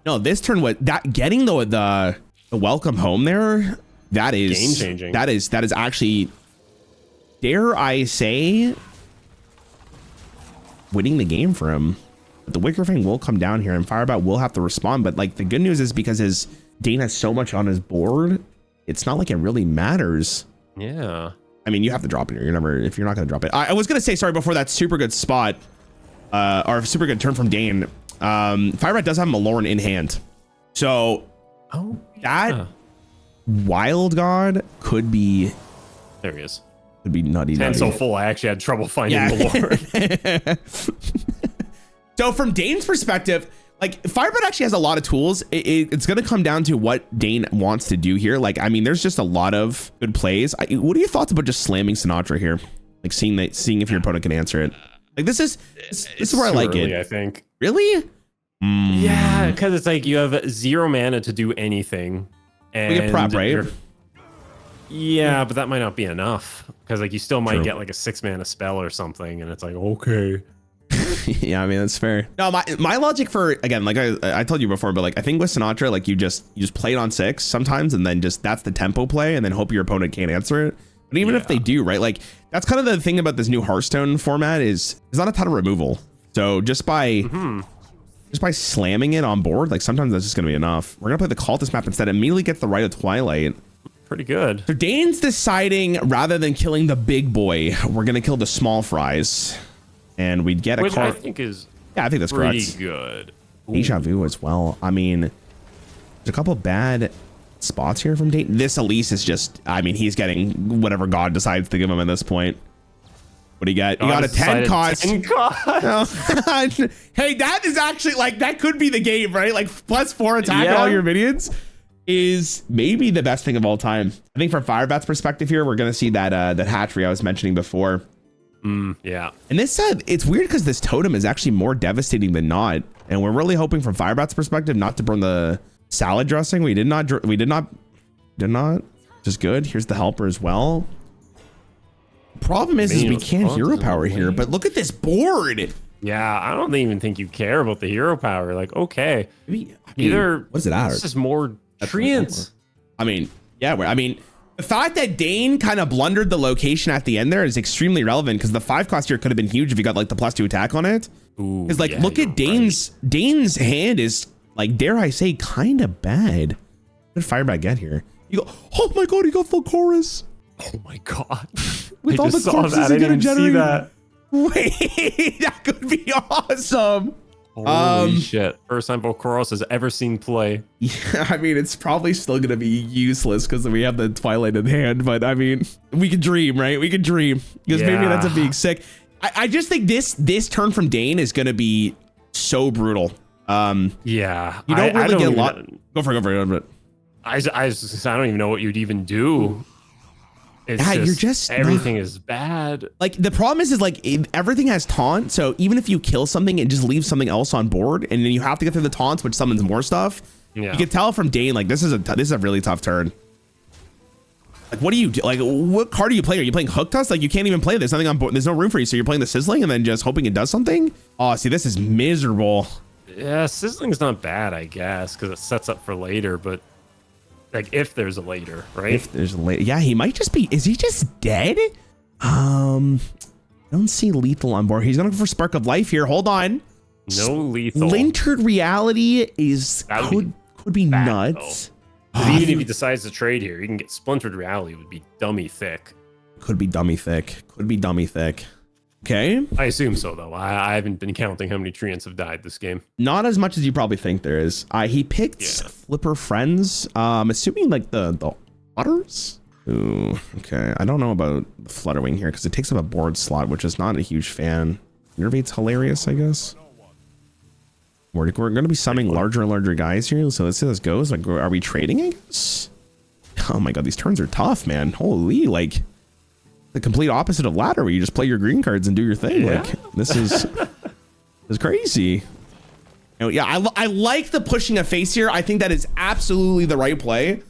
No, this turn was that getting the Welcome Home there. That is game changing. That is actually, dare I say, winning the game for him. The Wicker Fang will come down here and Firebat will have to respond. But like the good news is because Dane has so much on his board, it's not like it really matters. Yeah. I mean, you have to drop it here. If you're not going to drop it. I was going to say, sorry, before that super good spot, or super good turn from Dane, Firebat does have Malorn in hand. So that Wild God could be. There he is. Could be nutty. And so full, I actually had trouble finding Malorn. So from Dane's perspective, like Firebat actually has a lot of tools. It's going to come down to what Dane wants to do here. Like, I mean, there's just a lot of good plays. What are your thoughts about just slamming Sinatra here? Like seeing if your opponent can answer it. Like this is where I like it. I think. Really? Yeah, because it's like you have 0 mana to do anything. And we get prop, right? Yeah, but that might not be enough. Because like you still might True. get like a 6 mana spell or something, and it's like, okay. Yeah, I mean that's fair. No, my logic for, again, like I told you before, but like I think with Sinatra, like you just play it on 6 sometimes, and then just that's the tempo play, and then hope your opponent can't answer it. But even if they do, right, like that's kind of the thing about this new Hearthstone format is there's not a ton of removal. So just by slamming it on board, like sometimes that's just gonna be enough. We're gonna play the Cultist map instead. Immediately gets the Rite of Twilight. Pretty good. So Dane's deciding rather than killing the big boy, we're gonna kill the small fries. And we'd get a Which card. I think is I think that's pretty correct. good. Deja vu as well. I mean, there's a couple bad spots here from Dane. This Elise is just, I mean, he's getting whatever God decides to give him at this point. What do you got? You got a 10 cost. 10 cost. Hey, that is actually like, that could be the game, right? Like +4 attack on all your minions is maybe the best thing of all time. I think from Firebat's perspective here, we're going to see that hatchery I was mentioning before. Yeah. And this said, it's weird because this totem is actually more devastating than not. And we're really hoping from Firebat's perspective not to burn the salad dressing. We did not. Just good. Here's the helper as well. problem is we Minions can't hero response is power in the here, way. but look at this board. Yeah, I don't even think you care about the hero power. Like, okay, Maybe, either what does it matter? This is more treants. I mean, yeah, I mean, the fact that Dane kind of blundered the location at the end there is extremely relevant because the 5 cost here could have been huge if you got like the +2 attack on it. Because like, look at Dane's hand is like, dare I say, kind of bad. What did Firebat get here? You go, oh my god, he got full chorus. Oh my god! With I all the just saw corpses that. he I gonna didn't even see generate. that. Wait, that could be awesome. Holy shit! First time Volkoros has ever seen play. Yeah, I mean, it's probably still gonna be useless because we have the Twilight in hand, but I mean, we can dream, right? We can dream because maybe it ends up being sick. I just think this turn from Dane is gonna be so brutal. Yeah, you don't really get a lot. Even, Go for it. I don't even know what you'd even do. It's Yeah, you're just everything is bad. Like the problem is like everything has taunt, so even if you kill something, it just leaves something else on board, and then you have to get through the taunts, which summons more stuff. Yeah. You can tell from Dane like this is a really tough turn. Like what do you do? Like what card are you playing? Are you playing Hook Tusk? Like you can't even play. There's nothing on board. There's no room for you, so you're playing the Sizzling and then just hoping it does something. Oh, see, this is miserable. Yeah, Sizzling's not bad, I guess, because it sets up for later, but like if there's a later, right? If there's a later, yeah, he might just be. Is he just dead? I don't see lethal on board. He's gonna go for Spark of Life here. Hold on. No lethal. Lintered Reality is could be bad, nuts. Because even if he decides to trade here, he can get Splintered Reality. It would be dummy thick. Could be dummy thick. Could be dummy thick. Okay. I assume so, though. I haven't been counting how many treants have died this game. Not as much as you probably think there is. He picked Flipper Friends. Assuming like the Flutters. Ooh, okay. I don't know about the Flutterwing here because it takes up a board slot, which is not a huge fan. Innervate's hilarious, I guess. We're going to be summoning larger and larger guys here. So let's see how this goes. Like, are we trading, I guess? Oh my god, these turns are tough, man. Holy, like the complete opposite of ladder where you just play your green cards and do your thing. Yeah. Like this is crazy. Oh, yeah, I like the pushing a face here. I think that is absolutely the right play.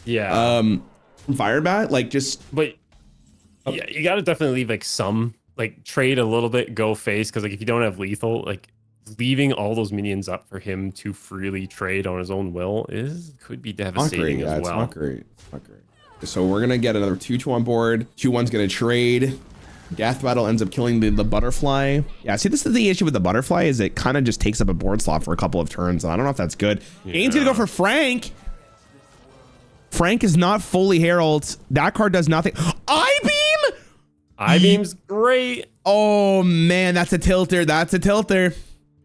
Yeah. From Firebat, like just. But yeah, you got to definitely leave like some, like trade a little bit, go face, because like if you don't have lethal, like leaving all those minions up for him to freely trade on his own will could be devastating as well. It's not great. It's not great. So we're gonna get another 2/2 on board. 2/1's gonna trade. Death Battle ends up killing the butterfly. Yeah, see, this is the issue with the butterfly is it kind of just takes up a board slot for a couple of turns. And I don't know if that's good. Yeah. Dane's gonna go for Frank. Frank is not fully Herald. That card does nothing. I-Beam! I-Beam's great. Oh man, that's a tilter. That's a tilter.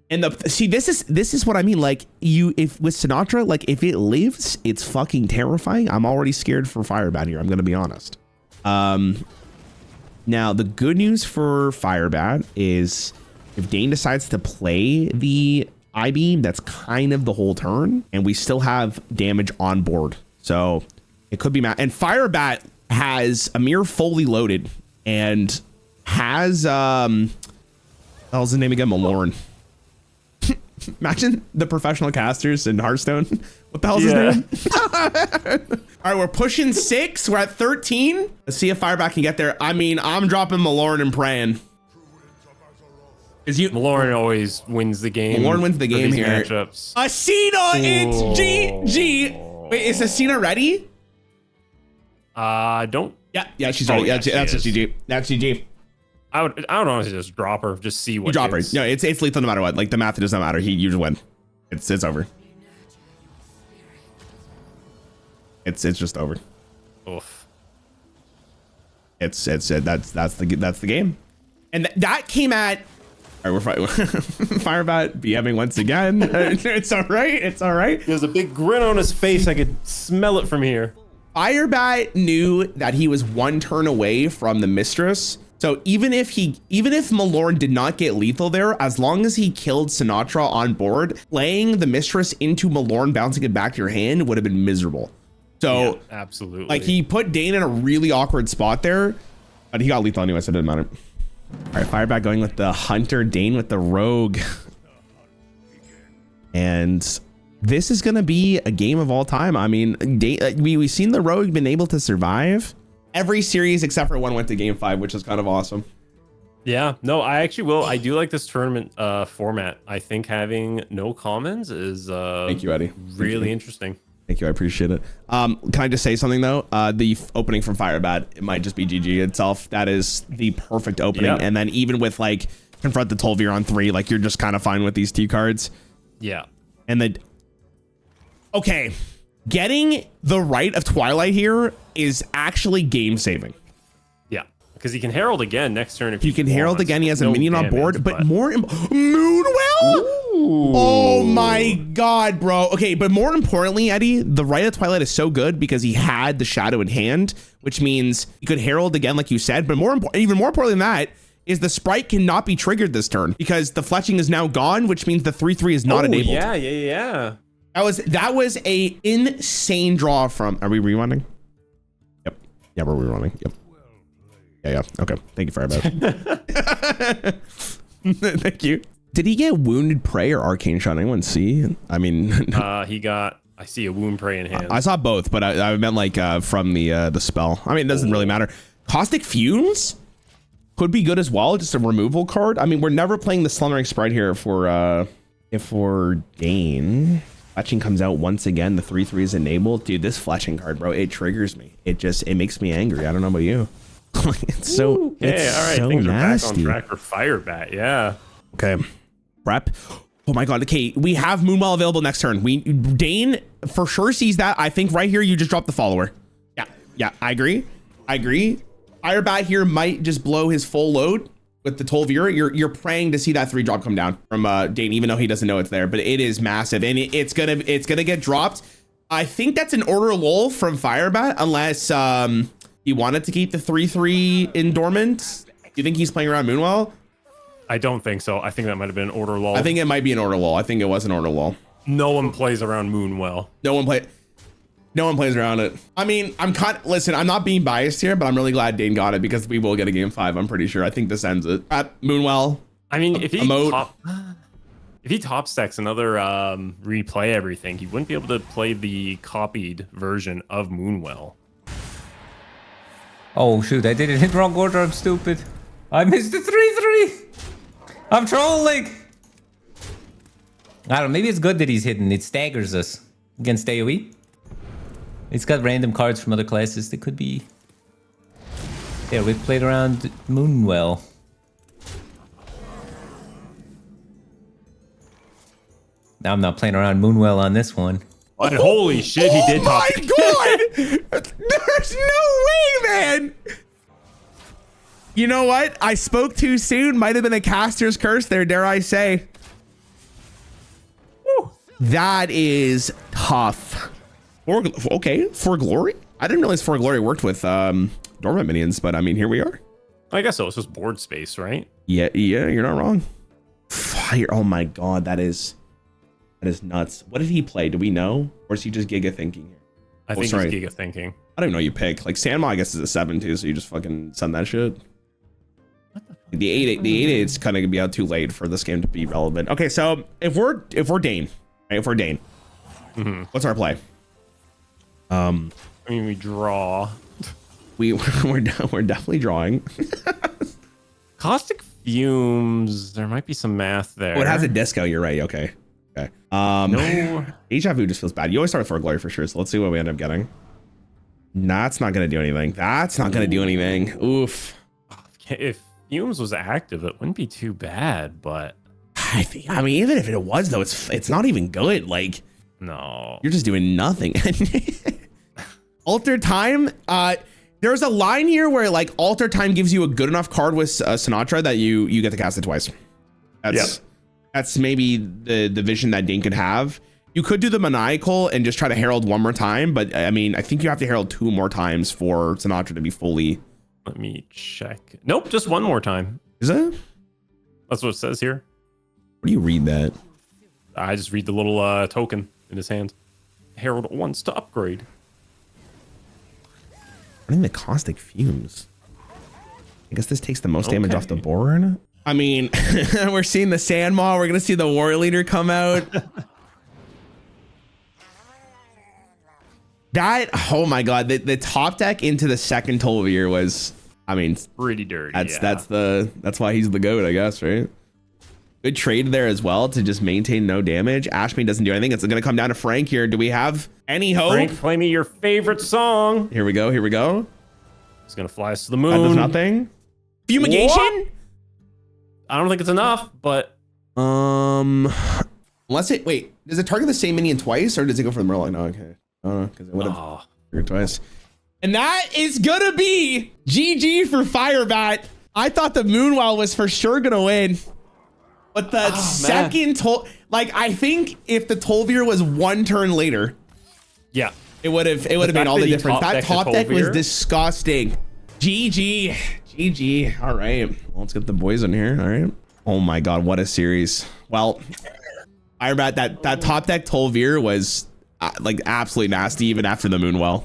And see, this is what I mean. Like if with Sinatra, like if it lives, it's fucking terrifying. I'm already scared for Firebat here. I'm gonna be honest. Now the good news for Firebat is if Dane decides to play the I-Beam, that's kind of the whole turn, and we still have damage on board. So it could be and Firebat has Amir fully loaded and has what was the name again? Malorn. Imagine the professional casters in Hearthstone. What the hell's his name? All right, we're pushing 6. We're at 13. Let's see if Firebat can get there. I mean, I'm dropping Malorn and praying. Malorn always wins the game. Malorn wins the game here. Matchups. Asina, it's GG. Wait, is Asina ready? Don't. Yeah, she's ready. Yeah, That's she is. GG. That's GG. I would honestly just drop her, just see what. You drop her. hits. No, it's lethal no matter what. Like the math does not matter. You just win. It's over. It's just over. Oof. That's the game. And that came at. All right, we're fighting. Firebat BMing once again. It's all right. It's all right. He has a big grin on his face. I could smell it from here. Firebat knew that he was one turn away from the Mistress. So even if Malorn did not get lethal there, as long as he killed Sinatra on board, playing the Mistress into Malorn, bouncing it back to your hand would have been miserable. So Yeah, absolutely. like he put Dane in a really awkward spot there, but he got lethal anyway, so it didn't matter. All right, Firebat going with the Hunter, Dane with the Rogue. And this is going to be a game of all time. I mean, we've seen the Rogue been able to survive. every series except for one went to game 5, which is kind of awesome. Yeah, no, I actually will. I do like this tournament format. I think having no commons is Thank you, Eddie. really interesting. Thank you, I appreciate it. Can I just say something though? The opening from Firebat, it might just be GG itself. That is the perfect opening. Yeah. And then even with like Confront the Tol'vir on 3, like you're just kind of fine with these 2 cards. Yeah. And then, okay, getting the Rite of Twilight here is actually game saving. Yeah, because he can Herald again next turn if You can Herald wants. again. He has a No minion on damage, board, but more Moonwell. Oh my god, bro. Okay, but more importantly, Eddie, the Rite of Twilight is so good because he had the Shadow in hand, which means he could Herald again, like you said. But even more importantly than that is the Sprite cannot be triggered this turn because the fletching is now gone, which means the 3/3 is not enabled. Yeah. That was a insane draw from. Are we rerunning? Yep. Yeah, we're rerunning. Yep. Yeah. Okay. Thank you, Firebat. Thank you. Did he get Wounded Prey or Arcane Shot? Anyone see? I mean, He got. I see a Wound Prey in hand. I saw both, but I meant like from the spell. I mean, it doesn't really matter. Caustic Fumes could be good as well. Just a removal card. I mean, we're never playing the Slumbering Sprite here for Dane. Fletching comes out once again. The 3/3 is enabled. Dude, this Fletching card, bro, it triggers me. It makes me angry. I don't know about you. It's so it's all right. so Things nasty. are back on track for Firebat. Yeah. Okay. Prep. Oh my god. Okay, we have Moonwell available next turn. Dane for sure sees that. I think right here you just drop the follower. Yeah, I agree. Firebat here might just blow his full load with the Tol'vir. You're praying to see that 3-drop come down from Dane, even though he doesn't know it's there, but it is massive and it's gonna get dropped. I think that's an order lull from Firebat unless he wanted to keep the 3/3 in dormant. Do you think he's playing around Moonwell? I don't think so. I think that might have been an order lull. I think it might be an order lull. I think it was an order lull. No one plays around Moonwell. No one plays around it. I mean, listen, I'm not being biased here, but I'm really glad Dane got it because we will get a game 5. I'm pretty sure. I think this ends it. Moonwell. I mean, if emote. he top stacks another replay everything, he wouldn't be able to play the copied version of Moonwell. Oh shoot, I did it in wrong order, I'm stupid. I missed the 3/3. I'm trolling. I don't know, maybe it's good that he's hidden. It staggers us against AoE. It's got random cards from other classes that could be... Yeah, we've played around Moonwell. Now I'm not playing around Moonwell on this one. But holy shit, he did top. Oh my god! There's no way, man! You know what? I spoke too soon. Might have been a caster's curse there, dare I say. Woo. That is tough. For Glory? I didn't realize For Glory worked with dormant minions, but I mean, here we are. I guess so. It's just board space, right? Yeah, you're not wrong. Fire. Oh my god, that is nuts. What did he play? Do we know? Or is he just Giga thinking here? I think he's Giga thinking. I don't even know you pick. Like Sandmaw, I guess, is a 7 too, so you just fucking send that shit. The 8/8's kind of gonna be out too late for this game to be relevant. Okay, so if we're Dane, right? If we're Dane, what's our play? I mean, we draw. We're definitely drawing. Caustic Fumes. There might be some math there. Oh, it has a disco. You're right. Okay. No. Vu just feels bad. You always start with For Glory for sure. So let's see what we end up getting. That's not gonna do anything. That's not gonna do anything. Oof. If Fumes was active, it wouldn't be too bad, but I mean, even if it was though, it's not even good. Like, no, you're just doing nothing. Alter Time. There's a line here where like Alter Time gives you a good enough card with Sinatra that you get to cast it twice. That's maybe the vision that Dane could have. You could do the Maniacal and just try to Herald one more time, but I mean, I think you have to Herald 2 more times for Sinatra to be fully. Let me check. Nope, just one more time. Is it? That's what it says here. Where do you read that? I just read the little token in his hand. Herald wants to upgrade. Running the Caustic Fumes. I guess this takes the most damage off the board. I mean, we're seeing the Sandmaw. We're gonna see the War Leader come out. That, oh my god, the top deck into the second Tol'vir was, I mean, Pretty dirty. that's why he's the GOAT, I guess, right? Good trade there as well to just maintain no damage. Ashman doesn't do anything. It's gonna come down to Frank here. Do we have any hope? Frank, play me your favorite song. Here we go. Here we go. He's gonna fly us to the moon. That does nothing. Fumigation? What? I don't think it's enough, but unless it, wait, does it target the same minion twice or does it go for the Murloc? No, okay. Oh, because it would have targeted twice. And that is gonna be GG for Firebat. I thought the Moonwell was for sure gonna win. But the second like I think if the Tol'vir was one turn later, yeah, it would have made all the difference. That top deck was disgusting. GG. All right. Well, let's get the boys in here. All right. Oh my god, what a series. Well, Firebat, that top deck Tol'vir was like absolutely nasty even after the Moonwell.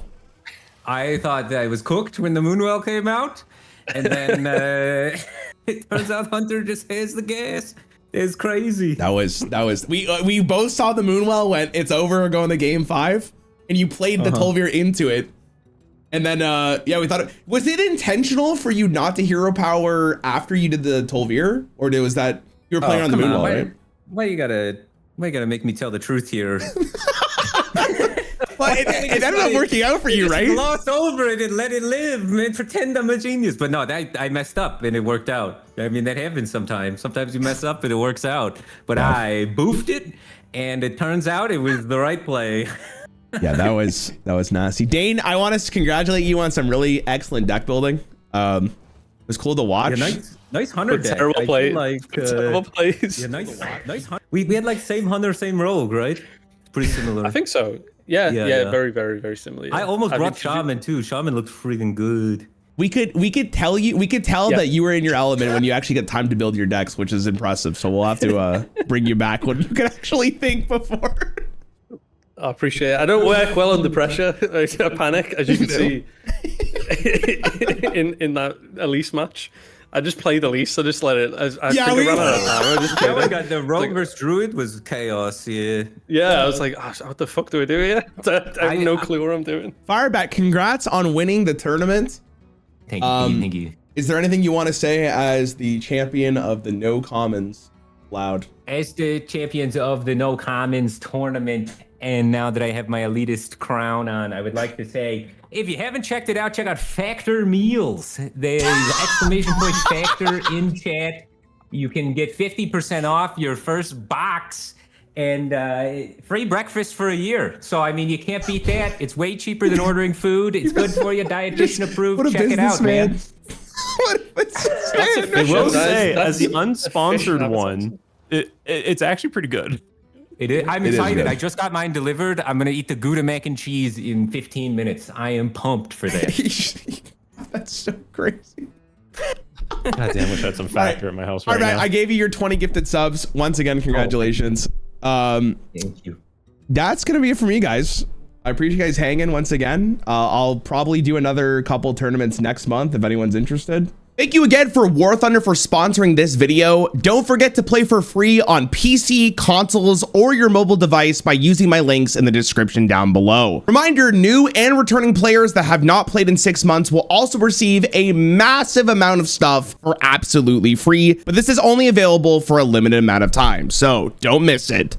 I thought that I was cooked when the Moonwell came out, and then it turns out Hunter just has the gas. It's crazy. That was we both saw the Moonwell when it's over, we're going to game 5, and you played the Tol'vir into it. And then yeah, we thought was it intentional for you not to hero power after you did the Tol'vir, or was that you were playing on the Moonwell, right? Why you gotta make me tell the truth here? Well, it ended up working out for you, right? Gloss over it and let it live, man. Pretend I'm a genius. But no, I messed up and it worked out. I mean, that happens sometimes. Sometimes you mess up and it works out. But I boofed it, and it turns out it was the right play. Yeah, that was nasty. Dane, I want to congratulate you on some really excellent deck building. It was cool to watch. Yeah, nice Hunter deck. Terrible play. Terrible plays. Yeah, nice Hunter. We had like same Hunter, same Rogue, right? Pretty similar. I think so. Yeah, very, very, very similar. Yeah. I almost brought Shaman too. Shaman looked freaking good. We could tell that you were in your element when you actually get time to build your decks, which is impressive. So we'll have to bring you back when you can actually think before. I appreciate it. I don't work well under pressure. I panic, as you can see in that Elise match. I just played Elise. I just let it. I ran out of time. I just played it. God, the Rogue versus Druid was chaos. Yeah. Yeah, I was like, oh, what the fuck do I do here? I have no clue what I'm doing. Firebat, congrats on winning the tournament. Thank you. Thank you. Is there anything you want to say as the champion of the No Commons Loud? As the champions of the No Commons tournament, and now that I have my elitist crown on, I would like to say, if you haven't checked it out, check out Factor Meals. There's exclamation point Factor in chat. You can get 50% off your first box and free breakfast for a year. So, I mean, you can't beat that. It's way cheaper than ordering food. It's good for you, dietitian approved. Check it out, man. I will say, as the unsponsored one, it's actually pretty good. It is. I'm excited. I just got mine delivered. I'm going to eat the Gouda mac and cheese in 15 minutes. I am pumped for that. That's so crazy. God damn, wish I had some Factor in my house right now. I gave you your 20 gifted subs. Once again, congratulations. Thank you. That's going to be it for me, guys. I appreciate you guys hanging once again. I'll probably do another couple tournaments next month if anyone's interested. Thank you again for War Thunder for sponsoring this video. Don't forget to play for free on PC, consoles, or your mobile device by using my links in the description down below. Reminder, new and returning players that have not played in 6 months will also receive a massive amount of stuff for absolutely free, but this is only available for a limited amount of time, so don't miss it.